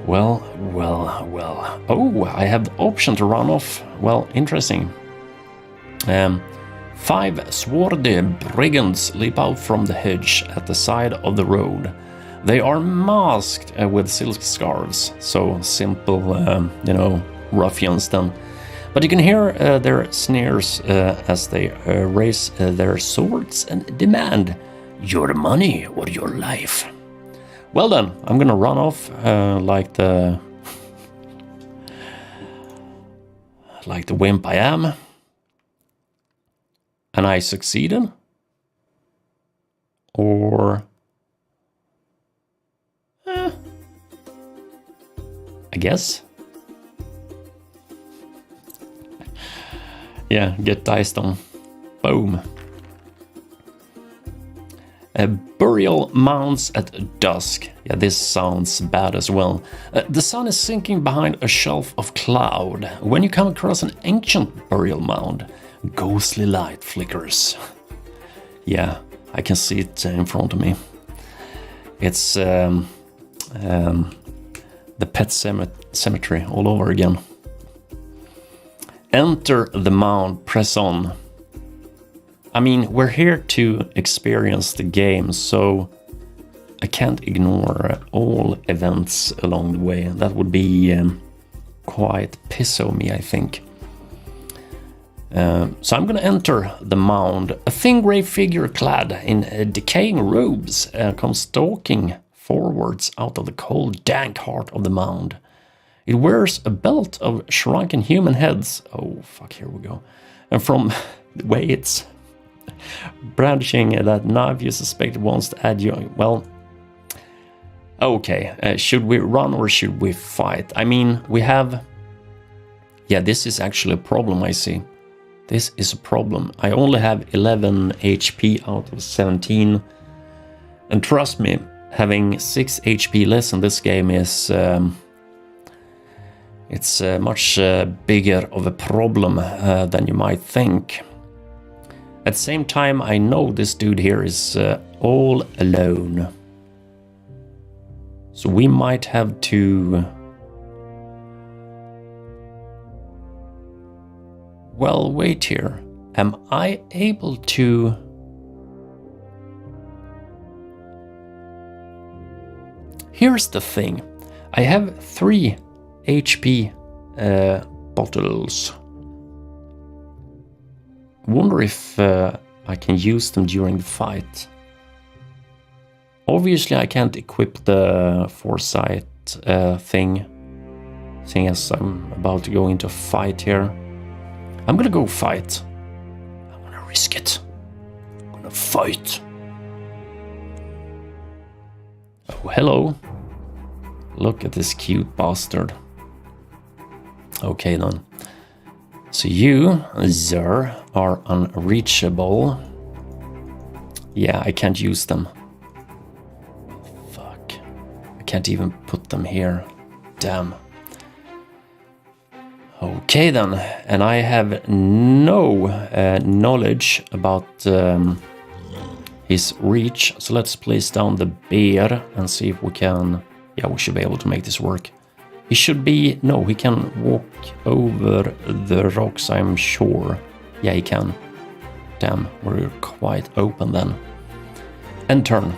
Well. Oh, I have the option to run off. Well, interesting. 5 swarthy brigands leap out from the hedge at the side of the road. They are masked with silk scarves, so simple, ruffians then. But you can hear their sneers as they raise their swords and demand your money or your life. Well then, I'm gonna run off like the wimp I am. And I succeeded? Or... I guess. Yeah, get diced on. Boom. Burial mounds at dusk. Yeah, this sounds bad as well. The sun is sinking behind a shelf of cloud. When you come across an ancient burial mound, ghostly light flickers. Yeah, I can see it in front of me. It's the pet cemetery all over again. Enter the mound, press on. I mean, we're here to experience the game, so I can't ignore all events along the way. That would be quite piss of me, I think. So I'm gonna enter the mound. A thin grey figure clad in decaying robes comes stalking forwards out of the cold, dank heart of the mound. It wears a belt of shrunken human heads. Oh, fuck, here we go. And from the way it's brandishing that knife you suspect wants to add you... Well, okay. Should we run or should we fight? I mean, we have... Yeah, this is actually a problem, I see. This is a problem. I only have 11 HP out of 17. And trust me, having 6 HP less in this game is... it's much bigger of a problem than you might think. At the same time, I know this dude here is all alone. So we might have to... Well, wait here. Am I able to... Here's the thing. I have 3 HP bottles. Wonder if I can use them during the fight. Obviously I can't equip the foresight thing, seeing as I'm about to go into a fight here. I'm gonna go fight. I'm gonna risk it. I'm gonna fight. Oh, hello. Look at this cute bastard. Okay then. So you, sir, are unreachable. Yeah, I can't use them. Fuck. I can't even put them here. Damn. Okay then. And I have no knowledge about his reach. So let's place down the bear and see if we can... Yeah, we should be able to make this work. He should be... No, he can walk over the rocks, I'm sure. Yeah, he can. Damn, we're quite open then. And turn.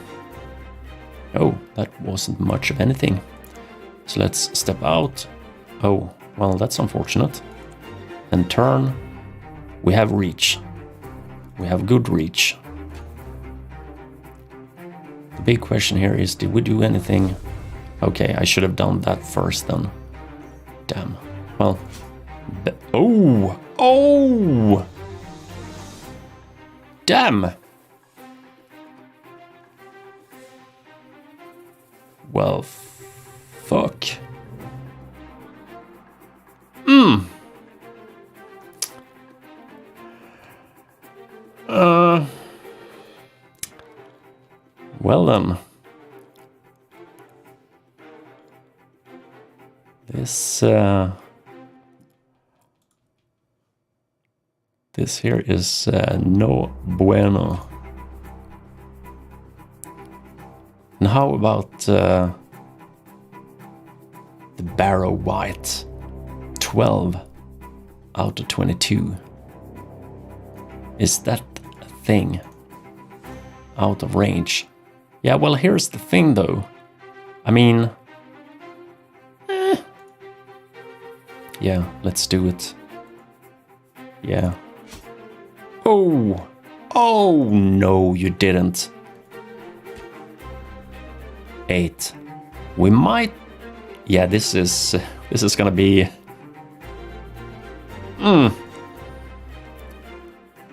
Oh, that wasn't much of anything. So let's step out. Oh, well, that's unfortunate. And turn. We have reach. We have good reach. The big question here is, did we do anything... Okay, I should have done that first then. Damn. Well. Oh! Oh! Damn! Well, fuck. Well then. this here is no bueno. And how about the Barrow White? 12 out of 22. Is that a thing? Out of range? Yeah, well, here's the thing though. I mean... Yeah, let's do it. Yeah. Oh! Oh, no, you didn't. 8. We might... Yeah, this is gonna be...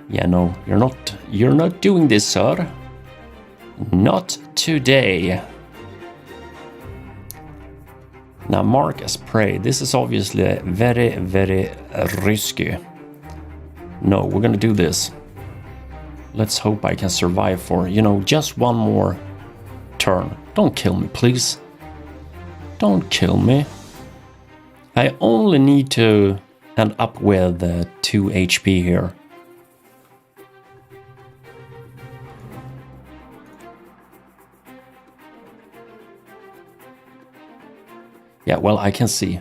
Yeah, no, you're not doing this, sir. Not today. Now, mark as prey. This is obviously very, very risky. No, we're gonna do this. Let's hope I can survive for, just one more turn. Don't kill me, please. Don't kill me. I only need to end up with 2 HP here. Yeah, well, I can see.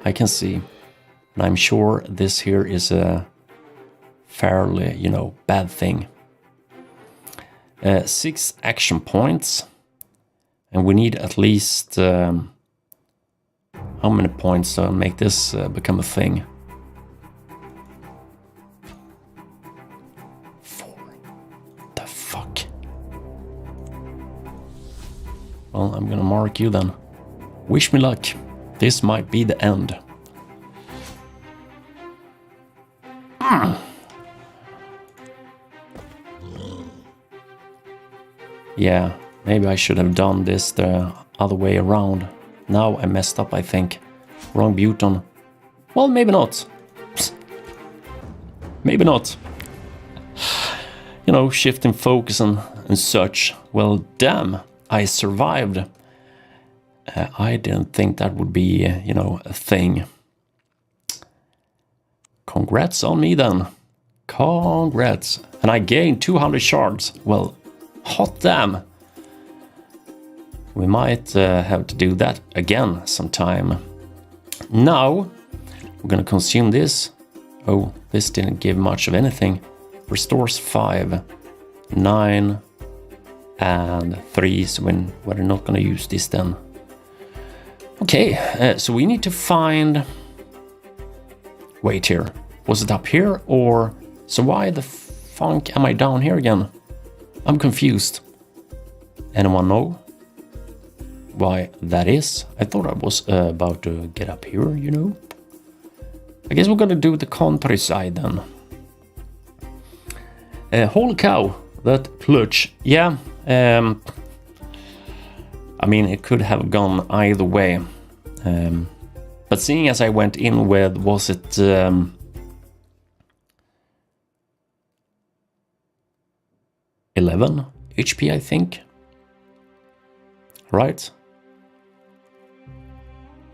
And I'm sure this here is a fairly, bad thing. 6 action points. And we need at least... how many points to make this become a thing? 4. The fuck? Well, I'm gonna mark you then. Wish me luck. This might be the end. Yeah, maybe I should have done this the other way around. Now I messed up, I think. Wrong button. Well, maybe not. Maybe not. Shifting focus and such. Well, damn, I survived. I didn't think that would be, a thing. Congrats on me then. Congrats. And I gained 200 shards. Well, hot damn. We might have to do that again sometime. Now, we're gonna consume this. Oh, this didn't give much of anything. Restores 5, 9, and 3. So we're not gonna use this then. Okay, so we need to find... Wait here. Was it up here or... So why the funk am I down here again? I'm confused. Anyone know why that is? I thought I was about to get up here, I guess we're gonna do the countryside then. Holy cow, that clutch. Yeah, I mean, it could have gone either way. But seeing as I went in with, was it... 11 HP, I think. Right?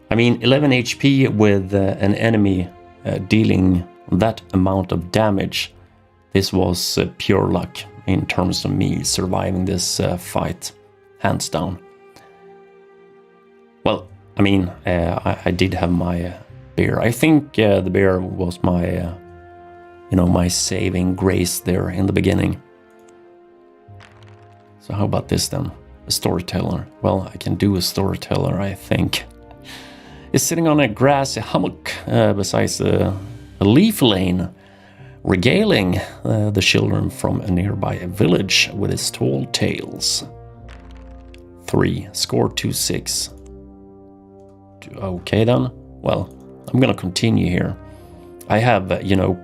I mean, 11 HP with an enemy dealing that amount of damage. This was pure luck in terms of me surviving this fight, hands down. Well, I mean, I did have my bear. I think the bear was my, my saving grace there in the beginning. So how about this then? A storyteller. Well, I can do a storyteller, I think. Is sitting on a grassy hummock beside a leaf lane, regaling the children from a nearby village with his tall tales. 3, score 2-6. Okay then. Well, I'm gonna continue here. I have,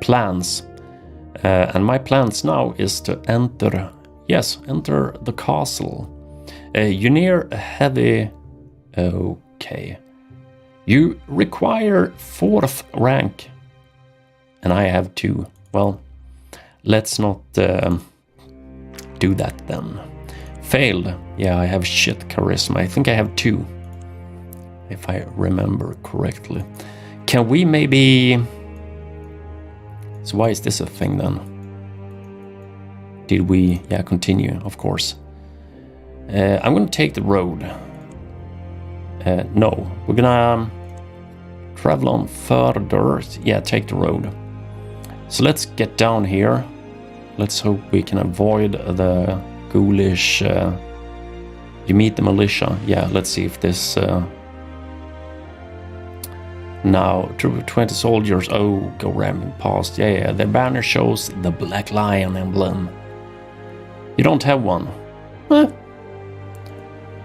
plans. And my plans now is to enter the castle. You near a heavy... Okay. You require 4th rank. And I have 2. Well, let's not do that then. Failed. Yeah, I have shit charisma. I think I have 2. if I remember correctly. Can we maybe... So why is this a thing then? Did we... Yeah, continue, of course. I'm gonna take the road. No, we're gonna travel on further. Yeah, take the road. So let's get down here. Let's hope we can avoid the ghoulish... you meet the militia. Yeah, let's see if this... Now, 20 soldiers. Oh, go ramming past. Yeah, the banner shows the Black Lion emblem. You don't have one. Huh?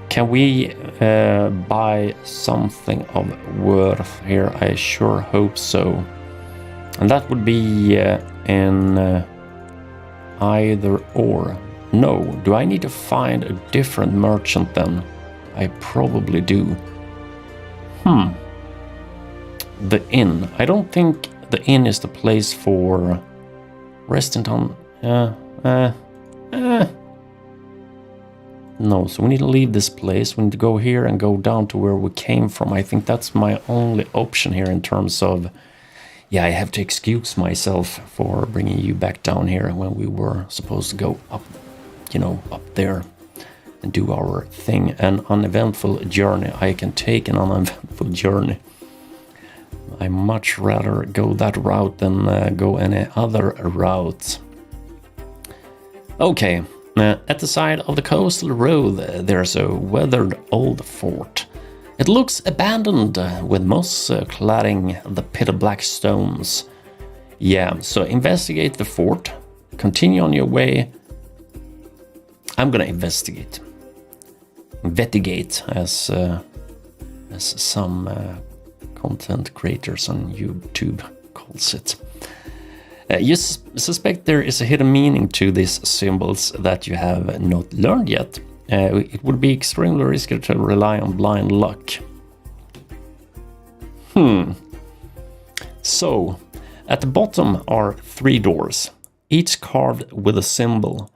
Can we buy something of worth here? I sure hope so. And that would be in either or. No, do I need to find a different merchant then? I probably do. The inn. I don't think the inn is the place for resting on... No, so we need to leave this place. We need to go here and go down to where we came from. I think that's my only option here in terms of... Yeah, I have to excuse myself for bringing you back down here when we were supposed to go up, you know, up there and do our thing. An uneventful journey. I can take an uneventful journey. I much rather go that route than go any other route. Okay, at the side of the coastal road there's a weathered old fort. It looks abandoned with moss cladding the pitted black stones. Yeah, so investigate the fort. Continue on your way. I'm gonna investigate. Investigate, as some content creators on YouTube calls it. You suspect there is a hidden meaning to these symbols that you have not learned yet. It would be extremely risky to rely on blind luck. So, at the bottom are 3 doors, each carved with a symbol.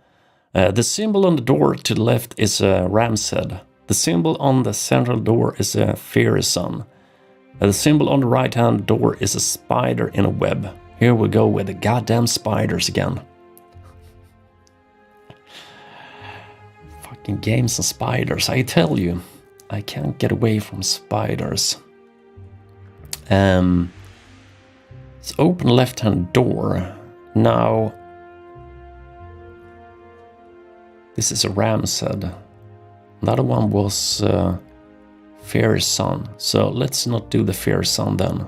The symbol on the door to the left is a ram's head. The symbol on the central door is a fairy sun. The symbol on the right-hand door is a spider in a web. Here we go with the goddamn spiders again. Fucking games and spiders, I tell you. I can't get away from spiders. It's open left-hand door. Now... This is a ram's head. Another one was... Fairy Sun. So let's not do the Fairy Sun then.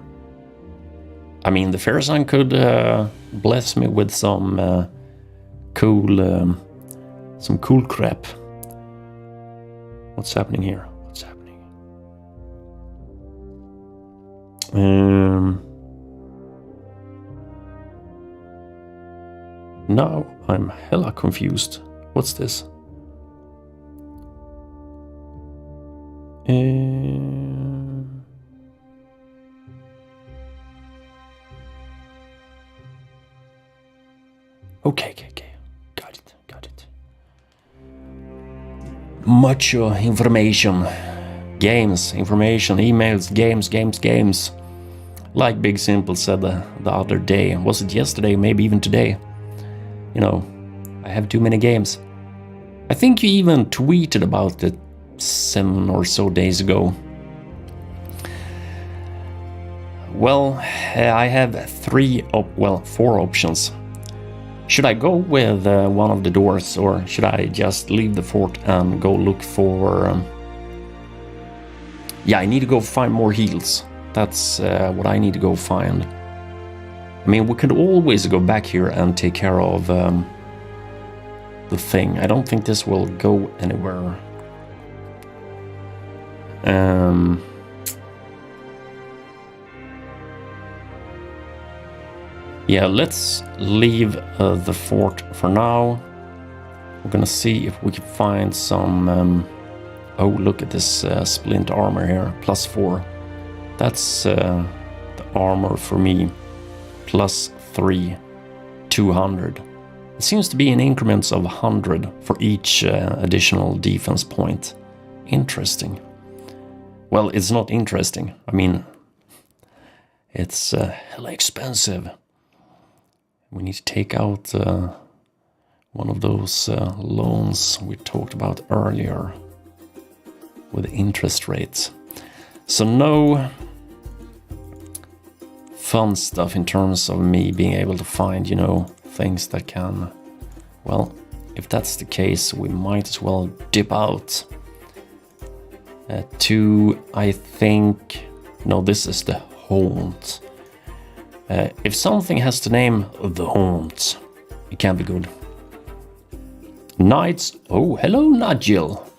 I mean, the Fairy Sun could bless me with some cool crap. What's happening here? What's happening? Now I'm hella confused. What's this? Okay. Got it. Much information. Games, information, emails, games. Like Big Simple said the other day. Was it yesterday? Maybe even today. You know, I have too many games. I think you even tweeted about it 7 or so days ago. Well, I have 4 options. Should I go with one of the doors, or should I just leave the fort and go look for... Yeah, I need to go find more heals. That's what I need to go find. I mean, we could always go back here and take care of the thing. I don't think this will go anywhere. Yeah, let's leave the fort for now. We're gonna see if we can find some... oh, look at this splint armor here, +4. That's the armor for me. +3, 200. It seems to be in increments of 100 for each additional defense point. Interesting. Well, it's not interesting. I mean, it's hella expensive. We need to take out one of those loans we talked about earlier with interest rates. So no fun stuff in terms of me being able to find, you know, things that can... Well, if that's the case, we might as well dip out to, I think... No, this is the Haunt. If something has the name the Haunt, it can be good. Knights... Oh, hello, Nigel.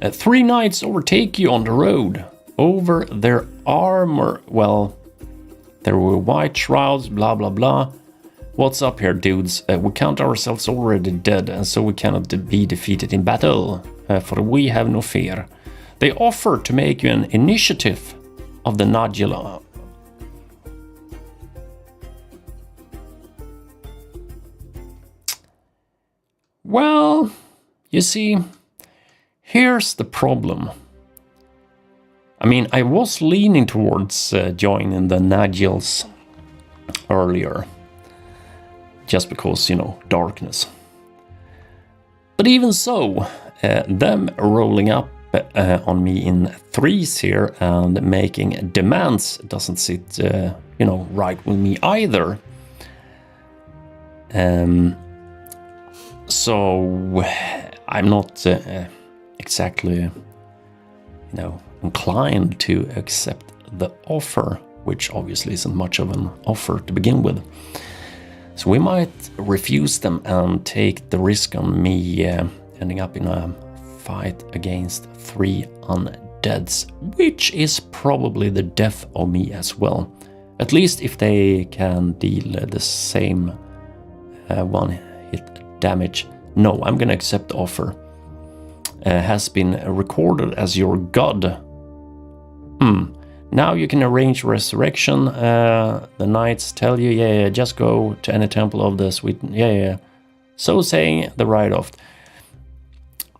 3 knights overtake you on the road. Over their armor... Well, there were white shrouds, blah, blah, blah. What's up here, dudes? We count ourselves already dead, and so we cannot be defeated in battle, for we have no fear. They offer to make you an initiative of the Nagila. Well, you see, here's the problem. I mean, I was leaning towards joining the Nagils earlier. Just because, you know, darkness. But even so, them rolling up on me in 3s here and making demands doesn't sit, you know, right with me either. So I'm not exactly, you know, inclined to accept the offer, which obviously isn't much of an offer to begin with. So we might refuse them and take the risk on me ending up in a fight against 3 undeads, which is probably the death of me as well. At least if they can deal the same one-hit damage. No, I'm gonna accept the offer. Has been recorded as your god. Now you can arrange resurrection. The knights tell you, yeah, just go to any temple of the sweet... Yeah. So saying, the write-off.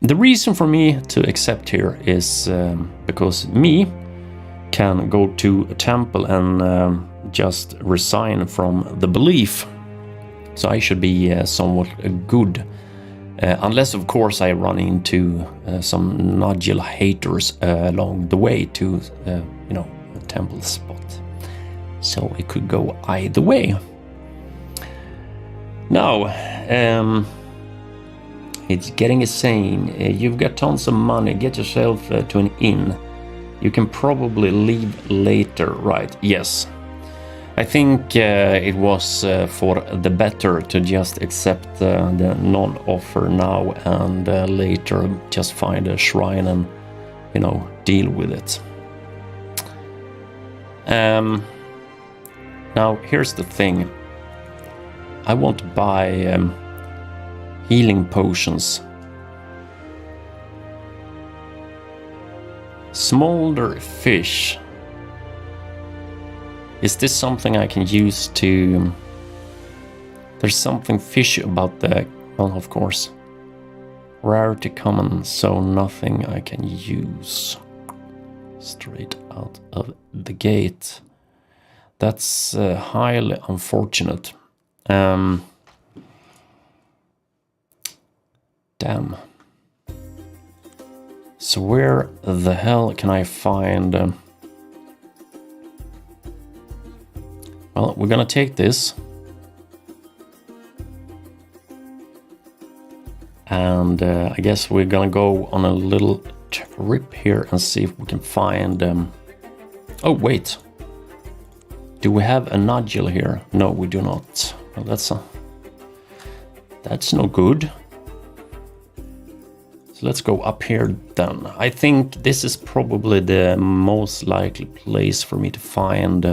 The reason for me to accept here is because me can go to a temple and just resign from the belief. So I should be somewhat good. Unless, of course, I run into some Nagil haters along the way to, you know, a temple spot. So it could go either way. Now, it's getting a saying, you've got tons of money, get yourself to an inn. You can probably leave later, right? Yes. I think it was for the better to just accept the non-offer now and later just find a shrine and, you know, deal with it. Now, here's the thing. I want to buy healing potions. Smolder fish. Is this something I can use to... There's something fishy about the... Well, of course. Rarity common, so nothing I can use. Straight out of the gate. That's highly unfortunate. Damn. So where the hell can I find... Well, we're gonna take this. And I guess we're gonna go on a little trip here and see if we can find... Oh, wait. Do we have a Nagil here? No, we do not. Well, that's no good. So let's go up here then. I think this is probably the most likely place for me to find...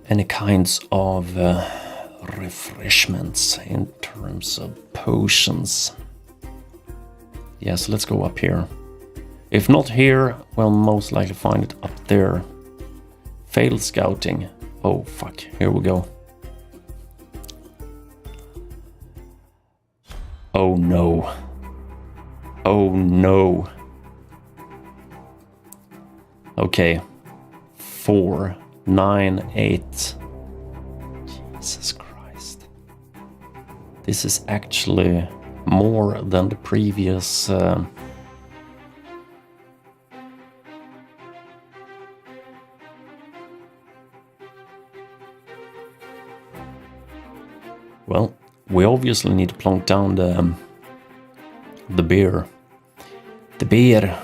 any kinds of refreshments in terms of potions. Yeah, so let's go up here. If not here, we'll most likely find it up there. Failed scouting. Oh, fuck. Here we go. Oh, no. Oh, no. Okay. 4, 9, 8. Jesus Christ. This is actually more than the previous... Well, we obviously need to plonk down the beer. The beer.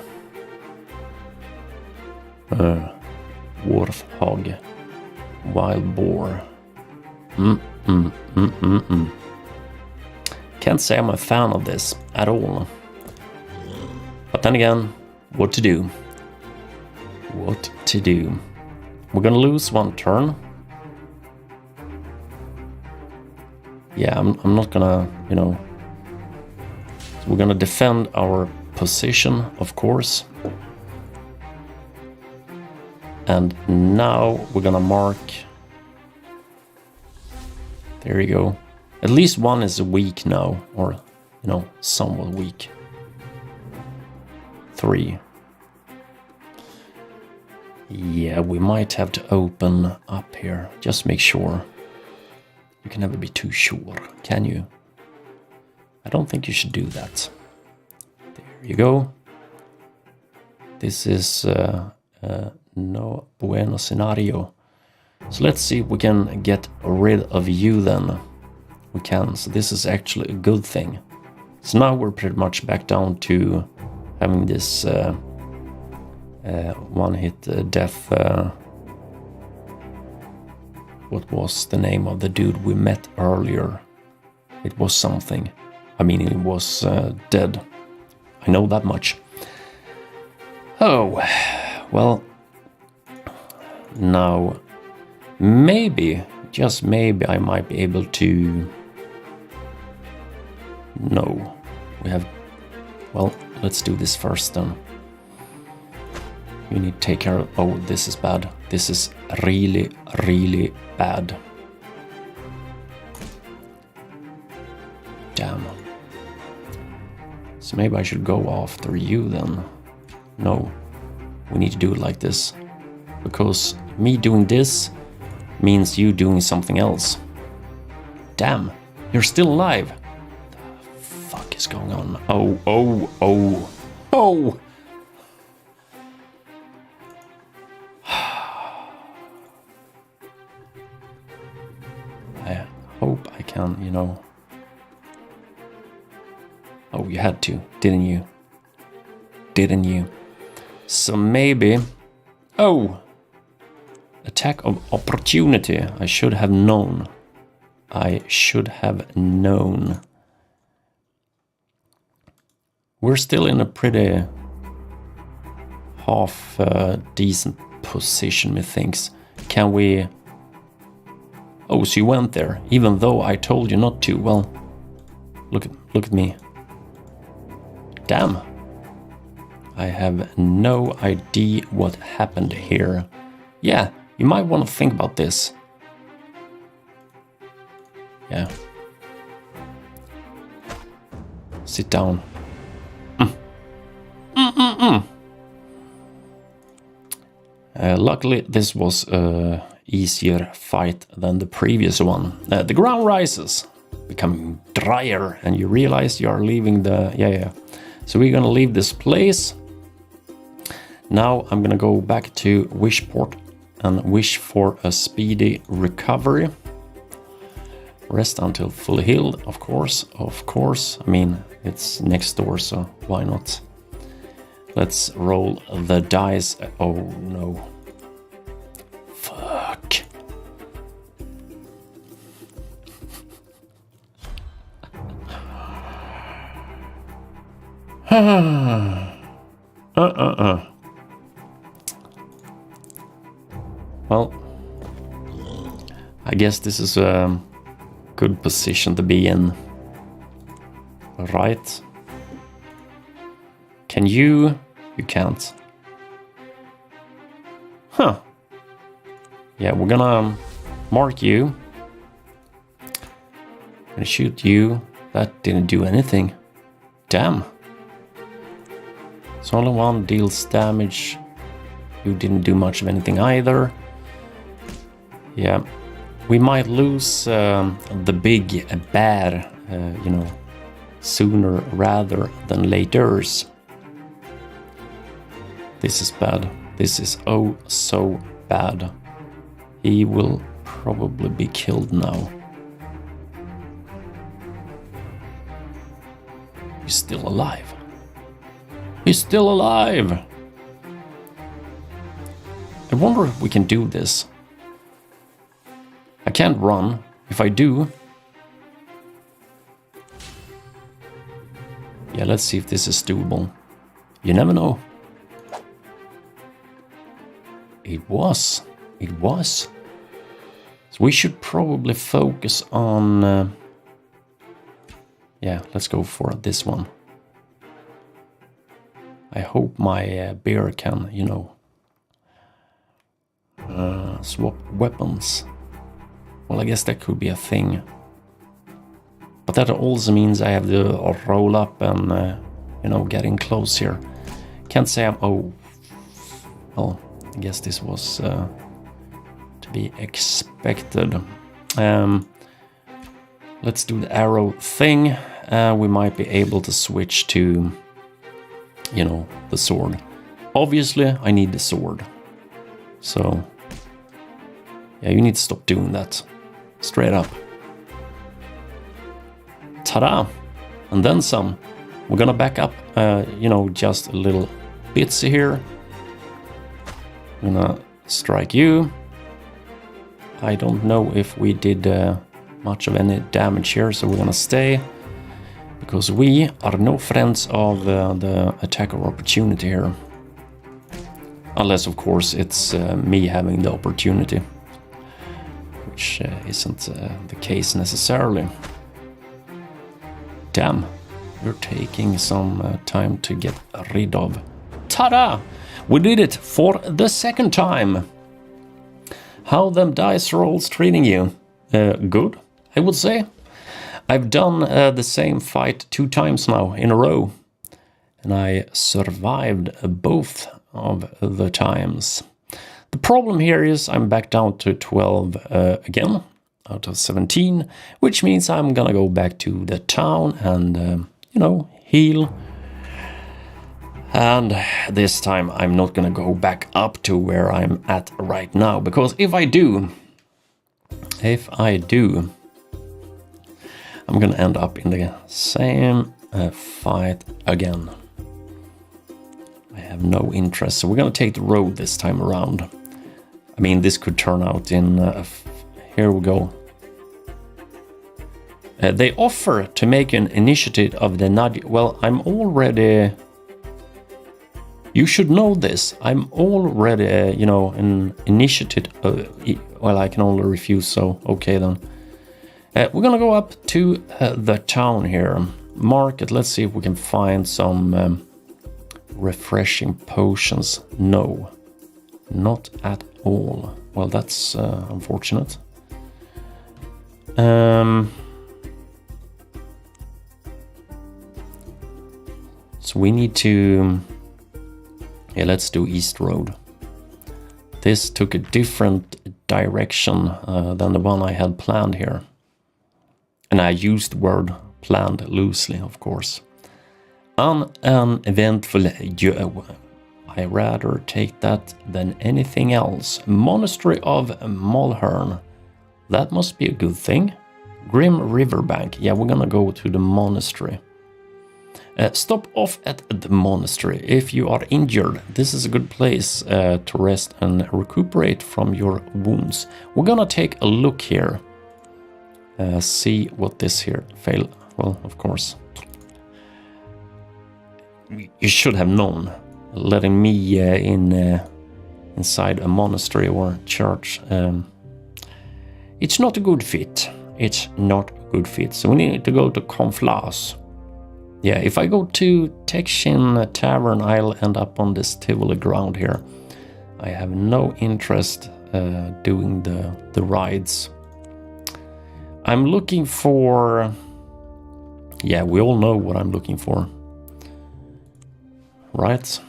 Warthog. Wild boar. Can't say I'm a fan of this at all. But then again, what to do? What to do? We're gonna lose one turn. Yeah, I'm not gonna, you know... So we're gonna defend our position, of course. And now we're gonna mark... There you go. At least one is weak now, or, you know, somewhat weak. 3. Yeah, we might have to open up here. Just make sure. You can never be too sure, can you? I don't think you should do that. There you go. This is no bueno scenario. So let's see if we can get rid of you then. We can, so this is actually a good thing. So now we're pretty much back down to having this one-hit death. What was the name of the dude we met earlier? It was something. I mean, it was dead. I know that much. Oh, well. Now, maybe, just maybe, I might be able to... No, we have... Well, let's do this first then. You need to take care of... Oh, this is bad. This is really, really bad. Damn. So maybe I should go after you then. No, we need to do it like this. Because me doing this means you doing something else. Damn, you're still alive. What the fuck is going on? Oh, oh, oh, oh! I hope I can, you know... Oh, you had to, didn't you? Didn't you? So maybe... Oh! Attack of opportunity. I should have known. I should have known. We're still in a pretty half decent position, methinks. Can we... Oh, so you went there, even though I told you not to. Well, look at me. Damn. I have no idea what happened here. Yeah, you might want to think about this. Yeah. Sit down. Luckily, this was a easier fight than the previous one. The ground rises, becoming drier, and you realize you are leaving the... Yeah. So we're gonna leave this place. Now I'm gonna go back to Wishport and wish for a speedy recovery. Rest until fully healed, of course. I mean, it's next door, so why not? Let's roll the dice. Oh no. Fuck. Well, I guess this is a good position to be in. Right? Can you? You can't. Huh. Yeah, we're gonna mark you. Gonna shoot you. That didn't do anything. Damn. So only one deals damage. You didn't do much of anything either. Yeah, we might lose the big bad, you know, sooner rather than later. This is bad. This is oh so bad. He will probably be killed now. He's still alive. He's still alive! I wonder if we can do this. I can't run. If I do... Yeah, let's see if this is doable. You never know. It was. It was. So we should probably focus on... yeah, let's go for this one. I hope my bear can, you know, swap weapons. Well, I guess that could be a thing. But that also means I have to roll up and, you know, getting close here. Can't say I'm... Oh, well, I guess this was to be expected. Let's do the arrow thing. We might be able to switch to, you know, the sword. Obviously, I need the sword. So, yeah, you need to stop doing that. Straight up. Ta-da! And then some. We're gonna back up, you know, just a little bitsy here. I'm gonna strike you. I don't know if we did much of any damage here, so we're gonna stay. Because we are no friends of the attack of opportunity here. Unless, of course, it's me having the opportunity. Which isn't the case necessarily. Damn, you're taking some time to get rid of. Ta-da! We did it for the second time. How them dice rolls treating you? Good, I would say. I've done the same fight 2 times now in a row. And I survived both of the times. The problem here is I'm back down to 12 again, out of 17, which means I'm gonna go back to the town and, you know, heal. And this time I'm not gonna go back up to where I'm at right now, because if I do, I'm gonna end up in the same fight again. I have no interest, so we're gonna take the road this time around. I mean, this could turn out in... here we go. They offer to make an initiative of the nudge. Well, I'm already... You should know this. I'm already, you know, an initiative... well, I can only refuse, so okay then. We're gonna go up to the town here. Market, let's see if we can find some refreshing potions. No, not at all. Well, that's unfortunate. So we need to... Yeah, let's do East Road. This took a different direction than the one I had planned here. And I used the word planned loosely, of course. Uneventful. I rather take that than anything else. Monastery of Mulhern. That must be a good thing. Grim Riverbank. Yeah, we're gonna go to the monastery. Stop off at the monastery if you are injured. This is a good place to rest and recuperate from your wounds. We're gonna take a look here. See what this here fail. Well, of course. You should have known. Letting me inside a monastery or church. It's not a good fit. It's not a good fit. So we need to go to Conflas. Yeah, if I go to Texin Tavern, I'll end up on this Tivoli ground here. I have no interest doing the rides. I'm looking for... Yeah, we all know what I'm looking for. Right?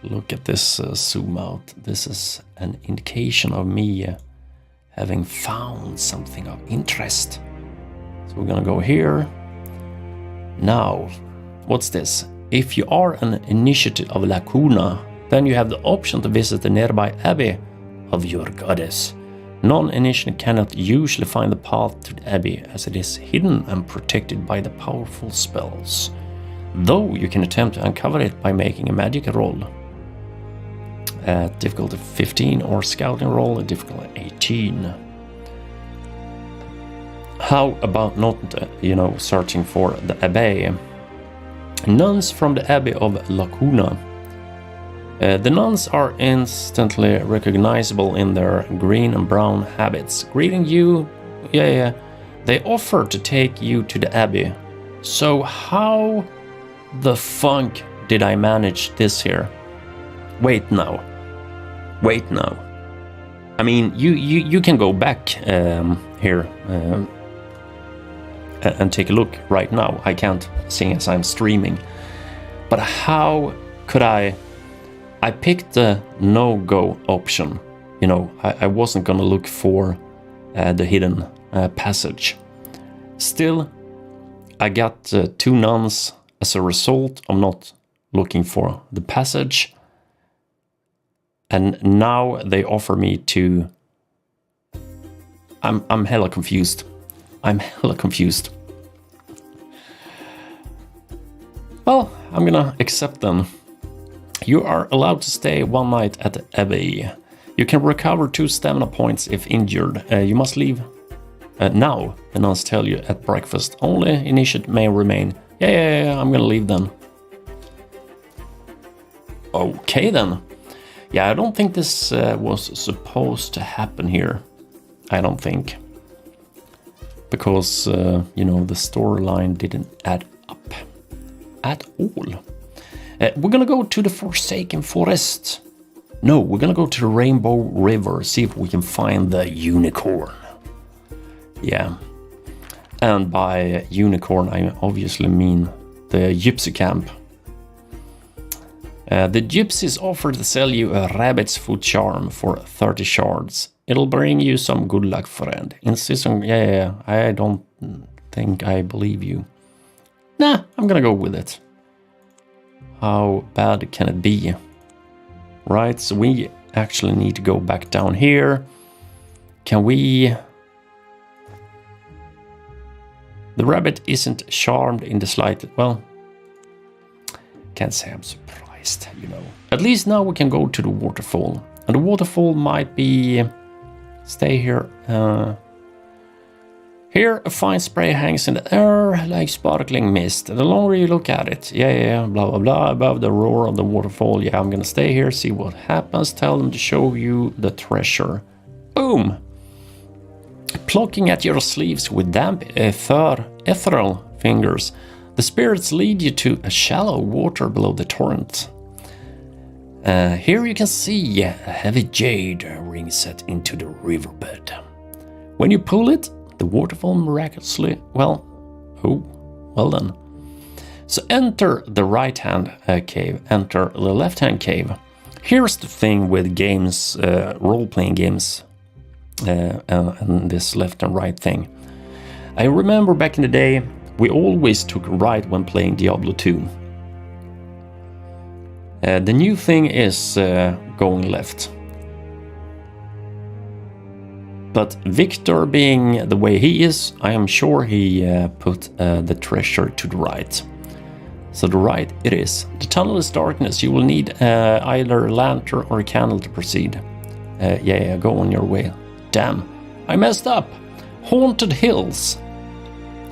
look at this zoom out. This is an indication of me having found something of interest. So we're gonna go here. Now, what's this? If you are an initiate of Lacuna, then you have the option to visit the nearby abbey of your goddess. Non-initiate cannot usually find the path to the abbey as it is hidden and protected by the powerful spells. Though you can attempt to uncover it by making a magic roll. At difficulty 15 or scouting roll at difficulty 18. How about not, searching for the abbey? Nuns from the Abbey of Lacuna. The nuns are instantly recognizable in their green and brown habits. Greeting you, they offer to take you to the abbey. So how the funk did I manage this here? Wait now. I mean, you can go back here and take a look right now. I can't, seeing as I'm streaming. But how could I picked the no-go option. I wasn't gonna look for the hidden passage. Still, I got 2 nuns as a result of not looking for the passage. And now they offer me to... I'm hella confused. Well, I'm gonna accept them. You are allowed to stay 1 night at the abbey. You can recover 2 stamina points if injured. You must leave now, the nuns tell you at breakfast. Only initiate may remain. Yeah, I'm gonna leave then. Okay then. Yeah, I don't think this was supposed to happen here. I don't think. Because, the storyline didn't add up at all. We're gonna go to the Forsaken Forest. No, we're gonna go to the Rainbow River, see if we can find the unicorn. Yeah. And by unicorn, I obviously mean the gypsy camp. The gypsies offer to sell you a rabbit's foot charm for 30 shards. It'll bring you some good luck, friend. Insist on... Yeah, I don't think I believe you. Nah, I'm gonna go with it. How bad can it be? Right, so we actually need to go back down here. Can we... The rabbit isn't charmed in the slightest... Well, can't say I'm surprised, At least now we can go to the waterfall. And the waterfall might be... Stay here. Here, a fine spray hangs in the air like sparkling mist. The longer you look at it, blah, blah, blah, above the roar of the waterfall. Yeah, I'm gonna stay here, see what happens. Tell them to show you the treasure. Boom! Plucking at your sleeves with damp, ethereal fingers, the spirits lead you to a shallow water below the torrent. Here you can see a heavy jade ring set into the riverbed. When you pull it, the waterfall miraculously, well then. So enter the right-hand cave, enter the left-hand cave. Here's the thing with games, role-playing games, and this left and right thing. I remember back in the day, we always took right when playing Diablo 2. The new thing is going left. But Victor, being the way he is, I am sure he put the treasure to the right. So the right it is. The tunnel is darkness. You will need either a lantern or a candle to proceed. Go on your way. Damn, I messed up. Haunted Hills.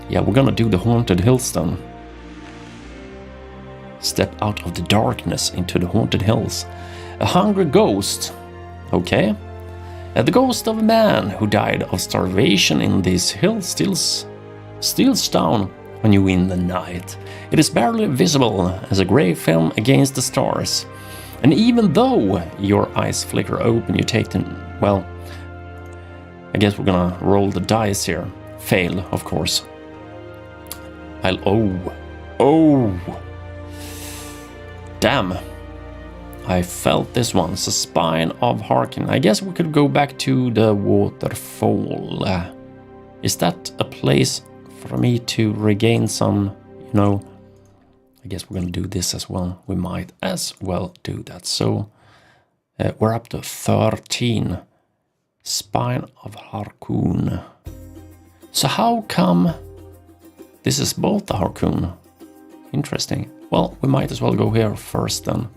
Yeah, we're gonna do the Haunted Hills then. Step out of the darkness into the Haunted Hills. A hungry ghost. Okay. The ghost of a man who died of starvation in these hills steals down on you in the night. It is barely visible as a grey film against the stars. And even though your eyes flicker open, you take them... Well, I guess we're gonna roll the dice here. Fail, of course. Oh. Damn. I felt this one. It's a Spine of Harkin. I guess we could go back to the waterfall. Is that a place for me to regain some, you know... I guess we're gonna do this as well. We might as well do that. So we're up to 13. Spine of Harkoon. So how come this is both the Harkoon? Interesting. Well, we might as well go here first then.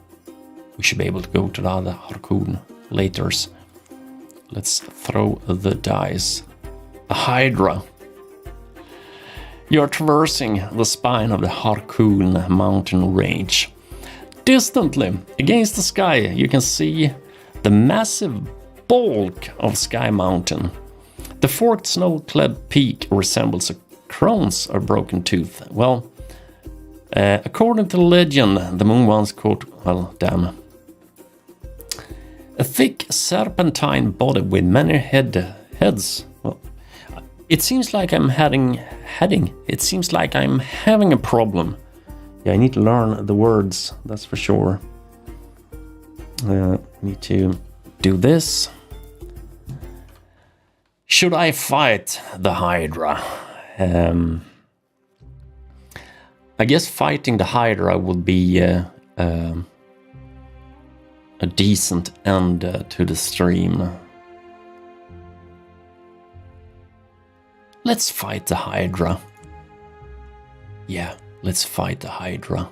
We should be able to go to the other Harkoon later. Let's throw the dice. A Hydra. You're traversing the spine of the Harkoon mountain range. Distantly, against the sky, you can see the massive bulk of Sky Mountain. The forked snow-clad peak resembles a crone's or broken tooth. Well, according to the legend, the moon once caught... well, damn. A thick serpentine body with many heads. Well, it seems like I'm It seems like I'm having a problem. Yeah, I need to learn the words, that's for sure. Need to do this. Should I fight the Hydra? I guess fighting the Hydra would be a decent end to the stream. Let's fight the Hydra. Yeah, let's fight the Hydra.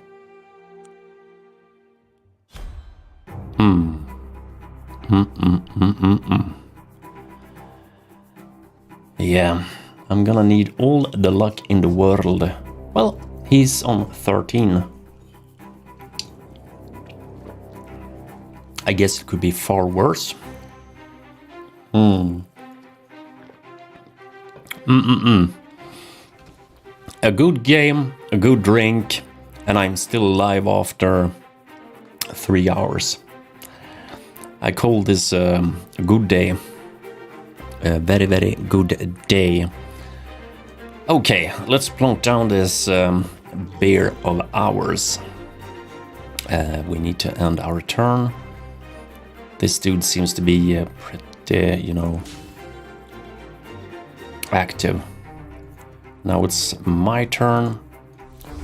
Yeah, I'm gonna need all the luck in the world. Well, he's on 13. I guess it could be far worse. A good game, a good drink, and I'm still alive after 3 hours. I call this a good day. A very, very good day. Okay, let's plonk down this beer of ours. We need to end our turn. This dude seems to be pretty, you know, active. Now it's my turn.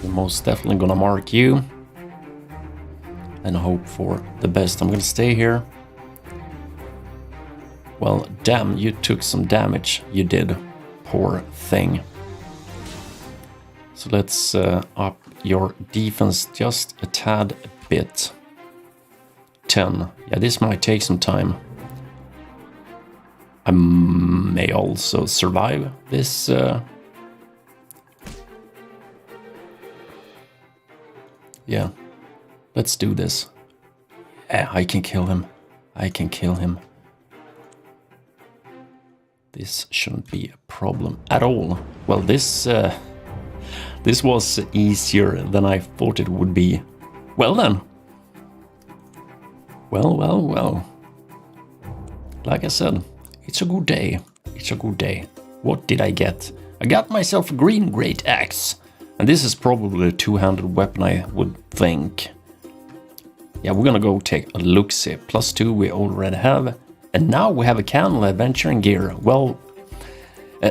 We're most definitely gonna mark you and hope for the best. I'm gonna stay here. Well, damn, you took some damage. You did. Poor thing. So let's up your defense just a tad bit. 10. Yeah, this might take some time. I may also survive this. Yeah, let's do this. Yeah, I can kill him. I can kill him. This shouldn't be a problem at all. Well, this was easier than I thought it would be. Well then. Well. Like I said, it's a good day. It's a good day. What did I get? I got myself a green great axe. And this is probably a two-handed weapon, I would think. Yeah, we're gonna go take a look-see. +2 we already have. And now we have a candle adventuring gear. Well,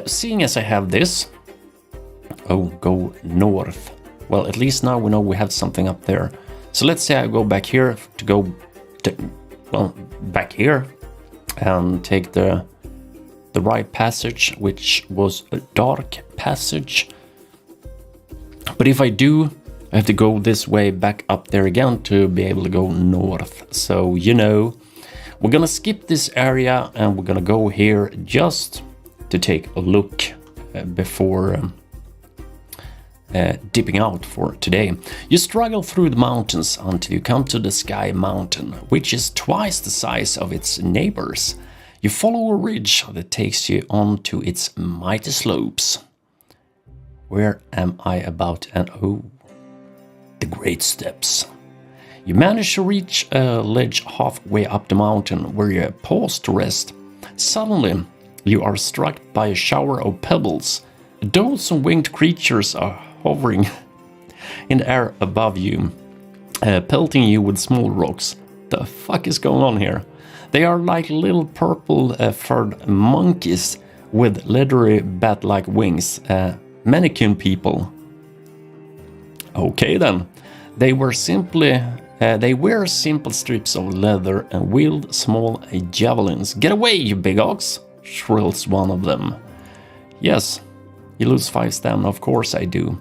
seeing as I have this... Oh, go north. Well, at least now we know we have something up there. So let's say I go back here to go... well, back here. And take the right passage, which was a dark passage. But if I do, I have to go this way back up there again to be able to go north. So, you know, we're gonna skip this area and we're gonna go here just to take a look before dipping out for today. You struggle through the mountains until you come to the Sky Mountain, which is twice the size of its neighbors. You follow a ridge that takes you onto its mighty slopes. Where am I about? And oh, the Great Steps. You manage to reach a ledge halfway up the mountain where you pause to rest. Suddenly, you are struck by a shower of pebbles. Those winged creatures are hovering in the air above you, pelting you with small rocks. the fuck is going on here? They are like little purple furred monkeys with leathery bat-like wings. Mannequin people. Okay then. They wear simple strips of leather and wield small javelins. Get away, you big ox! Shrills one of them. Yes, you lose 5 stamina, of course I do.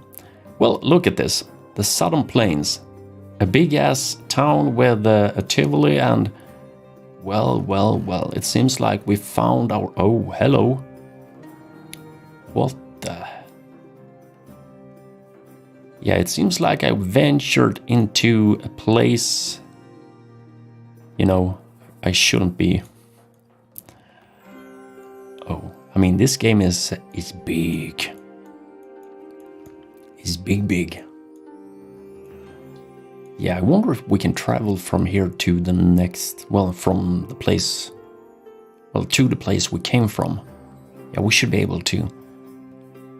Well, look at this. The Southern Plains. A big-ass town with a Tivoli and... Well, it seems like we found our... Oh, hello. What the... Yeah, it seems like I ventured into a place, you know, I shouldn't be. Oh, I mean, this game is big. It's big. Yeah, I wonder if we can travel from here to the next, well, from the place, well, to the place we came from. Yeah, we should be able to.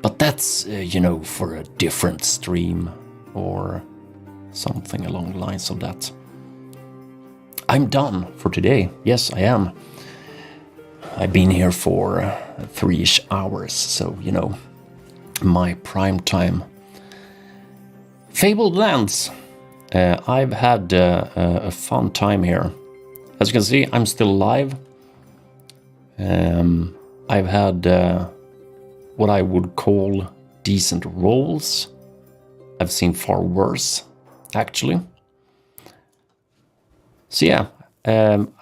But that's, you know, for a different stream or something along the lines of that. I'm done for today. Yes, I am. I've been here for 3-ish hours, so, you know, my prime time. Fabled Lands. I've had a fun time here. As you can see, I'm still alive. I've had... what I would call decent rolls. I've seen far worse, actually. So yeah,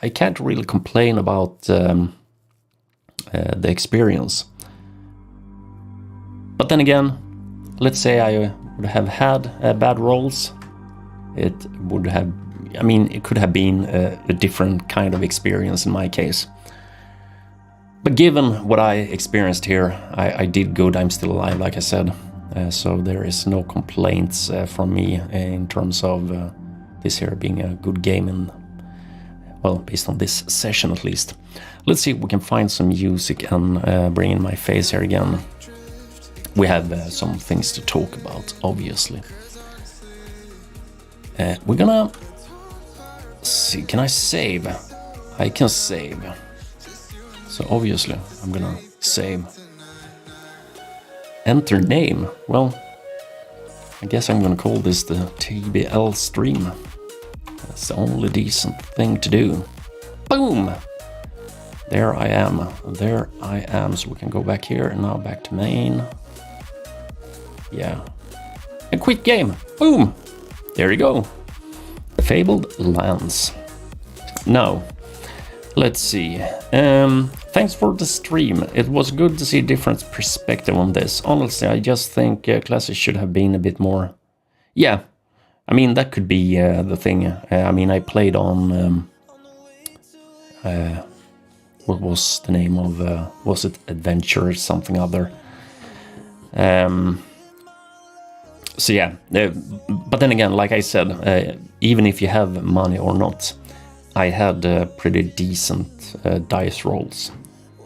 I can't really complain about the experience. But then again, let's say I would have had bad rolls. It would have, I mean, it could have been a different kind of experience in my case. But given what I experienced here, I did good. I'm still alive, like I said. So there is no complaints from me in terms of this here being a good game, and well, based on this session at least. Let's see if we can find some music and bring in my face here again. We have some things to talk about, obviously. We're gonna see. Can I save? I can save. So obviously, I'm gonna save. Enter name. Well, I guess I'm gonna call this the TBL stream. That's the only decent thing to do. Boom! There I am. There I am. So we can go back here and now back to main. Yeah. And quit game. Boom! There you go. Fabled Lands. Now, let's see. Thanks for the stream. It was good to see a different perspective on this. Honestly, I just think classes should have been a bit more... Yeah, I mean, that could be the thing. I mean, I played on... what was the name of... was it Adventure or something other? So yeah, but then again, like I said, even if you have money or not, I had pretty decent dice rolls.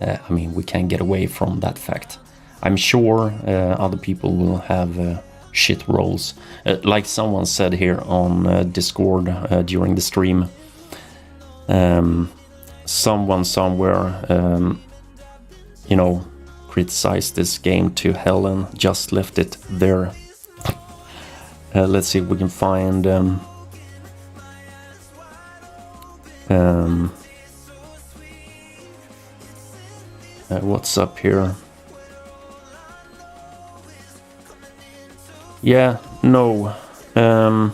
I mean, we can't get away from that fact. I'm sure other people will have shit rolls. Like someone said here on Discord during the stream. Someone somewhere, you know, criticized this game to hell and just left it there. Let's see if we can find... what's up here? Yeah, no. I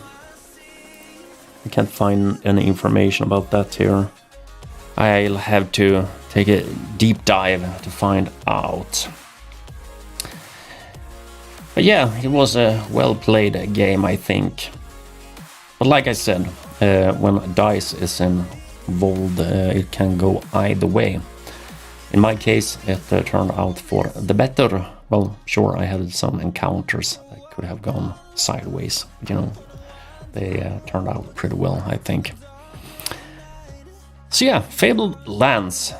can't find any information about that here. I'll have to take a deep dive to find out. But yeah, it was a well-played game, I think. But like I said, when dice is involved, it can go either way. In my case, it turned out for the better. Well, sure, I had some encounters that could have gone sideways. But, you know, they turned out pretty well, I think. So yeah, Fabled Lands.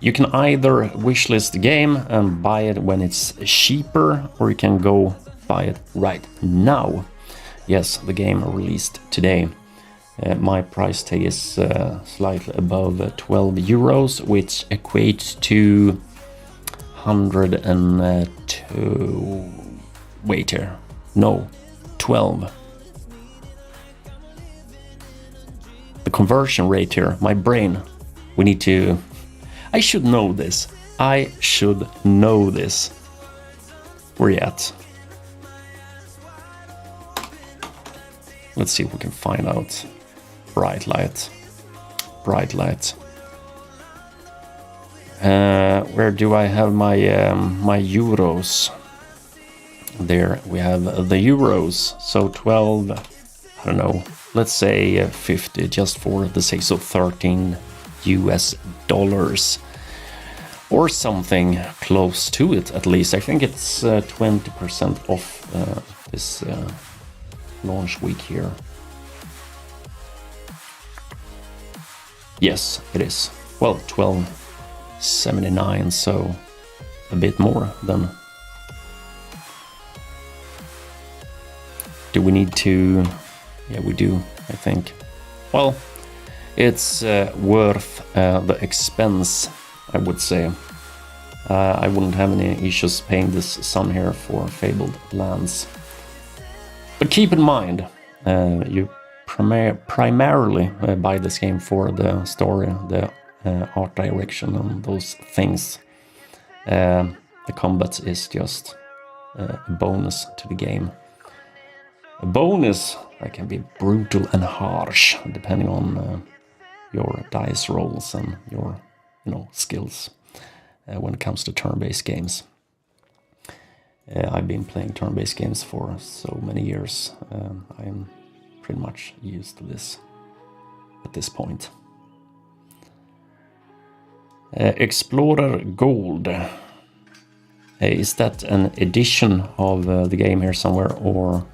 You can either wishlist the game and buy it when it's cheaper, or you can go buy it right now. Yes, the game released today. My price tag is slightly above 12 euros, which equates to 102. Wait here. No, 12. The conversion rate here, my brain. We need to. I should know this. I should know this. Where you at? Let's see if we can find out. Bright light. Bright light. Where do I have my my euros? There we have the euros. So 12, I don't know, let's say 50 just for the sake, so 13 US dollars. Or something close to it at least. I think it's 20% off this launch week here. Yes, it is. Well, 12.79, so a bit more than. Do we need to? Yeah, we do, I think. Well, it's worth the expense, I would say. I wouldn't have any issues paying this sum here for Fabled Lands. But keep in mind, you primarily buy this game for the story, the art direction and those things. The combat is just a bonus to the game. A bonus that can be brutal and harsh depending on your dice rolls and your skills when it comes to turn-based games. I've been playing turn-based games for so many years. I'm pretty much used to this at this point. Explorer Gold. Is that an edition of the game here somewhere, or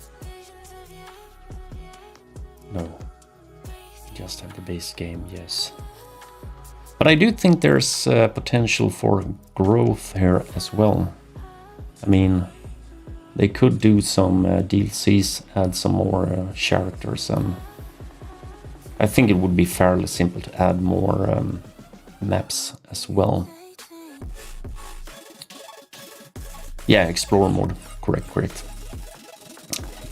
no? Just have the base game, yes. But I do think there's potential for growth here as well. I mean, they could do some DLCs, add some more characters, and I think it would be fairly simple to add more maps as well. Yeah, Explorer mode. Correct.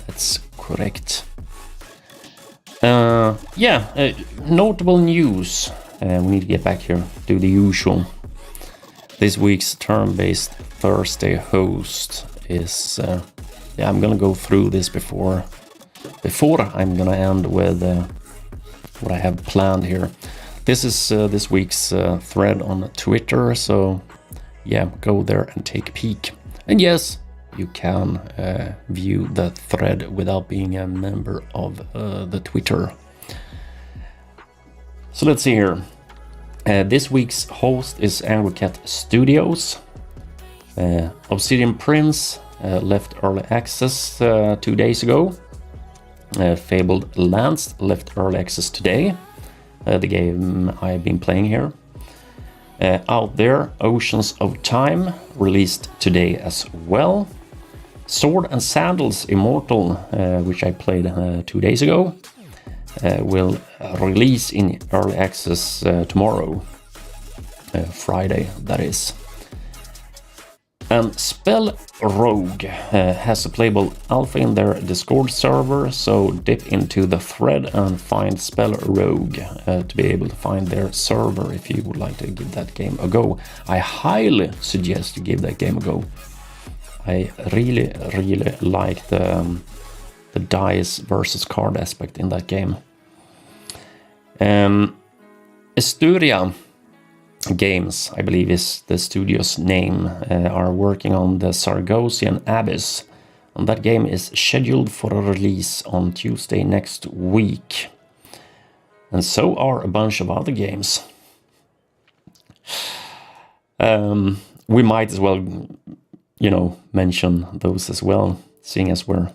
That's correct. Notable news. We need to get back here, do the usual. This week's turn-based Thursday host is... I'm gonna go through this before I'm gonna end with what I have planned here. This is this week's thread on Twitter, so yeah, go there and take a peek. And yes, you can view the thread without being a member of the Twitter. So let's see here. This week's host is Angry Cat Studios. Obsidian Prince left early access 2 days ago. Fabled Lands left early access today. The game I've been playing here. Out There, Oceans of Time released today as well. Sword and Sandals Immortal, which I played 2 days ago, will release in early access tomorrow, Friday that is. And Spell Rogue has a playable alpha in their Discord server, so dip into the thread and find Spell Rogue to be able to find their server if you would like to give that game a go. I highly suggest you give that game a go. I really like the dice versus card aspect in that game. Esturia Games, I believe is the studio's name, are working on the Sargosian Abyss, and that game is scheduled for a release on Tuesday next week. And so are a bunch of other games. We might as well, mention those as well, seeing as we're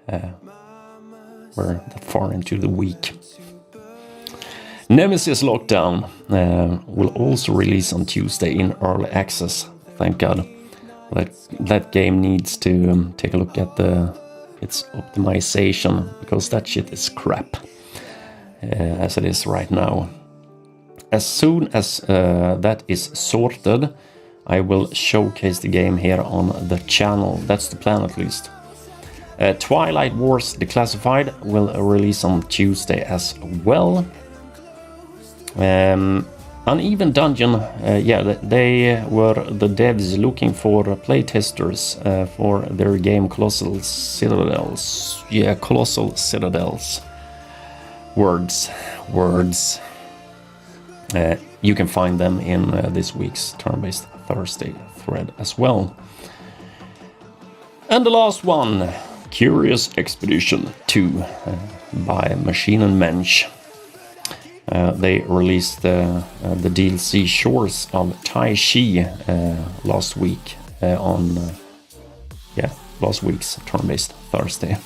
that far into the week. Nemesis Lockdown will also release on Tuesday in early access. Thank God. That game needs to take a look at its optimization, because that shit is crap. as it is right now. As soon as that is sorted, I will showcase the game here on the channel. That's the plan, at least. Twilight Wars Declassified will release on Tuesday as well. Uneven Dungeon, yeah, they were the devs looking for playtesters for their game Colossal Citadels. Yeah, Colossal Citadels. Words. You can find them in this week's Turn-Based Thursday thread as well. And the last one, Curious Expedition 2 by Machine and Mensch. They released the DLC Shores of Tai Chi last week on last week's Turn-Based Thursday.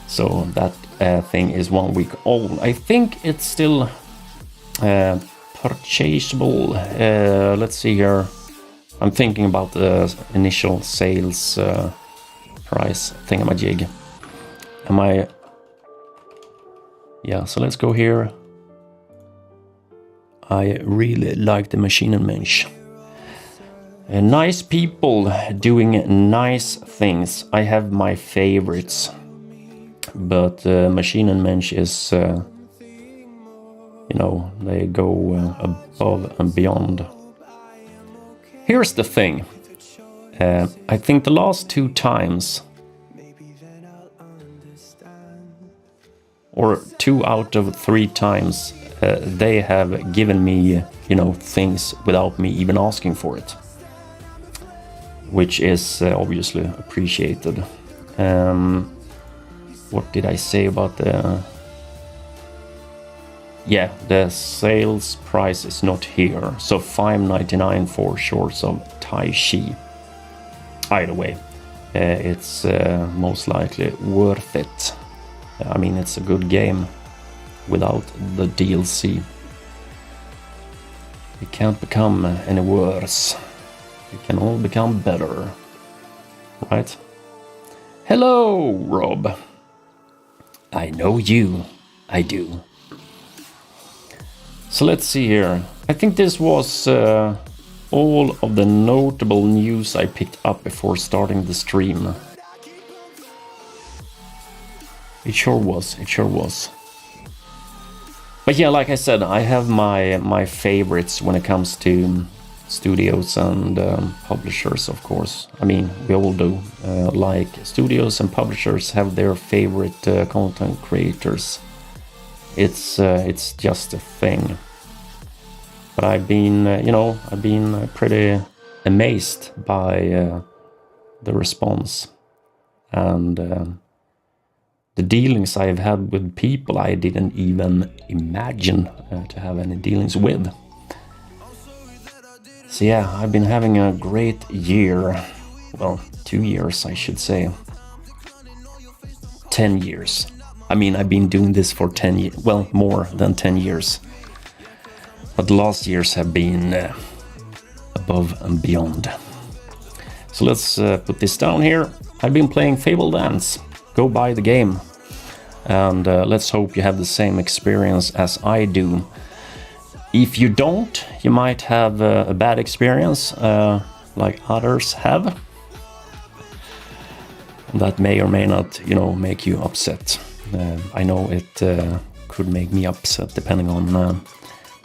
So that thing is 1 week old. I think it's still purchasable. Let's see here. I'm thinking about the initial sales price thingamajig. Am I? Yeah, so let's go here. I really like the Machine and Mensch. Nice people doing nice things. I have my favorites, but Machine and Mensch is, you know, they go above and beyond. Here's the thing. I think the last 2 times, or 2 out of 3 times, they have given me, you know, things without me even asking for it, which is obviously appreciated. What did I say about the... Yeah, the sales price is not here, so $5.99 for Shores of Tai Chi. Either way, it's most likely worth it. I mean, it's a good game without the DLC. It can't become any worse. It can all become better, right? Hello, Rob. I know you. I do. So let's see here. I think this was all of the notable news I picked up before starting the stream. It sure was. But yeah, like I said, I have my favorites when it comes to studios and publishers, of course. I mean, we all do. Like studios and publishers have their favorite content creators. It's just a thing. But I've been, I've been pretty amazed by the response and the dealings I've had with people I didn't even imagine to have any dealings with. So yeah, I've been having a great year. Well, 2 years, I should say. 10 years. I mean, I've been doing this for 10 years, well, more than 10 years. But the last years have been above and beyond. So let's put this down here. I've been playing Fabled Lands. Go buy the game. And let's hope you have the same experience as I do. If you don't, you might have a bad experience like others have. That may or may not, make you upset. I know it could make me upset depending on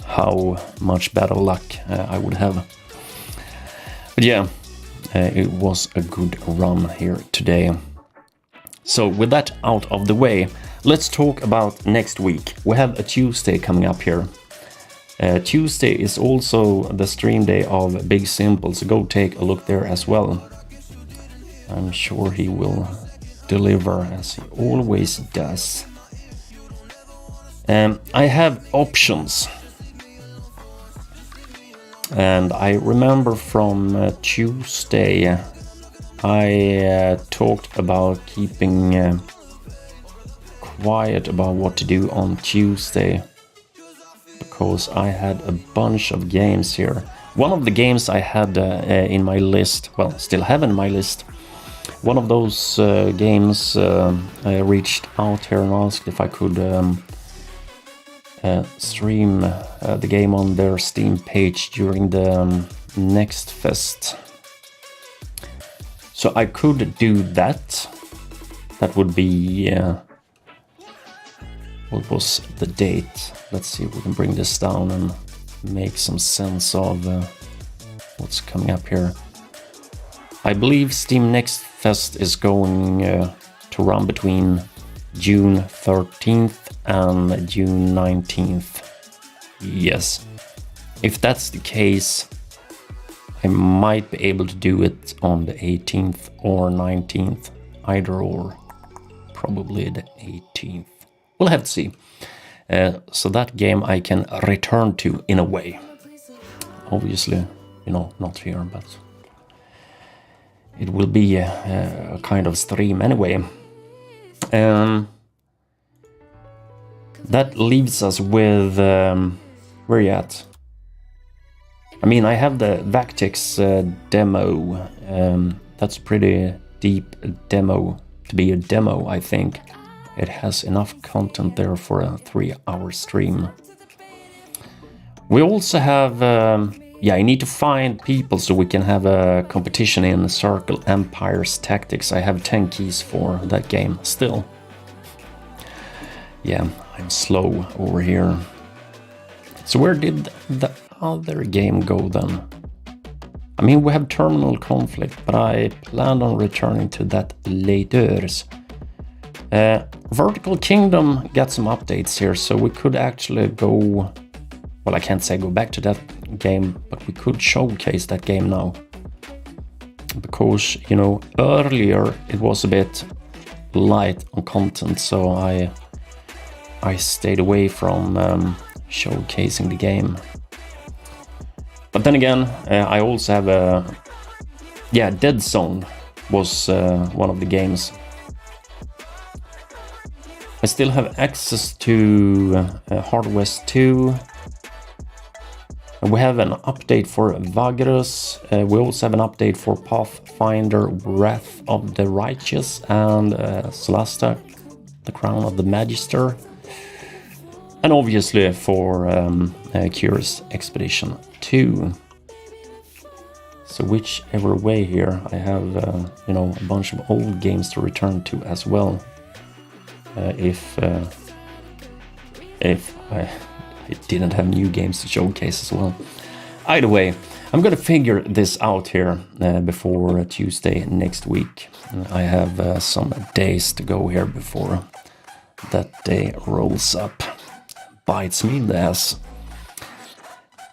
how much better luck I would have. But yeah, it was a good run here today. So with that out of the way, let's talk about next week. We have a Tuesday coming up here. Tuesday is also the stream day of Big Simple, so go take a look there as well. I'm sure he will deliver as he always does. I have options. And I remember from Tuesday, I talked about keeping quiet about what to do on Tuesday, because I had a bunch of games here. One of the games I had in my list, well, still have in my list, one of those games I reached out here and asked if I could stream the game on their Steam page during the next fest. So I could do that. That would be... what was the date? Let's see if we can bring this down and make some sense of what's coming up here. I believe Steam Next Fest is going to run between June 13th and June 19th. Yes. If that's the case, I might be able to do it on the 18th or 19th. Either or. Probably the 18th. We'll have to see. So that game I can return to in a way. Obviously, you know, not here, but it will be a kind of stream anyway. That leaves us with... where are you at? I mean, I have the Vactix demo. That's a pretty deep demo to be a demo, I think. It has enough content there for a 3-hour stream. We also have... I need to find people so we can have a competition in Circle Empires Tactics. I have 10 keys for that game still. Yeah, I'm slow over here. So where did the other game go then? I mean, we have Terminal Conflict, but I plan on returning to that later. Vertical Kingdom got some updates here, so we could actually go... Well, I can't say go back to that game, but we could showcase that game now. Because, you know, earlier it was a bit light on content, so I stayed away from showcasing the game. But then again, I also have a... Yeah, Dead Zone was one of the games. I still have access to Hard West 2. We have an update for Vagrus. We also have an update for Pathfinder Wrath of the Righteous and Solasta, the Crown of the Magister. And obviously for Curious Expedition 2. So whichever way here, I have you know, a bunch of old games to return to as well. If I didn't have new games to showcase as well. Either way, I'm gonna figure this out here before Tuesday next week. I have some days to go here before that day rolls up. Bites me in the ass.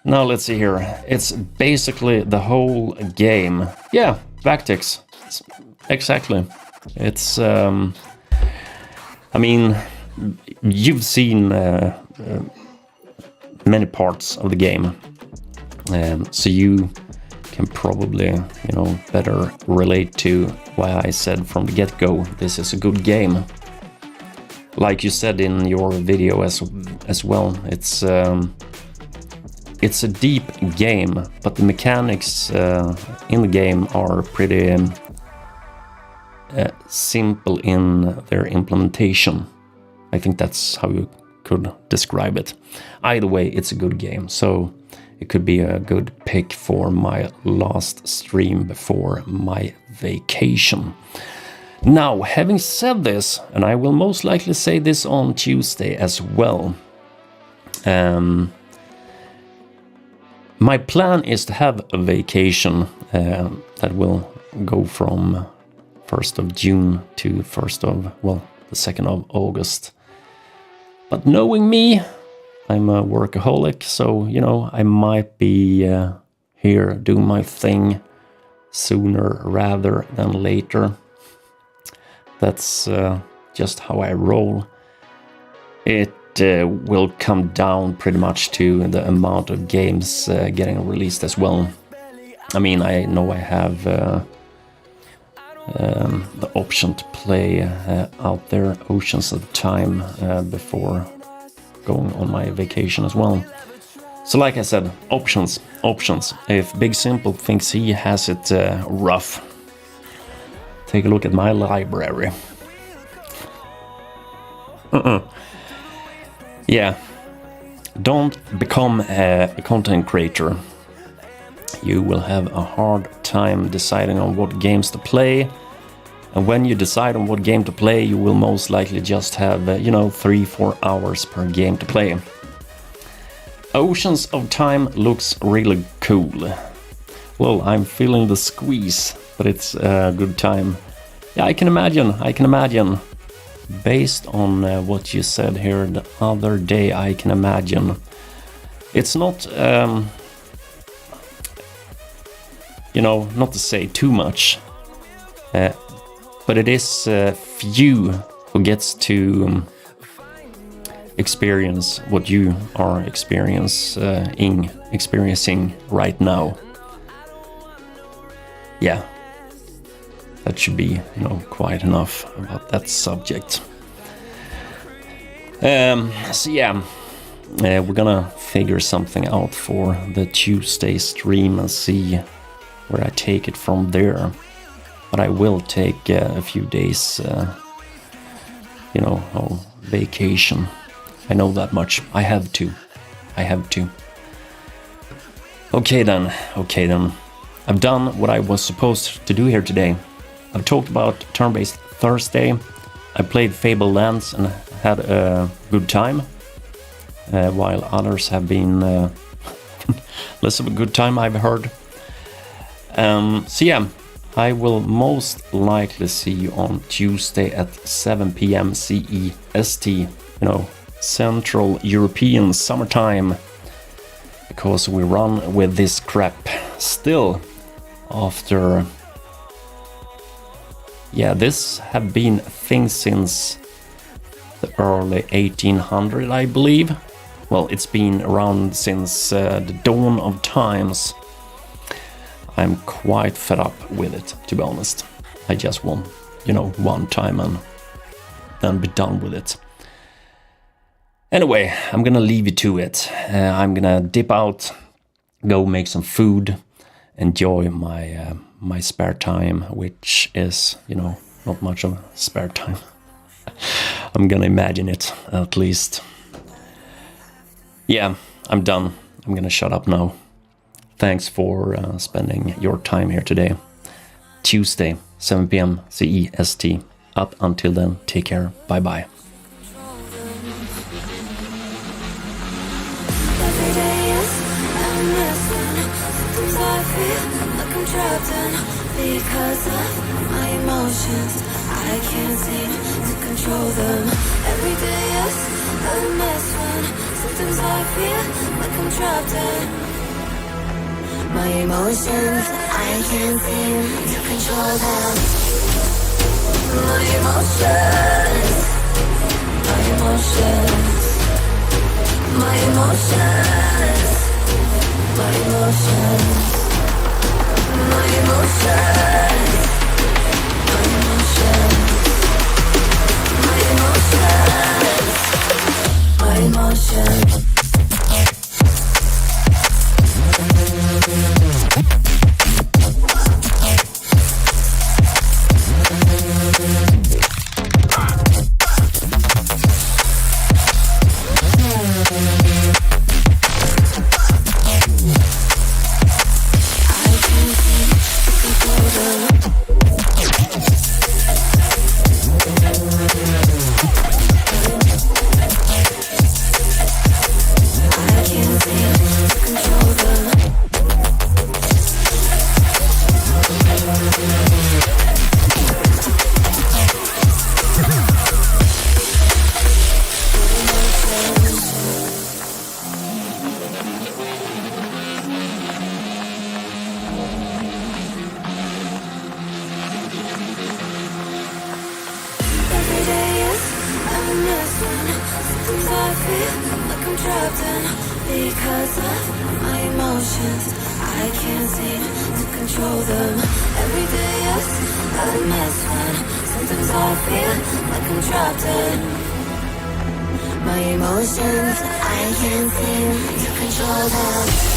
Now let's see here. It's basically the whole game. Yeah, Vactix. Exactly. It's... I mean, you've seen many parts of the game, so you can probably, you know, better relate to why I said from the get-go this is a good game. Like you said in your video as well, it's a deep game, but the mechanics in the game are pretty simple in their implementation. I think that's how you could describe it. Either way, it's a good game, so it could be a good pick for my last stream before my vacation. Now, having said this, and I will most likely say this on Tuesday as well, my plan is to have a vacation that will go from 1st of June to the 2nd of August. But knowing me, I'm a workaholic, so, you know, I might be here doing my thing sooner rather than later. That's just how I roll. It will come down pretty much to the amount of games getting released as well. I mean, I know I have the option to play out there Oceans of Time before going on my vacation as well. So like I said, options. If Big Simple thinks he has it rough, take a look at my library. Yeah, Don't become a content creator. You will have a hard time deciding on what games to play. And when you decide on what game to play, you will most likely just have, 3-4 hours per game to play. Oceans of Time looks really cool. Well, I'm feeling the squeeze, but it's a good time. Yeah, I can imagine. Based on what you said here the other day, I can imagine. It's not, not to say too much, but it is few who gets to experience what you are experiencing right now. Yeah, that should be, quite enough about that subject. So yeah, we're gonna figure something out for the Tuesday stream and see where I take it from there. But I will take a few days, of vacation. I know that much. I have to. Okay then. I've done what I was supposed to do here today. I've talked about Turn-Based Thursday. I played Fabled Lands and had a good time, while others have been less of a good time, I've heard. So yeah, I will most likely see you on Tuesday at 7 p.m. CEST, Central European Summertime, because we run with this crap still after... Yeah, this have been a thing since the early 1800s, I believe. Well, it's been around since the dawn of times. I'm quite fed up with it, to be honest. I just want, one time and then be done with it. Anyway, I'm gonna leave you to it. I'm gonna dip out, go make some food, enjoy my spare time, which is, not much of spare time. I'm gonna imagine it, at least. Yeah, I'm done. I'm gonna shut up now. Thanks for spending your time here today. Tuesday, 7 p.m. CEST. Up until then, take care. Bye-bye. Every day is a messing. Sometimes I feel like I'm trapped in because of my emotions. I can't seem to control them. Every day is a mess when sometimes I feel like I'm trapped in my emotions. I can't seem to control them. My emotions. My emotions. My emotions. My emotions. My emotions. My emotions. My emotions. Because of my emotions, I can't seem to control them. Every day is a mess when sometimes I feel like I'm trapped in my emotions. I can't seem to control them.